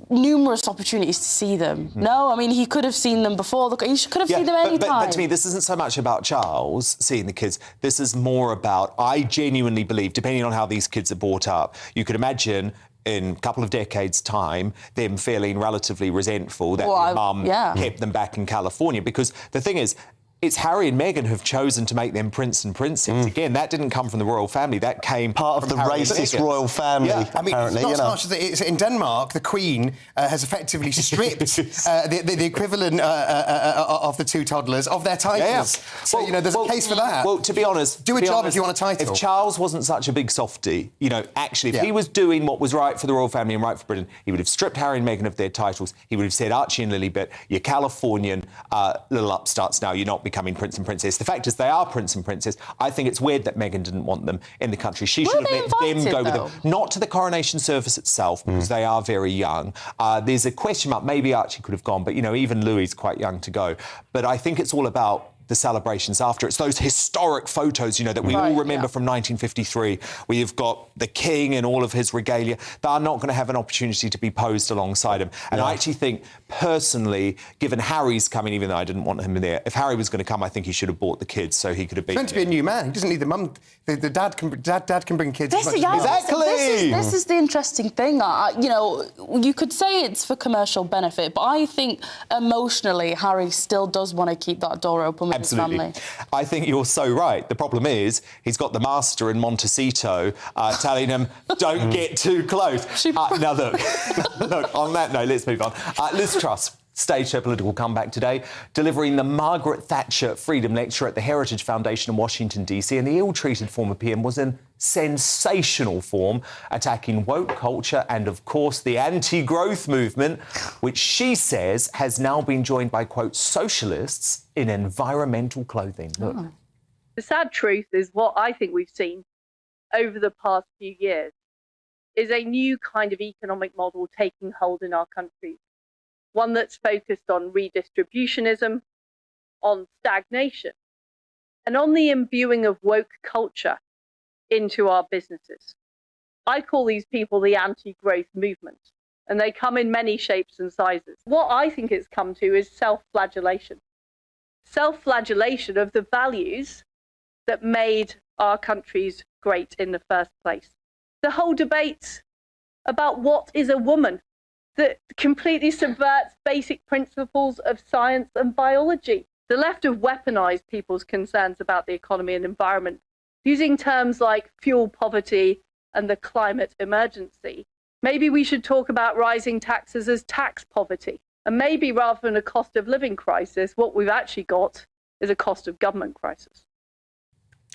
numerous opportunities to see them. No, I mean, he could have seen them before. He could have seen them any time. But to me, this isn't so much about Charles seeing the kids. This is more about, I genuinely believe, depending on how these kids are brought up, you could imagine in a couple of decades' time, them feeling relatively resentful that their mum kept them back in California. Because the thing is, it's Harry and Meghan who've chosen to make them prince and princess. Again, that didn't come from the royal family. That came part of the racist royal family. Yeah. I mean, apparently, it's not so much as it's in Denmark, the Queen has effectively stripped the equivalent of the two toddlers of their titles. So, you know, there's a case for that. Well, to be honest, do a job if you want a title. If Charles wasn't such a big softie, you know, actually, if he was doing what was right for the royal family and right for Britain, he would have stripped Harry and Meghan of their titles. He would have said, Archie and Lilibet, you're Californian little upstarts now. You're not becoming prince and princess. The fact is, they are prince and princess. I think it's weird that Meghan didn't want them in the country. She should have let them go with them. Not to the coronation service itself, because they are very young. There's a question mark. Maybe Archie could have gone, but, you know, even Louis is quite young to go. But I think it's all about the celebrations after. It's those historic photos, you know, that we all remember from 1953, where you've got the king and all of his regalia. They are not going to have an opportunity to be posed alongside him. And I actually think, personally, given Harry's coming, even though I didn't want him in there, if Harry was going to come, I think he should have brought the kids so he could have been. He's meant to be a new man. He doesn't need the mum. The dad can bring kids. This is the interesting thing. You know, you could say it's for commercial benefit, but I think emotionally, Harry still does want to keep that door open with Absolutely. his family. I think you're so right. The problem is he's got the master in Montecito telling him, don't get too close. Now, look, on that note, let's move on. Liz Truss staged her political comeback today, delivering the Margaret Thatcher Freedom Lecture at the Heritage Foundation in Washington, D.C. And the ill-treated former PM was in sensational form, attacking woke culture and, of course, the anti-growth movement, which she says has now been joined by, quote, socialists in environmental clothing. Look. The sad truth is what I think we've seen over the past few years is a new kind of economic model taking hold in our country. One that's focused on redistributionism, on stagnation, and on the imbuing of woke culture into our businesses. I call these people the anti-growth movement, and they come in many shapes and sizes. What I think it's come to is self-flagellation. Self-flagellation of the values that made our countries great in the first place. The whole debate about what is a woman that completely subverts basic principles of science and biology. The left have weaponized people's concerns about the economy and environment, using terms like fuel poverty and the climate emergency. Maybe we should talk about rising taxes as tax poverty. And maybe rather than a cost of living crisis, what we've actually got is a cost of government crisis.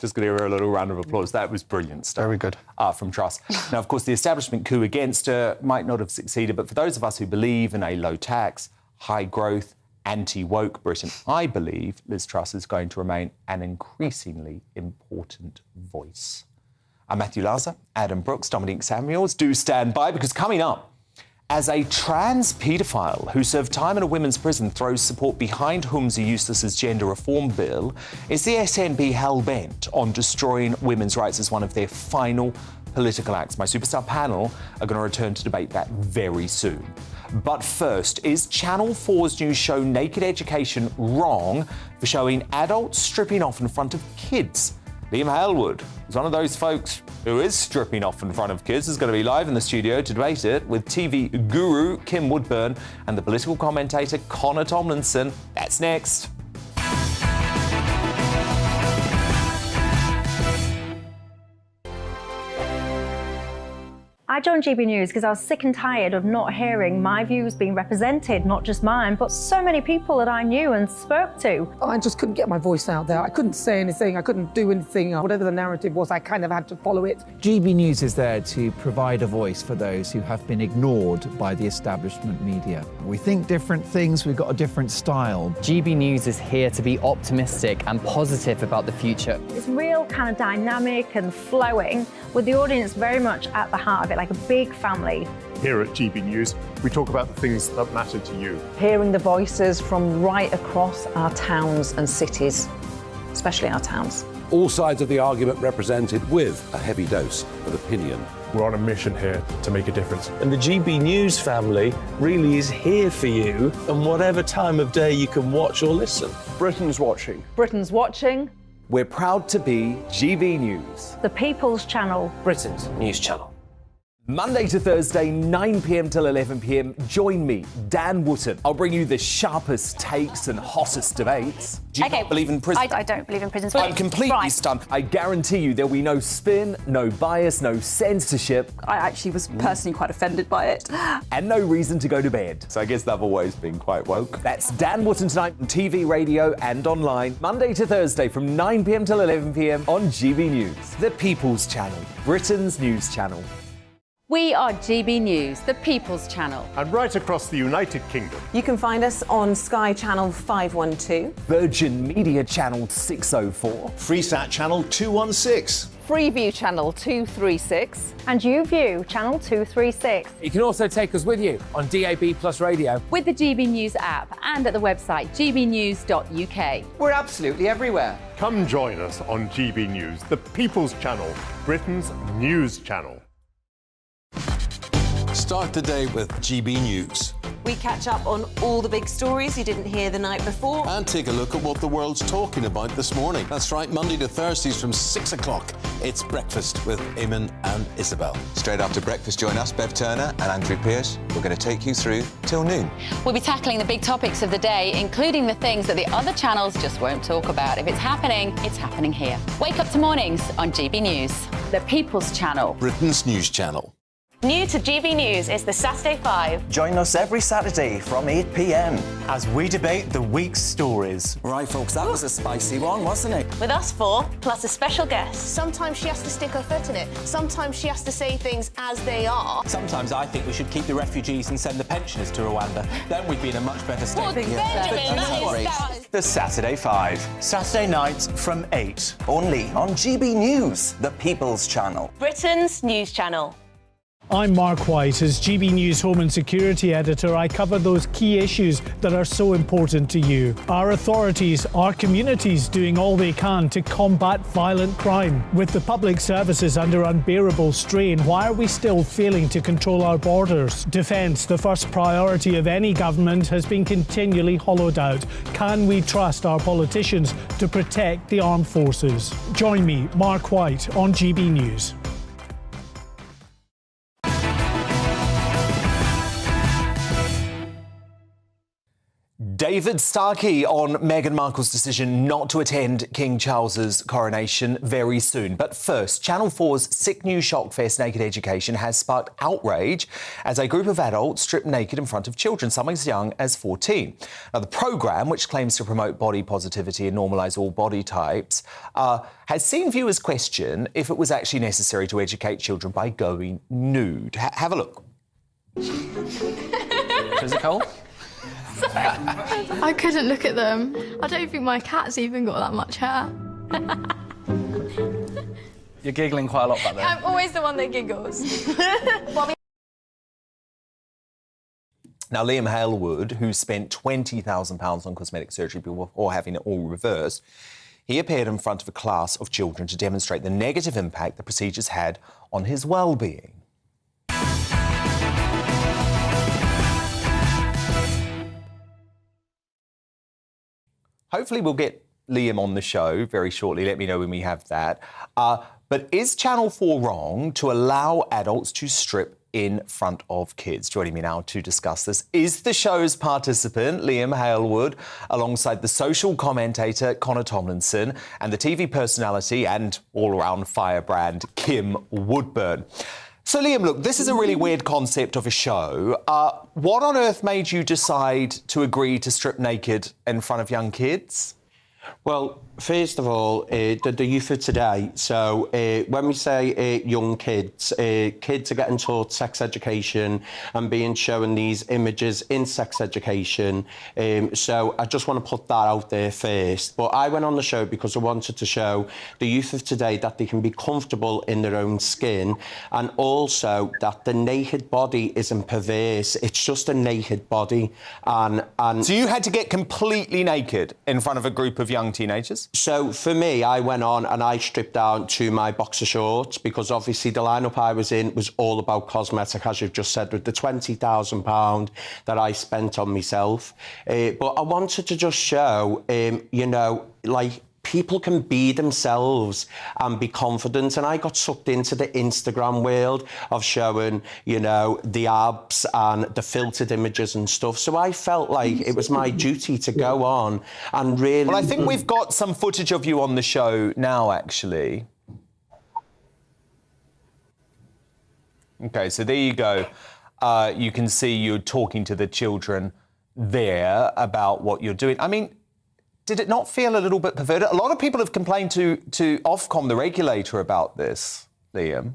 Just going to give her a little round of applause. That was brilliant stuff. Very good. From Truss. Now, of course, the establishment coup against her might not have succeeded, but for those of us who believe in a low tax, high growth, anti-woke Britain, I believe Liz Truss is going to remain an increasingly important voice. I'm Matthew Laza, Adam Brooks, Dominique Samuels. Do stand by, because coming up, as a trans paedophile who served time in a women's prison throws support behind Humza Yousaf's gender reform bill, is the SNP hell-bent on destroying women's rights as one of their final political acts? My superstar panel are going to return to debate that very soon. But first, is Channel 4's new show Naked Education wrong for showing adults stripping off in front of kids? Liam Halewood is one of those folks who is stripping off in front of kids. Is going to be live in the studio to debate it with TV guru Kim Woodburn and the political commentator Connor Tomlinson. That's next. I joined GB News because I was sick and tired of not hearing my views being represented, not just mine, but so many people that I knew and spoke to. I just couldn't get my voice out there. I couldn't say anything. I couldn't do anything. Whatever the narrative was, I kind of had to follow it. GB News is there to provide a voice for those who have been ignored by the establishment media. We think different things, we've got a different style. GB News is here to be optimistic and positive about the future. It's real kind of dynamic and flowing, with the audience very much at the heart of it, like a big family. Here at GB News, we talk about the things that matter to you. Hearing the voices from right across our towns and cities, especially our towns. All sides of the argument represented with a heavy dose of opinion. We're on a mission here to make a difference. And the GB News family really is here for you, and whatever time of day you can watch or listen. Britain's watching. Britain's watching. We're proud to be GB News, The People's Channel. Britain's news channel. Monday to Thursday, 9 p.m. till 11 p.m. Join me, Dan Wootton. I'll bring you the sharpest takes and hottest debates. Do you not believe in prisons? I don't believe in prisons. I'm completely stunned. I guarantee you there'll be no spin, no bias, no censorship. I actually was personally quite offended by it. And no reason to go to bed. So I guess they've always been quite woke. That's Dan Wootton tonight on TV, radio and online. Monday to Thursday from 9 p.m. till 11 p.m. on GB News. The People's Channel, Britain's news channel. We are GB News, the People's Channel. And right across the United Kingdom. You can find us on Sky Channel 512. Virgin Media Channel 604. Freesat Channel 216. Freeview Channel 236. And YouView Channel 236. You can also take us with you on DAB Plus Radio. With the GB News app and at the website gbnews.uk. We're absolutely everywhere. Come join us on GB News, the People's Channel, Britain's news channel. Start the day with GB News. We catch up on all the big stories you didn't hear the night before. And take a look at what the world's talking about this morning. That's right, Monday to Thursdays from 6 o'clock. It's Breakfast with Eamon and Isabel. Straight after breakfast, join us, Bev Turner and Andrew Pearce. We're going to take you through till noon. We'll be tackling the big topics of the day, including the things that the other channels just won't talk about. If it's happening here. Wake up to mornings on GB News, the People's Channel. Britain's news channel. New to GB News is the Saturday 5. Join us every Saturday from 8 p.m. as we debate the week's stories. Right, folks, that was a spicy one, wasn't it? With us four, plus a special guest. Sometimes she has to stick her foot in it. Sometimes she has to say things as they are. Sometimes I think we should keep the refugees and send the pensioners to Rwanda. Then we'd be in a much better state. Well, Benjamin, that is... The Saturday 5. Saturday nights from 8. Only on GB News, the People's Channel. Britain's news channel. I'm Mark White. As GB News Home and Security Editor, I cover those key issues that are so important to you. Our authorities, our communities doing all they can to combat violent crime. With the public services under unbearable strain, why are we still failing to control our borders? Defence, the first priority of any government, has been continually hollowed out. Can we trust our politicians to protect the armed forces? Join me, Mark White, on GB News. David Starkey on Meghan Markle's decision not to attend King Charles's coronation very soon. But first, Channel 4's Sick News Shock Fest Naked Education has sparked outrage as a group of adults strip naked in front of children, some as young as 14. Now, the programme, which claims to promote body positivity and normalise all body types, has seen viewers question if it was actually necessary to educate children by going nude. Have a look. Physical? I couldn't look at them. I don't think my cat's even got that much hair. You're giggling quite a lot back there. I'm always the one that giggles. Now, Liam Halewood, who spent £20,000 on cosmetic surgery before having it all reversed, he appeared in front of a class of children to demonstrate the negative impact the procedures had on his well-being. Hopefully we'll get Liam on the show very shortly. Let me know when we have that. But is Channel 4 wrong to allow adults to strip in front of kids? Joining me now to discuss this is the show's participant, Liam Halewood, alongside the social commentator, Connor Tomlinson, and the TV personality and all-around firebrand, Kim Woodburn. So, Liam, look, this is a really weird concept of a show. What on earth made you decide to agree to strip naked in front of young kids? Well, first of all, the youth of today. So when we say young kids, kids are getting taught sex education and being shown these images in sex education. So I just want to put that out there first. But I went on the show because I wanted to show the youth of today that they can be comfortable in their own skin, and also that the naked body isn't perverse. It's just a naked body. And so you had to get completely naked in front of a group of young teenagers? So for me, I went on and I stripped down to my boxer shorts because obviously the lineup I was in was all about cosmetic, as you've just said, with the £20,000 that I spent on myself. But I wanted to just show, you know, like, people can be themselves and be confident. And I got sucked into the Instagram world of showing, you know, the abs and the filtered images and stuff. So I felt like it was my duty to go on and really... Well, I think we've got some footage of you on the show now, actually. OK, so there you go. You can see you're talking to the children there about what you're doing. I mean, did it not feel a little bit perverted? A lot of people have complained to Ofcom, the regulator, about this, Liam.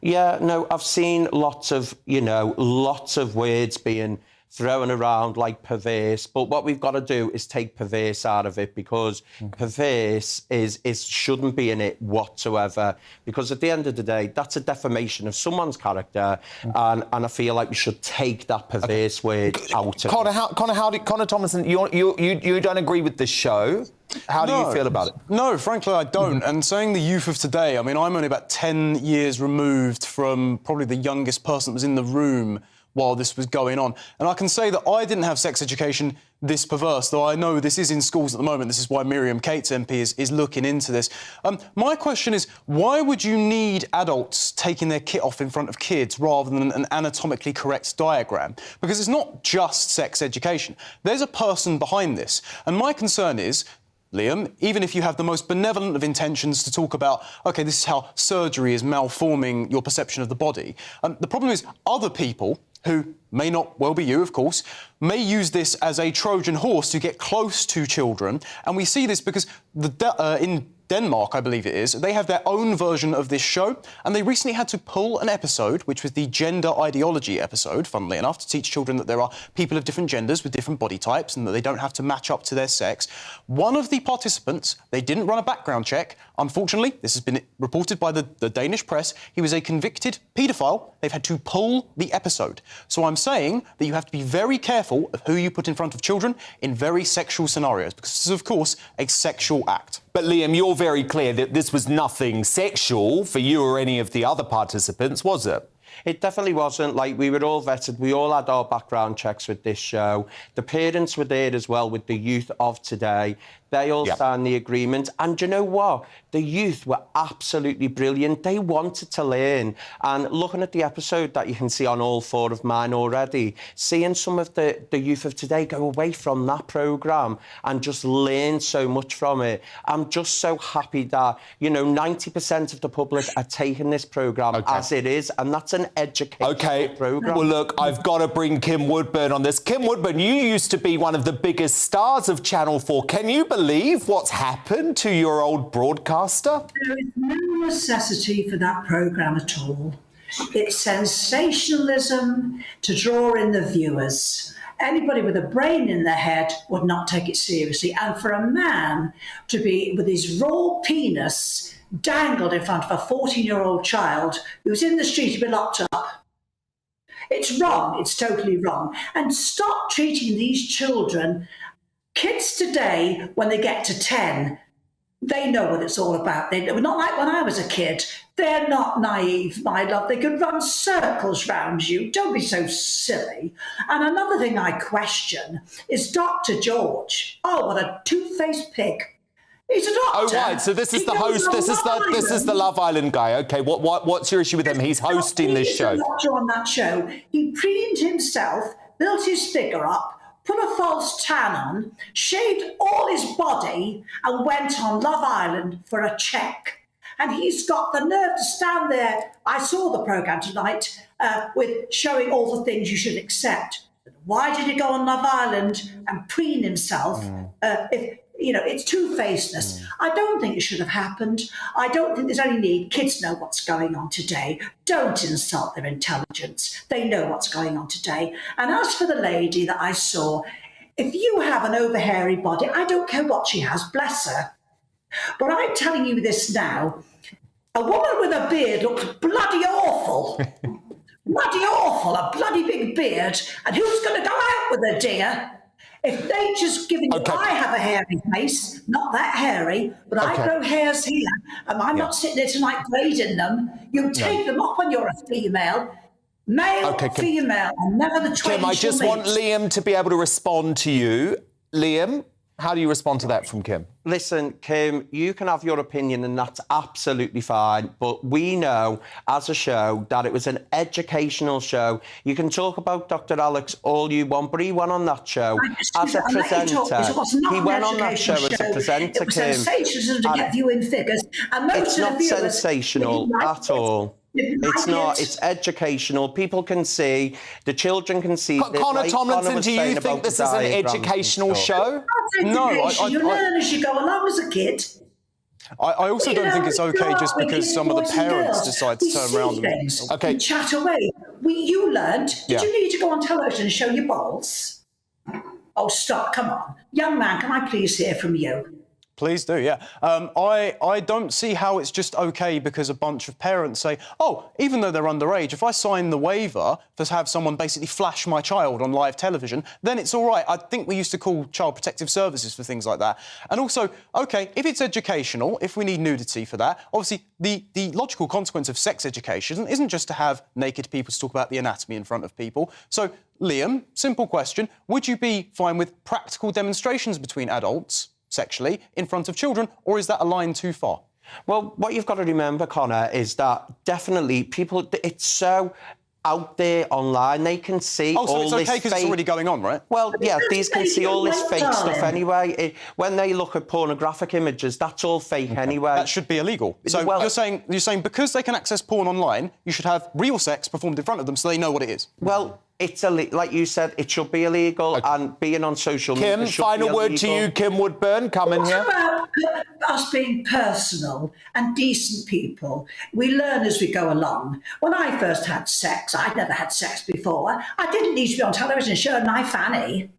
Yeah, no, I've seen lots of, you know, lots of words being thrown around like perverse, but what we've got to do is take perverse out of it, because perverse shouldn't be in it whatsoever, because at the end of the day, that's a defamation of someone's character, and I feel like we should take that perverse word out of it. Connor Tomlinson, you don't agree with this show. How do you feel about it? No, frankly, I don't. And saying the youth of today, I mean, I'm only about 10 years removed from probably the youngest person that was in the room while this was going on. And I can say that I didn't have sex education this perverse, though I know this is in schools at the moment. This is why Miriam Cates MP is looking into this. My question is, why would you need adults taking their kit off in front of kids rather than an anatomically correct diagram? Because it's not just sex education. There's a person behind this. And my concern is, Liam, even if you have the most benevolent of intentions to talk about, OK, this is how surgery is malforming your perception of the body, the problem is other people, who may not well be you, of course, may use this as a Trojan horse to get close to children. And we see this because in Denmark, I believe it is, they have their own version of this show, and they recently had to pull an episode, which was the gender ideology episode, funnily enough, to teach children that there are people of different genders with different body types and that they don't have to match up to their sex. One of the participants, they didn't run a background check. Unfortunately, this has been reported by the Danish press. He was a convicted paedophile. They've had to pull the episode. So I'm saying that you have to be very careful of who you put in front of children in very sexual scenarios, because this is, of course, a sexual act. But, Liam, you're very clear that this was nothing sexual for you or any of the other participants, was it? It definitely wasn't. Like, we were all vetted. We all had our background checks with this show. The parents were there as well with the youth of today. They all signed the agreement. And you know what? The youth were absolutely brilliant. They wanted to learn. And looking at the episode that you can see on all 4 of mine already, seeing some of the youth of today go away from that programme and just learn so much from it. I'm just so happy that, you know, 90% of the public are taking this programme as it is, and that's an educational programme. Well, look, I've got to bring Kim Woodburn on this. Kim Woodburn, you used to be one of the biggest stars of Channel 4. Can you believe what's happened to your old broadcaster? There is no necessity for that programme at all. It's sensationalism to draw in the viewers. Anybody with a brain in their head would not take it seriously. And for a man to be with his raw penis dangled in front of a 14-year-old child who's in the street to be locked up, it's wrong. It's totally wrong. And stop treating these children, kids today, when they get to 10, they know what it's all about. They're not like when I was a kid. They're not naive, my love. They can run circles round you. Don't be so silly. And another thing I question is Dr. George. Oh, what a two-faced pig. He's a doctor. Oh, right. So this is the host. This is the Love Island guy. OK, what's your issue with him? He's hosting this show. He's a doctor on that show. He preened himself, built his figure up, put a false tan on, shaved all his body and went on Love Island for a check. And he's got the nerve to stand there. I saw the programme tonight with showing all the things you should accept. Why did he go on Love Island and preen himself? If you know, it's two-facedness. I don't think it should have happened. I don't think there's any need. Kids know what's going on today. Don't insult their intelligence. They know what's going on today. And as for the lady that I saw, if you have an over-hairy body, I don't care what she has, bless her. But I'm telling you this now, a woman with a beard looks bloody awful. Bloody awful, a bloody big beard. And who's going to go out with her, dear? If they just give you, I have a hairy face, not that hairy, but I grow hairs here, and I'm not sitting there tonight grading them. You take them off when you're a female. Male, female, and never the twain Kim, I just want Liam to be able to respond to you. Liam, how do you respond to that from Kim? Listen, Kim, you can have your opinion and that's absolutely fine, but we know as a show that it was an educational show. You can talk about Dr. Alex all you want, but he went on that show as a presenter. He went on that show as a presenter, Kim. It was Kim. sensational to get viewing figures. And it's not sensational at all. It's not. It's educational. People can see. The children can see. Connor Tomlinson, do you think this is an educational show? No, you learn as you go along as a kid. I also don't think it's okay just because some of the parents decide to turn around and chat away. You learned. Did you need to go on television and show your balls? Oh, stop! Come on, young man. Can I please hear from you? Please do, yeah. I don't see how it's just OK because a bunch of parents say, oh, even though they're underage, if I sign the waiver to have someone basically flash my child on live television, then it's all right. I think we used to call Child Protective Services for things like that. And also, OK, if it's educational, if we need nudity for that, obviously the logical consequence of sex education isn't just to have naked people to talk about the anatomy in front of people. So, Liam, simple question, would you be fine with practical demonstrations between adults sexually in front of children, or is that a line too far? Well, what you've got to remember, Connor, is that definitely people, it's so out there online, they can see all this Oh, so it's OK because it's already going on, right? Well, yeah, these can see all this fake stuff anyway. When they look at pornographic images, that's all fake anyway. That should be illegal. So you're saying because they can access porn online, you should have real sex performed in front of them so they know what it is? Well, it's like you said, it should be illegal, and being on social media Kim, should final be word to you, Kim Woodburn, come in here. What about us being personal and decent people? We learn as we go along. When I first had sex, I'd never had sex before. I didn't need to be on television showing my fanny.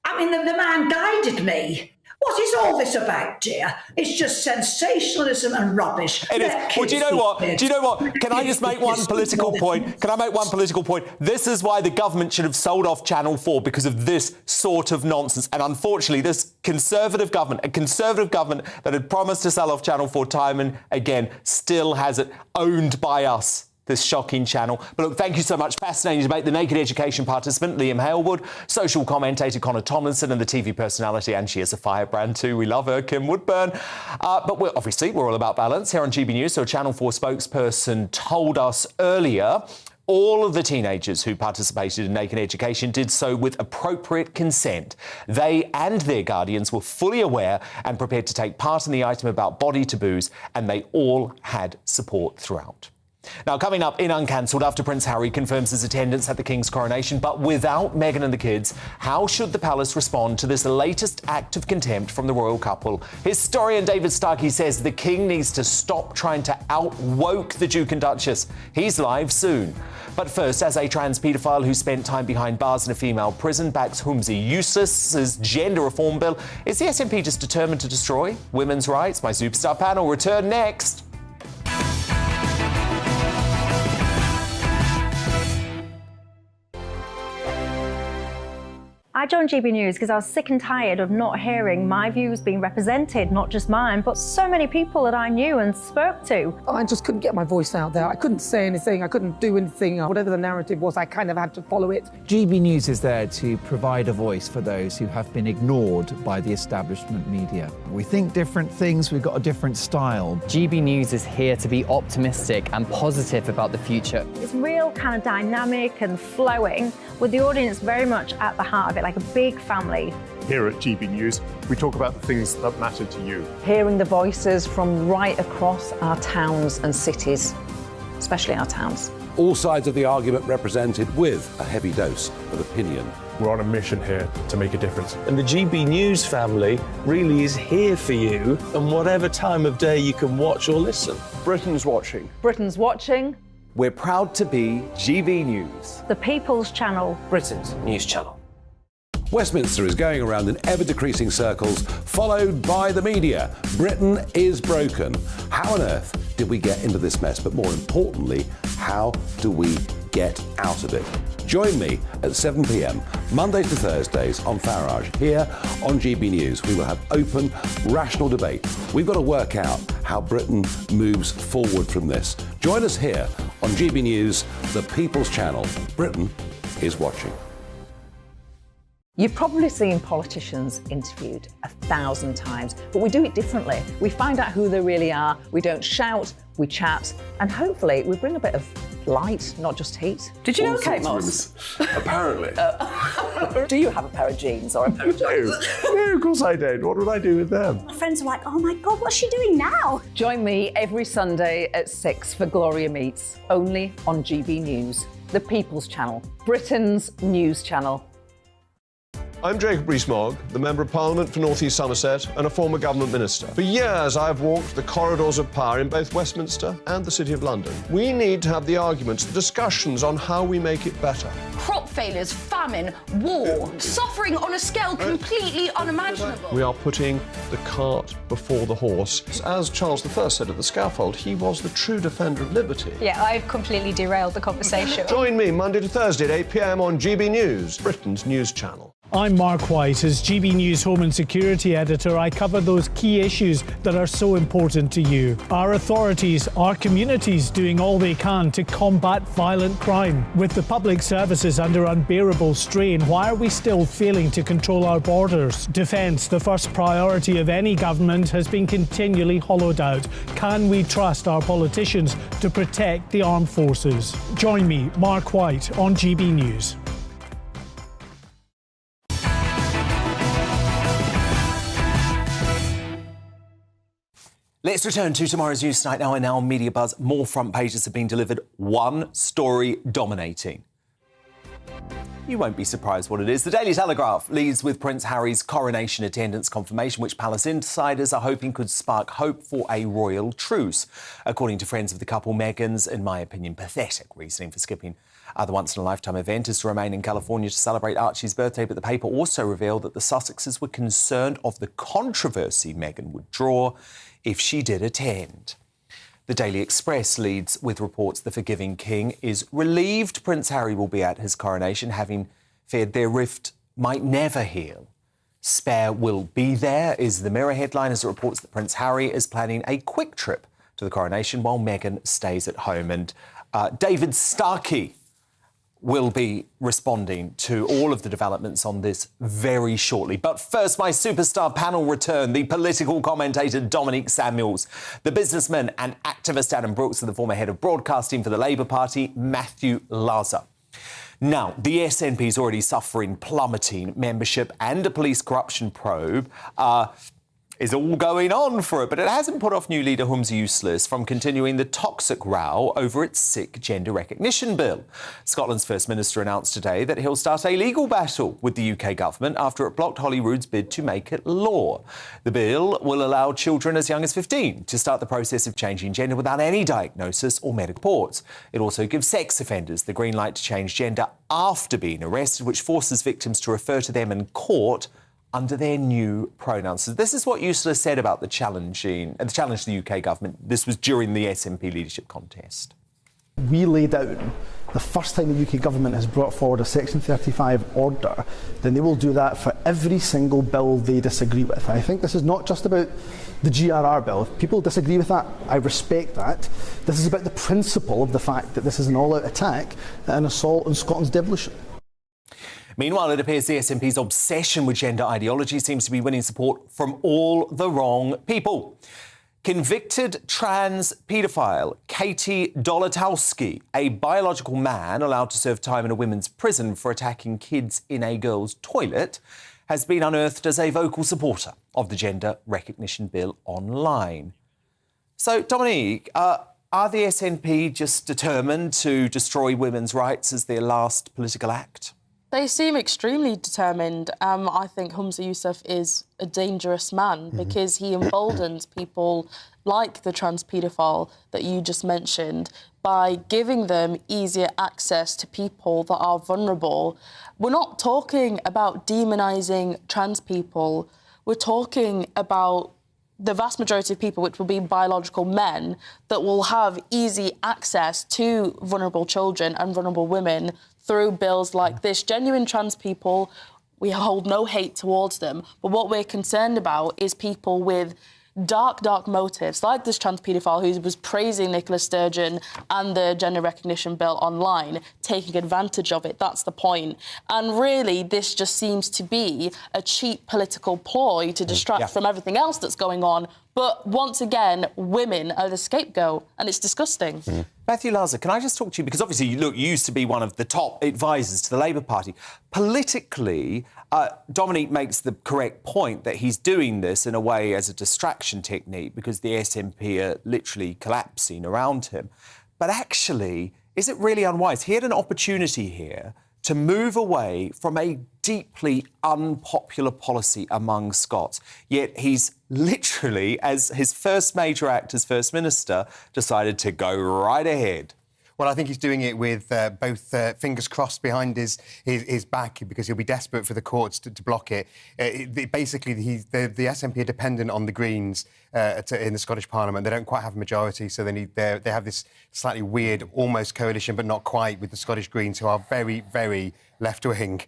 I mean, the man guided me. What is all this about, dear? It's just sensationalism and rubbish. It is. Well, do you know what? Do you know what? Can I just make one political point? Can I make one political point? This is why the government should have sold off Channel 4, because of this sort of nonsense. And unfortunately, this Conservative government, a Conservative government that had promised to sell off Channel 4 time and again, still has it, owned by us. the shocking channel. But look, thank you so much. Fascinating debate. The Naked Education participant, Liam Halewood, social commentator Connor Tomlinson, and the TV personality, and she is a firebrand too. We love her, Kim Woodburn. But we're all about balance here on GB News. So a Channel 4 spokesperson told us earlier all of the teenagers who participated in Naked Education did so with appropriate consent. They and their guardians were fully aware and prepared to take part in the item about body taboos, and they all had support throughout. Now, coming up in Uncancelled, after Prince Harry confirms his attendance at the King's coronation, but without Meghan and the kids, how should the palace respond to this latest act of contempt from the royal couple? Historian David Starkey says the King needs to stop trying to out-woke the Duke and Duchess. He's live soon. But first, as a trans paedophile who spent time behind bars in a female prison backs Humzi Yousaf's gender reform bill, is the SNP just determined to destroy women's rights? My superstar panel return next. I joined GB News because I was sick and tired of not hearing my views being represented, not just mine, but so many people that I knew and spoke to. I just couldn't get my voice out there. I couldn't say anything. I couldn't do anything. Whatever the narrative was, I kind of had to follow it. GB News is there to provide a voice for those who have been ignored by the establishment media. We think different things, we've got a different style. GB News is here to be optimistic and positive about the future. It's real kind of dynamic and flowing, with the audience very much at the heart of it, like a big family. Here at GB News, we talk about the things that matter to you. Hearing the voices from right across our towns and cities, especially our towns. All sides of the argument represented with a heavy dose of opinion. We're on a mission here to make a difference. And the GB News family really is here for you, and whatever time of day you can watch or listen. Britain's watching. Britain's watching. We're proud to be GB News. The People's Channel. Britain's news channel. Westminster is going around in ever-decreasing circles, followed by the media. Britain is broken. How on earth did we get into this mess? But more importantly, how do we get out of it? Join me at 7 p.m, Mondays to Thursdays on Farage, here on GB News. We will have open, rational debate. We've got to work out how Britain moves forward from this. Join us here on GB News, the People's Channel. Britain is watching. You've probably seen politicians interviewed 1,000 times, but we do it differently. We find out who they really are, we don't shout, we chat, and hopefully we bring a bit of light, not just heat. Did you know Kate Moss? Apparently. Do you have a pair of jeans or a pair of jeans? No, of course I don't. What would I do with them? My friends are like, oh my God, what's she doing now? Join me every Sunday at 6 for Gloria Meets, only on GB News, the People's Channel, Britain's news channel. I'm Jacob Rees-Mogg, the Member of Parliament for North East Somerset and a former government minister. For years, I've walked the corridors of power in both Westminster and the City of London. We need to have the arguments, the discussions on how we make it better. Crop failures, famine, war, suffering on a scale completely unimaginable. We are putting the cart before the horse. As Charles I said at the scaffold, he was the true defender of liberty. Yeah, I've completely derailed the conversation. Join me Monday to Thursday at 8 p.m. on GB News, Britain's news channel. I'm Mark White. As GB News Home and Security Editor, I cover those key issues that are so important to you. Our authorities, our communities doing all they can to combat violent crime. With the public services under unbearable strain, why are we still failing to control our borders? Defence, the first priority of any government, has been continually hollowed out. Can we trust our politicians to protect the armed forces? Join me, Mark White, on GB News. Let's return to tomorrow's news tonight. Now in our media buzz, more front pages have been delivered, one story dominating. You won't be surprised what it is. The Daily Telegraph leads with Prince Harry's coronation attendance confirmation, which palace insiders are hoping could spark hope for a royal truce. According to friends of the couple, Meghan's, in my opinion, pathetic reasoning for skipping the once-in-a-lifetime event is to remain in California to celebrate Archie's birthday. But the paper also revealed that the Sussexes were concerned of the controversy Meghan would draw if she did attend. The Daily Express leads with reports the forgiving king is relieved Prince Harry will be at his coronation, having feared their rift might never heal. Spare will be there is the Mirror headline as it reports that Prince Harry is planning a quick trip to the coronation while Meghan stays at home. And David Starkey will be responding to all of the developments on this very shortly. But first, my superstar panel return, the political commentator Dominic Samuels, the businessman and activist Adam Brooks, and the former head of broadcasting for the Labour Party, Matthew Laza. Now, the SNP is already suffering plummeting membership, and a police corruption probe is all going on for it, but it hasn't put off new leader Humza Useless from continuing the toxic row over its sick gender recognition bill. Scotland's First Minister announced today that he'll start a legal battle with the UK government after it blocked Holyrood's bid to make it law. The bill will allow children as young as 15 to start the process of changing gender without any diagnosis or medical reports. It also gives sex offenders the green light to change gender after being arrested, which forces victims to refer to them in court under their new pronouns. So this is what Useless said about the challenge to the UK government. This was during the SNP leadership contest. We lay down the first time the UK government has brought forward a Section 35 order, then they will do that for every single bill they disagree with. I think this is not just about the GRR bill. If people disagree with that, I respect that. This is about the principle of the fact that this is an all-out attack and an assault on Scotland's devolution. Meanwhile, it appears the SNP's obsession with gender ideology seems to be winning support from all the wrong people. Convicted trans paedophile Katie Dolotowski, a biological man allowed to serve time in a women's prison for attacking kids in a girl's toilet, has been unearthed as a vocal supporter of the gender recognition bill online. So, Dominique, are the SNP just determined to destroy women's rights as their last political act? They seem extremely determined. I think Humza Yousaf is a dangerous man because he emboldens people like the trans paedophile that you just mentioned by giving them easier access to people that are vulnerable. We're not talking about demonising trans people. We're talking about the vast majority of people, which will be biological men, that will have easy access to vulnerable children and vulnerable women through bills like this. Genuine trans people, we hold no hate towards them, but what we're concerned about is people with dark motives, like this trans paedophile who was praising Nicola Sturgeon and the gender recognition bill online, taking advantage of it. That's the point. And really, this just seems to be a cheap political ploy to distract from everything else that's going on. But once again, women are the scapegoat, and it's disgusting. Matthew Laza, can I just talk to you? Because obviously, you used to be one of the top advisors to the Labour Party. Politically, Dominique makes the correct point that he's doing this in a way as a distraction technique because the SNP are literally collapsing around him. But actually, is it really unwise? He had an opportunity here to move away from a deeply unpopular policy among Scots. Yet he's literally, as his first major act as First Minister, decided to go right ahead. Well, I think he's doing it with both fingers crossed behind his back because he'll be desperate for the courts to block it. Basically, the SNP are dependent on the Greens in the Scottish Parliament. They don't quite have a majority, so they have this slightly weird, almost coalition, but not quite, with the Scottish Greens, who are very, very left-wing,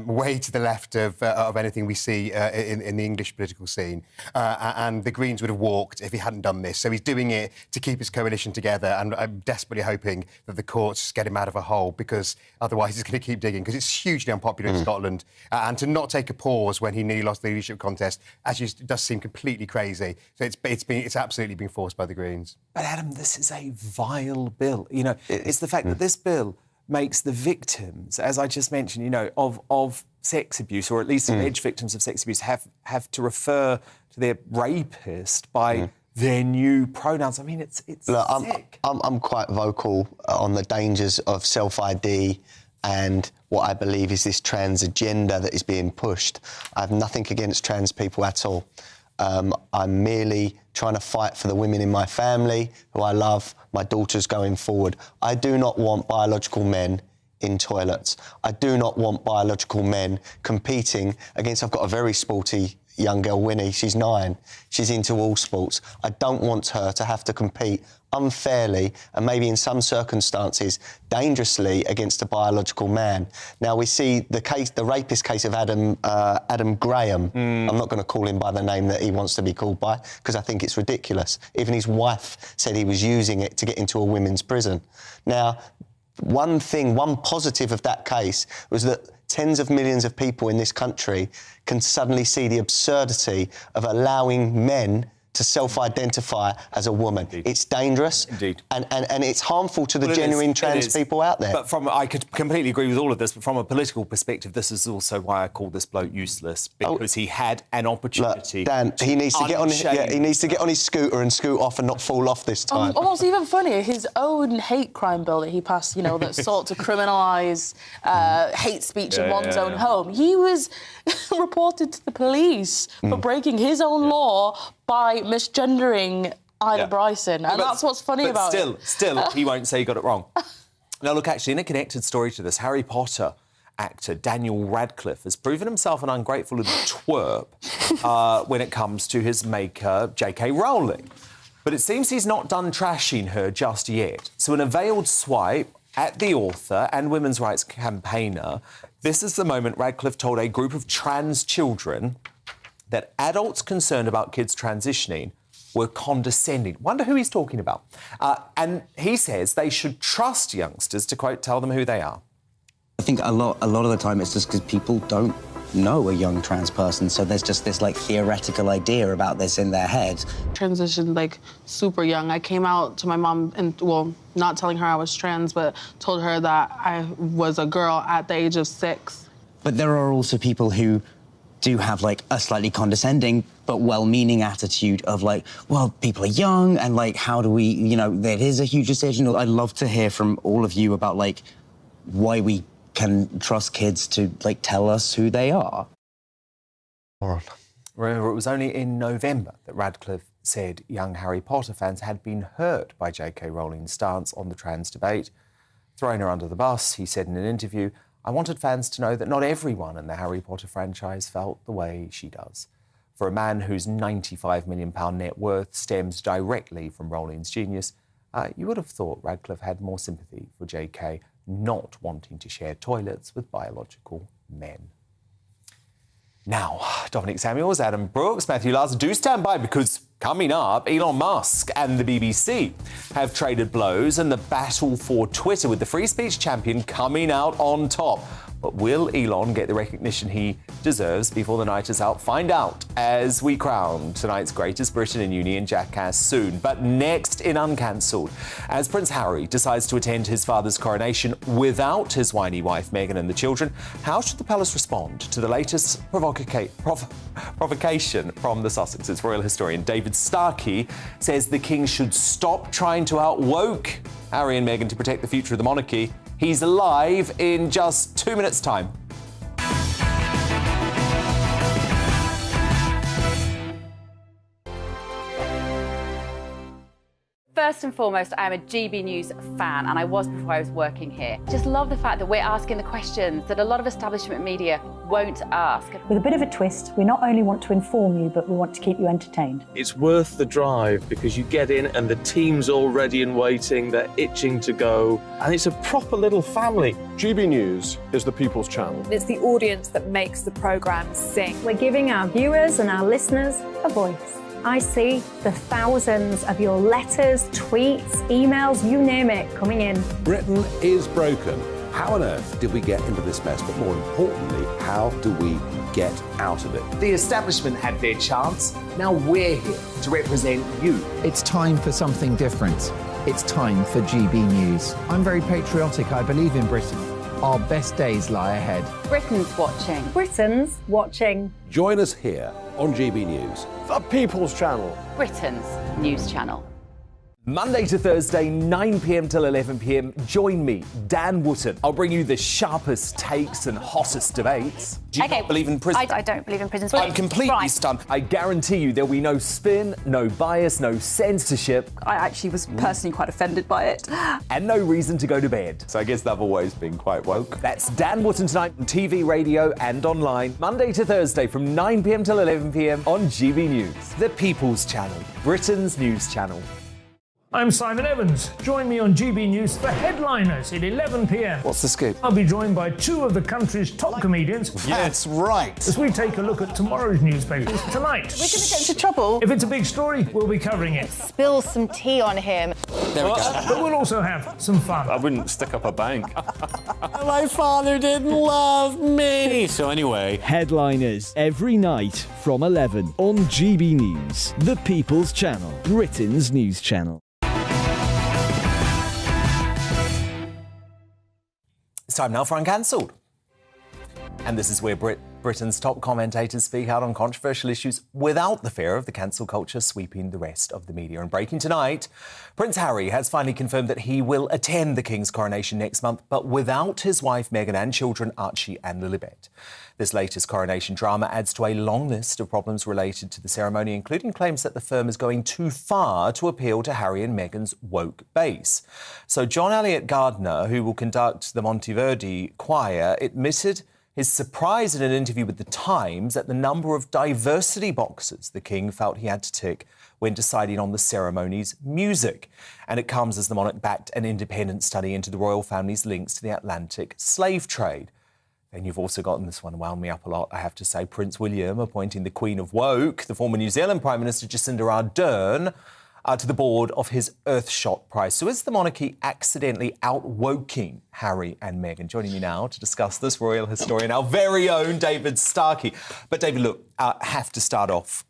way to the left of anything we see in the English political scene. And the Greens would have walked if he hadn't done this. So he's doing it to keep his coalition together, and I'm desperately hoping that the courts get him out of a hole, because otherwise he's going to keep digging, because it's hugely unpopular in Scotland. And to not take a pause when he nearly lost the leadership contest actually does seem completely crazy. So it's absolutely been forced by the Greens. But Adam, this is a vile bill. You know, it's the fact that this bill makes the victims, as I just mentioned, you know, of sex abuse, or at least alleged victims of sex abuse, have to refer to their rapist by their new pronouns. I mean, it's Look, sick. I'm quite vocal on the dangers of self-ID and what I believe is this trans agenda that is being pushed. I have nothing against trans people at all. I'm merely trying to fight for the women in my family who I love, my daughters going forward. I do not want biological men in toilets. I do not want biological men competing against... I've got a very sporty young girl, Winnie. She's 9. She's into all sports. I don't want her to have to compete unfairly and maybe in some circumstances dangerously against a biological man. Now we see the rapist case of Adam Graham. I'm not going to call him by the name that he wants to be called by because I think it's ridiculous. Even his wife said he was using it to get into a women's prison. Now, one positive of that case was that tens of millions of people in this country can suddenly see the absurdity of allowing men to self-identify as a woman. Indeed. It's dangerous. Indeed. And it's harmful to the genuine trans people out there. But I could completely agree with all of this, but from a political perspective, this is also why I call this bloke useless, because he had an opportunity. Look, Dan, he needs to get on his scooter and scoot off and not fall off this time. What's even funnier, his own hate crime bill that he passed, that sought to criminalise hate speech in one's own home. He was reported to the police for breaking his own law by misgendering Ida Bryson. And that's what's funny about it. Still, he won't say he got it wrong. Now, look, actually, in a connected story to this, Harry Potter actor Daniel Radcliffe has proven himself an ungrateful little twerp when it comes to his maker, J.K. Rowling. But it seems he's not done trashing her just yet. So in a veiled swipe at the author and women's rights campaigner, this is the moment Radcliffe told a group of trans children that adults concerned about kids transitioning were condescending. Wonder who he's talking about. And he says they should trust youngsters to, quote, tell them who they are. I think a lot of the time it's just because people don't know a young trans person, so there's just this, theoretical idea about this in their head. Transitioned, super young. I came out to my mom and, not telling her I was trans, but told her that I was a girl at the age of 6. But there are also people who do have, a slightly condescending but well-meaning attitude of, people are young and, how do we, that is a huge decision. I'd love to hear from all of you about, why we can trust kids to, tell us who they are. Remember, it was only in November that Radcliffe said young Harry Potter fans had been hurt by J.K. Rowling's stance on the trans debate. Throwing her under the bus, he said in an interview, "I wanted fans to know that not everyone in the Harry Potter franchise felt the way she does." For a man whose £95 million net worth stems directly from Rowling's genius, you would have thought Radcliffe had more sympathy for J.K. not wanting to share toilets with biological men. Now, Dominic Samuels, Adam Brooks, Matthew Larson, do stand by because coming up, Elon Musk and the BBC have traded blows and the battle for Twitter with the free speech champion coming out on top. But will Elon get the recognition he deserves before the night is out? Find out as we crown tonight's Greatest Britain and Union Jackass soon. But next in Uncancelled, as Prince Harry decides to attend his father's coronation without his whiny wife Meghan and the children, how should the palace respond to the latest provocation from the Sussexes? Royal historian David Starkey says the king should stop trying to out-woke Harry and Meghan to protect the future of the monarchy. He's live in just 2 minutes' time. First and foremost, I am a GB News fan, and I was before I was working here. Just love the fact that we're asking the questions that a lot of establishment media won't ask. With a bit of a twist, we not only want to inform you, but we want to keep you entertained. It's worth the drive because you get in and the team's all ready and waiting, they're itching to go, and it's a proper little family. GB News is the People's Channel. It's the audience that makes the programme sing. We're giving our viewers and our listeners a voice. I see the thousands of your letters, tweets, emails, you name it, coming in. Britain is broken. How on earth did we get into this mess? But more importantly, how do we get out of it? The establishment had their chance. Now we're here to represent you. It's time for something different. It's time for GB News. I'm very patriotic. I believe in Britain. Our best days lie ahead. Britain's watching. Britain's watching. Join us here on GB News. The People's Channel. Britain's news channel. Monday to Thursday, 9 p.m. till 11 p.m. Join me, Dan Wootton. I'll bring you the sharpest takes and hottest debates. Do you not believe in prison? I don't believe in prisons. I'm completely stunned. I guarantee you there'll be no spin, no bias, no censorship. I actually was personally quite offended by it. And no reason to go to bed. So I guess they've always been quite woke. That's Dan Wootton tonight on TV, radio and online. Monday to Thursday from 9 p.m. till 11 p.m. on GB News. The People's Channel, Britain's news channel. I'm Simon Evans. Join me on GB News for Headliners at 11 p.m. What's the scoop? I'll be joined by two of the country's top comedians. That's right. As we take a look at tomorrow's newspapers tonight. We're going to get into trouble. If it's a big story, we'll be covering it. Spill some tea on him. There we go. But we'll also have some fun. I wouldn't stick up a bank. My father didn't love me. So anyway. Headliners every night from 11 on GB News, the People's Channel, Britain's news channel. It's time now for Uncancelled. And this is where Britain's top commentators speak out on controversial issues without the fear of the cancel culture sweeping the rest of the media. And breaking tonight, Prince Harry has finally confirmed that he will attend the King's coronation next month, but without his wife Meghan and children Archie and Lilibet. This latest coronation drama adds to a long list of problems related to the ceremony, including claims that the firm is going too far to appeal to Harry and Meghan's woke base. So John Elliott Gardner, who will conduct the Monteverdi Choir, admitted his surprise in an interview with The Times at the number of diversity boxes the King felt he had to tick when deciding on the ceremony's music. And it comes as the monarch backed an independent study into the royal family's links to the Atlantic slave trade. And you've also gotten, this one wound me up a lot, I have to say, Prince William appointing the Queen of Woke, the former New Zealand Prime Minister Jacinda Ardern, to the board of his Earthshot Prize. So is the monarchy accidentally out-woking Harry and Meghan? Joining me now to discuss this, royal historian, our very own David Starkey. But David, look, I have to start off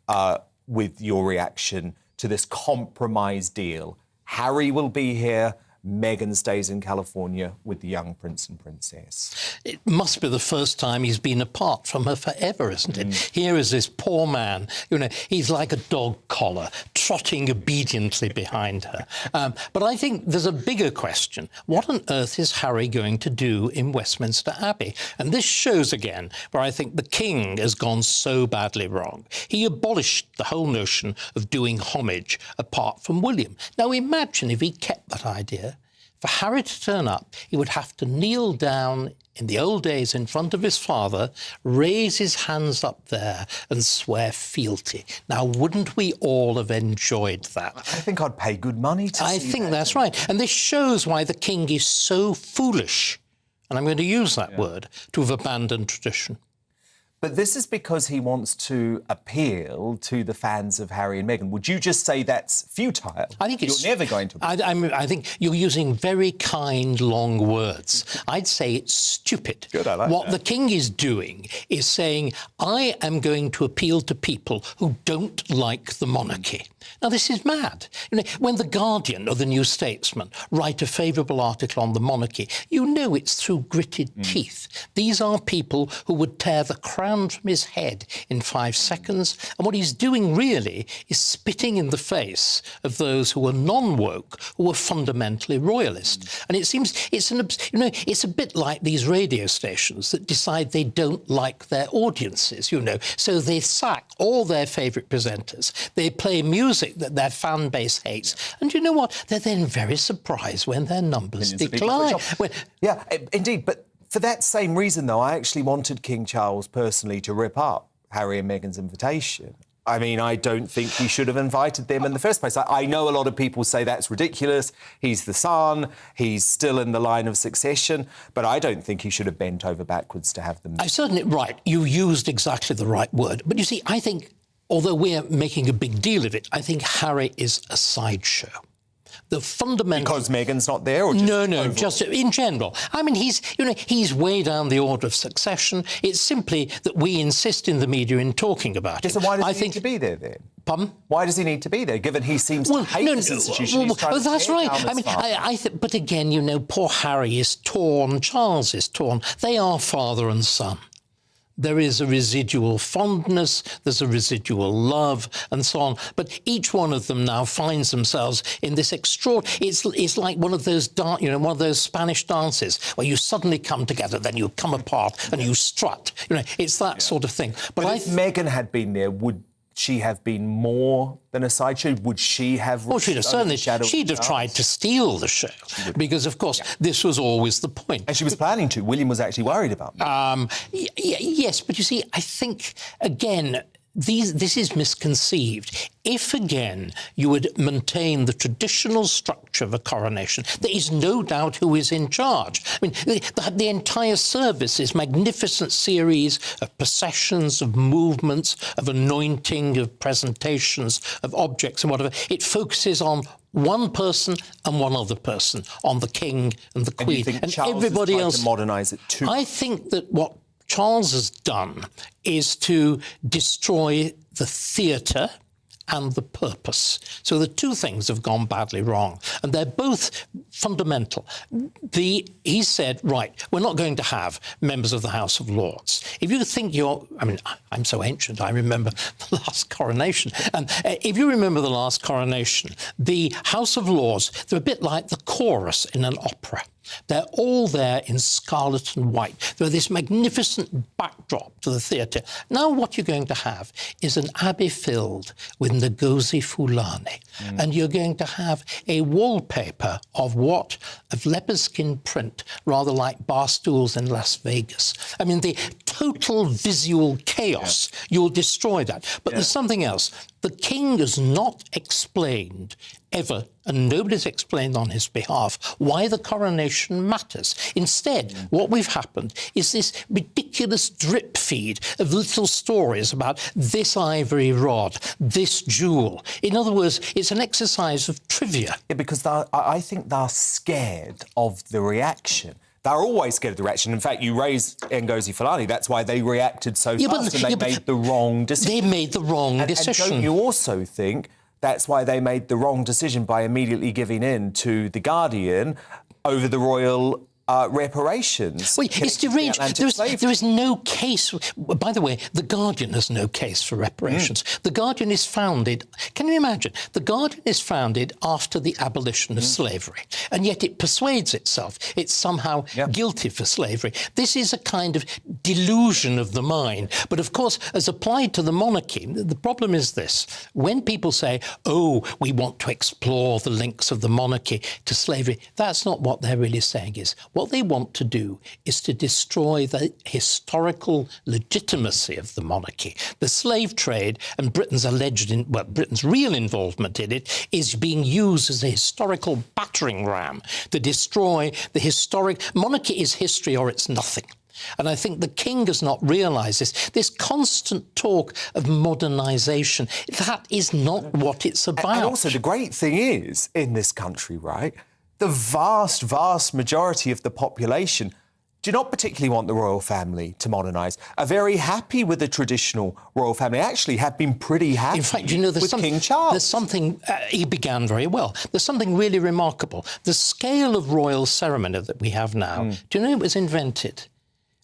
with your reaction to this compromise deal. Harry will be here, Meghan stays in California with the young prince and princess. It must be the first time he's been apart from her forever, isn't it? Here is this poor man, you know, he's like a dog collar, trotting obediently behind her. But I think there's a bigger question. What on earth is Harry going to do in Westminster Abbey? And this shows again where I think the king has gone so badly wrong. He abolished the whole notion of doing homage apart from William. Now imagine if he kept that idea. For Harry to turn up, he would have to kneel down in the old days in front of his father, raise his hands up there and swear fealty. Now, wouldn't we all have enjoyed that? I think I'd pay good money to see I think that's right. And this shows why the king is so foolish, and I'm going to use that word, to have abandoned tradition. But this is because he wants to appeal to the fans of Harry and Meghan. Would you just say that's futile? I think it's... You're never going to... I think you're using very kind, long words. I'd say it's stupid. Good, I like what that. the king is doing is saying, I am going to appeal to people who don't like the monarchy. Now, this is mad. You know, when The Guardian or The New Statesman write a favourable article on the monarchy, you know it's through gritted teeth. These are people who would tear the crown from his head in 5 seconds, and what he's doing really is spitting in the face of those who are non-woke, who are fundamentally royalist. And it seems it's a bit like these radio stations that decide they don't like their audiences, you know, so they sack all their favourite presenters. They play music that their fan base hates, and you know what? They're then very surprised when their numbers decline. Yeah, indeed, but for that same reason, though, I actually wanted King Charles personally to rip up Harry and Meghan's invitation. I mean, I don't think he should have invited them in the first place. I know a lot of people say that's ridiculous. He's the son. He's still in the line of succession. But I don't think he should have bent over backwards to have them. Certainly, right. You used exactly the right word. But you see, I think, although we're making a big deal of it, I think Harry is a sideshow. The fundamental... Because Meghan's not there? Or just no, just in general. I mean, he's way down the order of succession. It's simply that we insist in the media in talking about it. So why does he need to be there, then? Pardon? Why does he need to be there, given he seems to hate this institution? That's right. I mean, but again, you know, poor Harry is torn, Charles is torn. They are father and son. there is a residual fondness, there's a residual love, and so on. But each one of them now finds themselves in this it's like one of those one of those Spanish dances where you suddenly come together, then you come apart and you strut. It's that sort of thing. But if Meghan had been there, would she have been more than a sideshow? Would she have... Well, she'd have certainly... She'd have tried to steal the show, because, of course, this was always the point. And she was planning to. William was actually worried about that. Yes, but you see, I think, again... This is misconceived. If, again, you would maintain the traditional structure of a coronation, there is no doubt who is in charge. I mean, the entire service is magnificent series of processions, of movements, of anointing, of presentations, of objects and whatever. It focuses on one person and one other person, on the king and the queen. And you think Charles everybody else to modernise it too? I think that what Charles has done is to destroy the theatre and the purpose. So the two things have gone badly wrong, and they're both fundamental. He said, right, we're not going to have members of the House of Lords. If you think I'm so ancient, I remember the last coronation. And if you remember the last coronation, the House of Lords, they're a bit like the chorus in an opera. They're all there in scarlet and white. They're this magnificent backdrop to the theatre. Now what you're going to have is an abbey filled with Ngozi Fulani. And you're going to have a wallpaper of leopard skin print, rather like bar stools in Las Vegas. I mean, the total visual chaos, you'll destroy that. But there's something else. The king has not explained ever, and nobody's explained on his behalf, why the coronation matters. Instead, what we've happened is this ridiculous drip feed of little stories about this ivory rod, this jewel. In other words, it's an exercise of trivia. Yeah, because I think they're scared of the reaction. They're always scared of the reaction. In fact, you raised Ngozi Fulani. That's why they reacted so fast, and they made the wrong decision. They made the wrong decision. And don't you also think that's why they made the wrong decision by immediately giving in to The Guardian over the royal reparations? Well, it's deranged. There is no case... By the way, The Guardian has no case for reparations. The Guardian is founded... Can you imagine? The Guardian is founded after the abolition of slavery, and yet it persuades itself it's somehow guilty for slavery. This is a kind of delusion of the mind. But, of course, as applied to the monarchy, the problem is this. When people say, oh, we want to explore the links of the monarchy to slavery, that's not what they're really saying is... What they want to do is to destroy the historical legitimacy of the monarchy. The slave trade and Britain's Britain's real involvement in it is being used as a historical battering ram to destroy the historic... Monarchy is history or it's nothing. And I think the king does not realise this. This constant talk of modernisation, that is not what it's about. And also, the great thing is, in this country, right, the vast, vast majority of the population do not particularly want the royal family to modernise, are very happy with the traditional royal family, actually have been pretty happy. In fact, you know, with King Charles. There's something, he began very well. There's something really remarkable. The scale of royal ceremony that we have now, do you know it was invented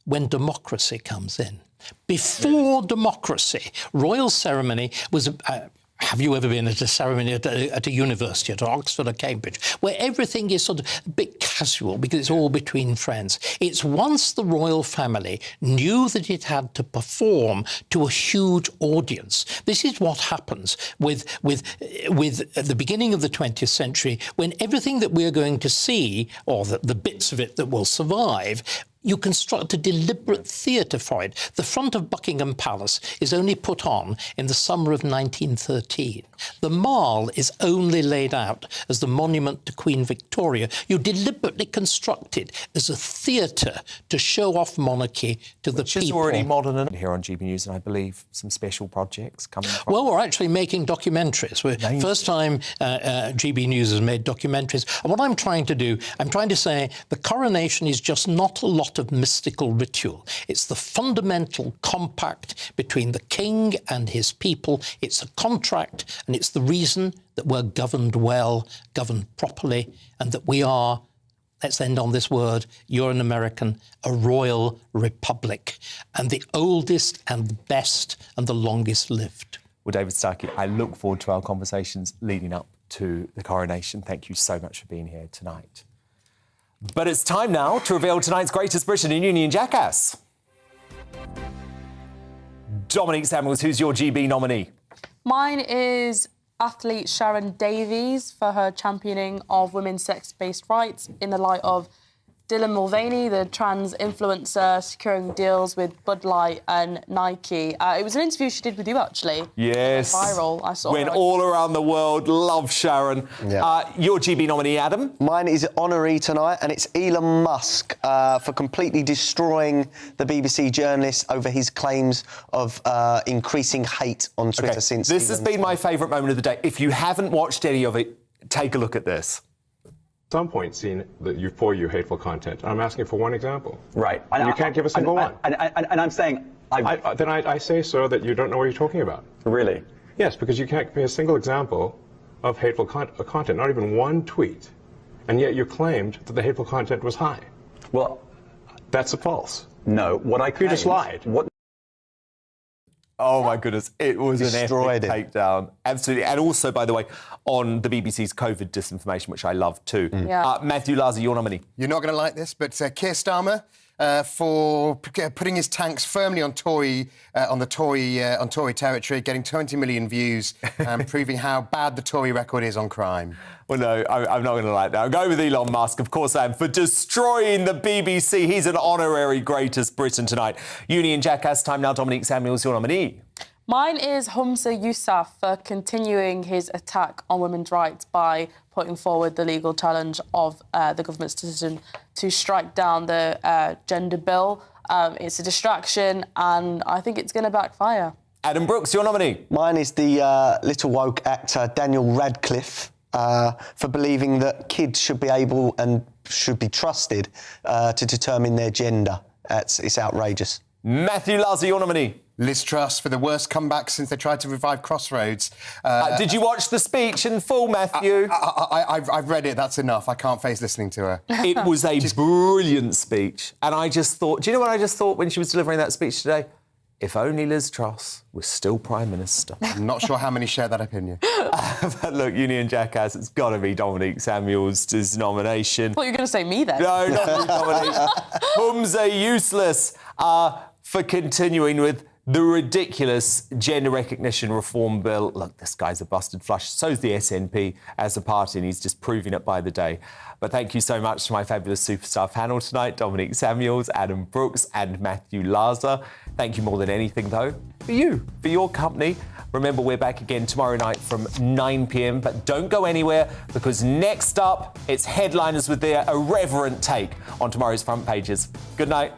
when democracy comes in? Before democracy, royal ceremony was... have you ever been at a ceremony at a university, at Oxford or Cambridge, where everything is sort of a bit casual because it's all between friends? It's once the royal family knew that it had to perform to a huge audience. This is what happens with at the beginning of the 20th century, when everything that we're going to see, or the bits of it that will survive, you construct a deliberate theatre for it. The front of Buckingham Palace is only put on in the summer of 1913. The Mall is only laid out as the monument to Queen Victoria. You deliberately construct it as a theatre to show off monarchy to the people. Which is already modern here on GB News, and I believe some special projects coming from... Well, we're actually making documentaries. First time GB News has made documentaries. And what I'm trying to do, I'm trying to say the coronation is just not a lot of mystical ritual. It's the fundamental compact between the king and his people. It's a contract, and it's the reason that we're governed well, governed properly, and that we are let's end on this word, you're an American, a royal republic, and the oldest and the best and the longest lived. Well, David Starkey, I look forward to our conversations leading up to the coronation. Thank you so much for being here tonight. But it's time now to reveal tonight's greatest Britain and Union jackass. Dominique Samuels, who's your GB nominee? Mine is athlete Sharon Davies for her championing of women's sex-based rights in the light of Dylan Mulvaney, the trans influencer, securing deals with Bud Light and Nike. It was an interview she did with you, actually. Yes. It went viral. I saw Went it. all around the world. Love Sharon. Yeah. Your GB nominee, Adam? Mine is honoree tonight, and it's Elon Musk for completely destroying the BBC journalist over his claims of increasing hate on Twitter since... This has been my favourite moment of the day. If you haven't watched any of it, take a look at this. Some point seen that you for you hateful content. I'm asking for one example. Right. And you can't give a single one. And I'm saying... Then I say, sir, that you don't know what you're talking about. Really? Yes, because you can't give me a single example of hateful content, not even one tweet. And yet you claimed that the hateful content was high. Well... That's a false. No, what I claimed... You just lied. Oh, my goodness. It was Destroyed an epic takedown. Absolutely. And also, by the way, on the BBC's COVID disinformation, which I love too. Yeah. Matthew Larser, your nominee. You're not going to like this, but Keir Starmer for putting his tanks firmly on Tory territory, getting 20 million views, and proving how bad the Tory record is on crime. Well, no, I'm not going to like that. I'll go with Elon Musk, of course I am, for destroying the BBC. He's an honorary greatest Britain tonight. Union jackass time now. Dominique Samuels, your nominee. Mine is Humza Yousaf for continuing his attack on women's rights by putting forward the legal challenge of the government's decision to strike down the gender bill. It's a distraction, and I think it's going to backfire. Adam Brooks, your nominee. Mine is the little woke actor Daniel Radcliffe for believing that kids should be able and should be trusted to determine their gender. It's outrageous. Matthew Larser, your nominee. Liz Truss for the worst comeback since they tried to revive Crossroads. Did you watch the speech in full, Matthew? I've read it, that's enough. I can't face listening to her. It was a brilliant speech. And I just thought... Do you know what I just thought when she was delivering that speech today? If only Liz Truss was still Prime Minister. I'm not sure how many share that opinion. But look, Union Jackass, it's got to be Dominique Samuels' nomination. I thought you were going to say me then. No, not Dominique. Humza Useless for continuing with the ridiculous gender recognition reform bill. Look, this guy's a busted flush. So's the SNP as a party, and he's just proving it by the day. But thank you so much to my fabulous superstar panel tonight, Dominique Samuels, Adam Brooks and Matthew Larser. Thank you more than anything, though, for you, for your company. Remember, we're back again tomorrow night from 9 p.m, but don't go anywhere, because next up, it's headliners with their irreverent take on tomorrow's front pages. Good night.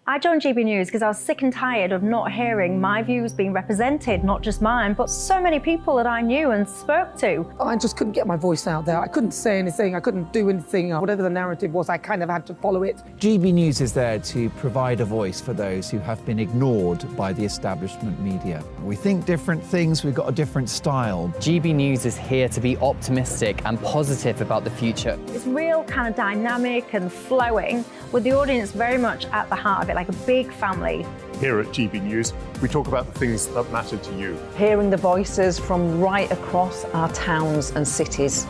I joined GB News because I was sick and tired of not hearing my views being represented, not just mine, but so many people that I knew and spoke to. I just couldn't get my voice out there. I couldn't say anything. I couldn't do anything. Whatever the narrative was, I kind of had to follow it. GB News is there to provide a voice for those who have been ignored by the establishment media. We think different things, we've got a different style. GB News is here to be optimistic and positive about the future. It's real kind of dynamic and flowing, with the audience very much at the heart of it, like a big family. Here at GB News, we talk about the things that matter to you. Hearing the voices from right across our towns and cities,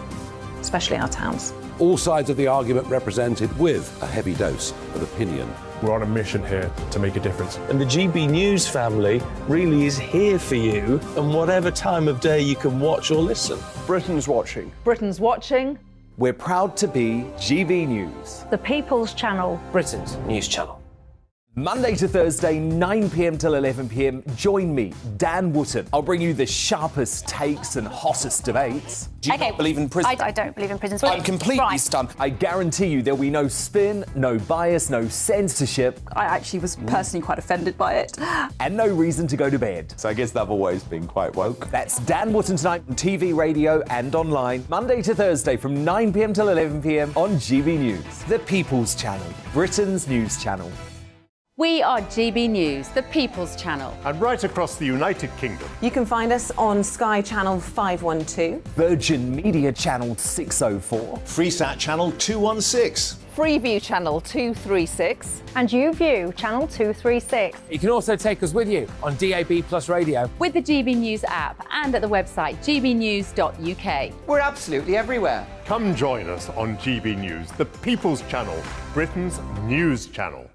especially our towns. All sides of the argument represented with a heavy dose of opinion. We're on a mission here to make a difference. And the GB News family really is here for you, and whatever time of day you can watch or listen. Britain's watching. Britain's watching. We're proud to be GB News. The People's Channel. Britain's news channel. Monday to Thursday, 9 p.m. till 11 p.m. Join me, Dan Wootton. I'll bring you the sharpest takes and hottest debates. Do you not believe in prison? I don't believe in prisons. I'm completely stunned. I guarantee you there'll be no spin, no bias, no censorship. I actually was personally quite offended by it. And no reason to go to bed. So I guess they've always been quite woke. That's Dan Wootton tonight on TV, radio and online. Monday to Thursday from 9 p.m. till 11 p.m. on GB News. The People's Channel, Britain's news channel. We are GB News, the People's Channel. And right across the United Kingdom. You can find us on Sky Channel 512, Virgin Media Channel 604, Freesat Channel 216, Freeview Channel 236, and YouView Channel 236. You can also take us with you on DAB Plus Radio, with the GB News app and at the website gbnews.uk. We're absolutely everywhere. Come join us on GB News, the People's Channel, Britain's news channel.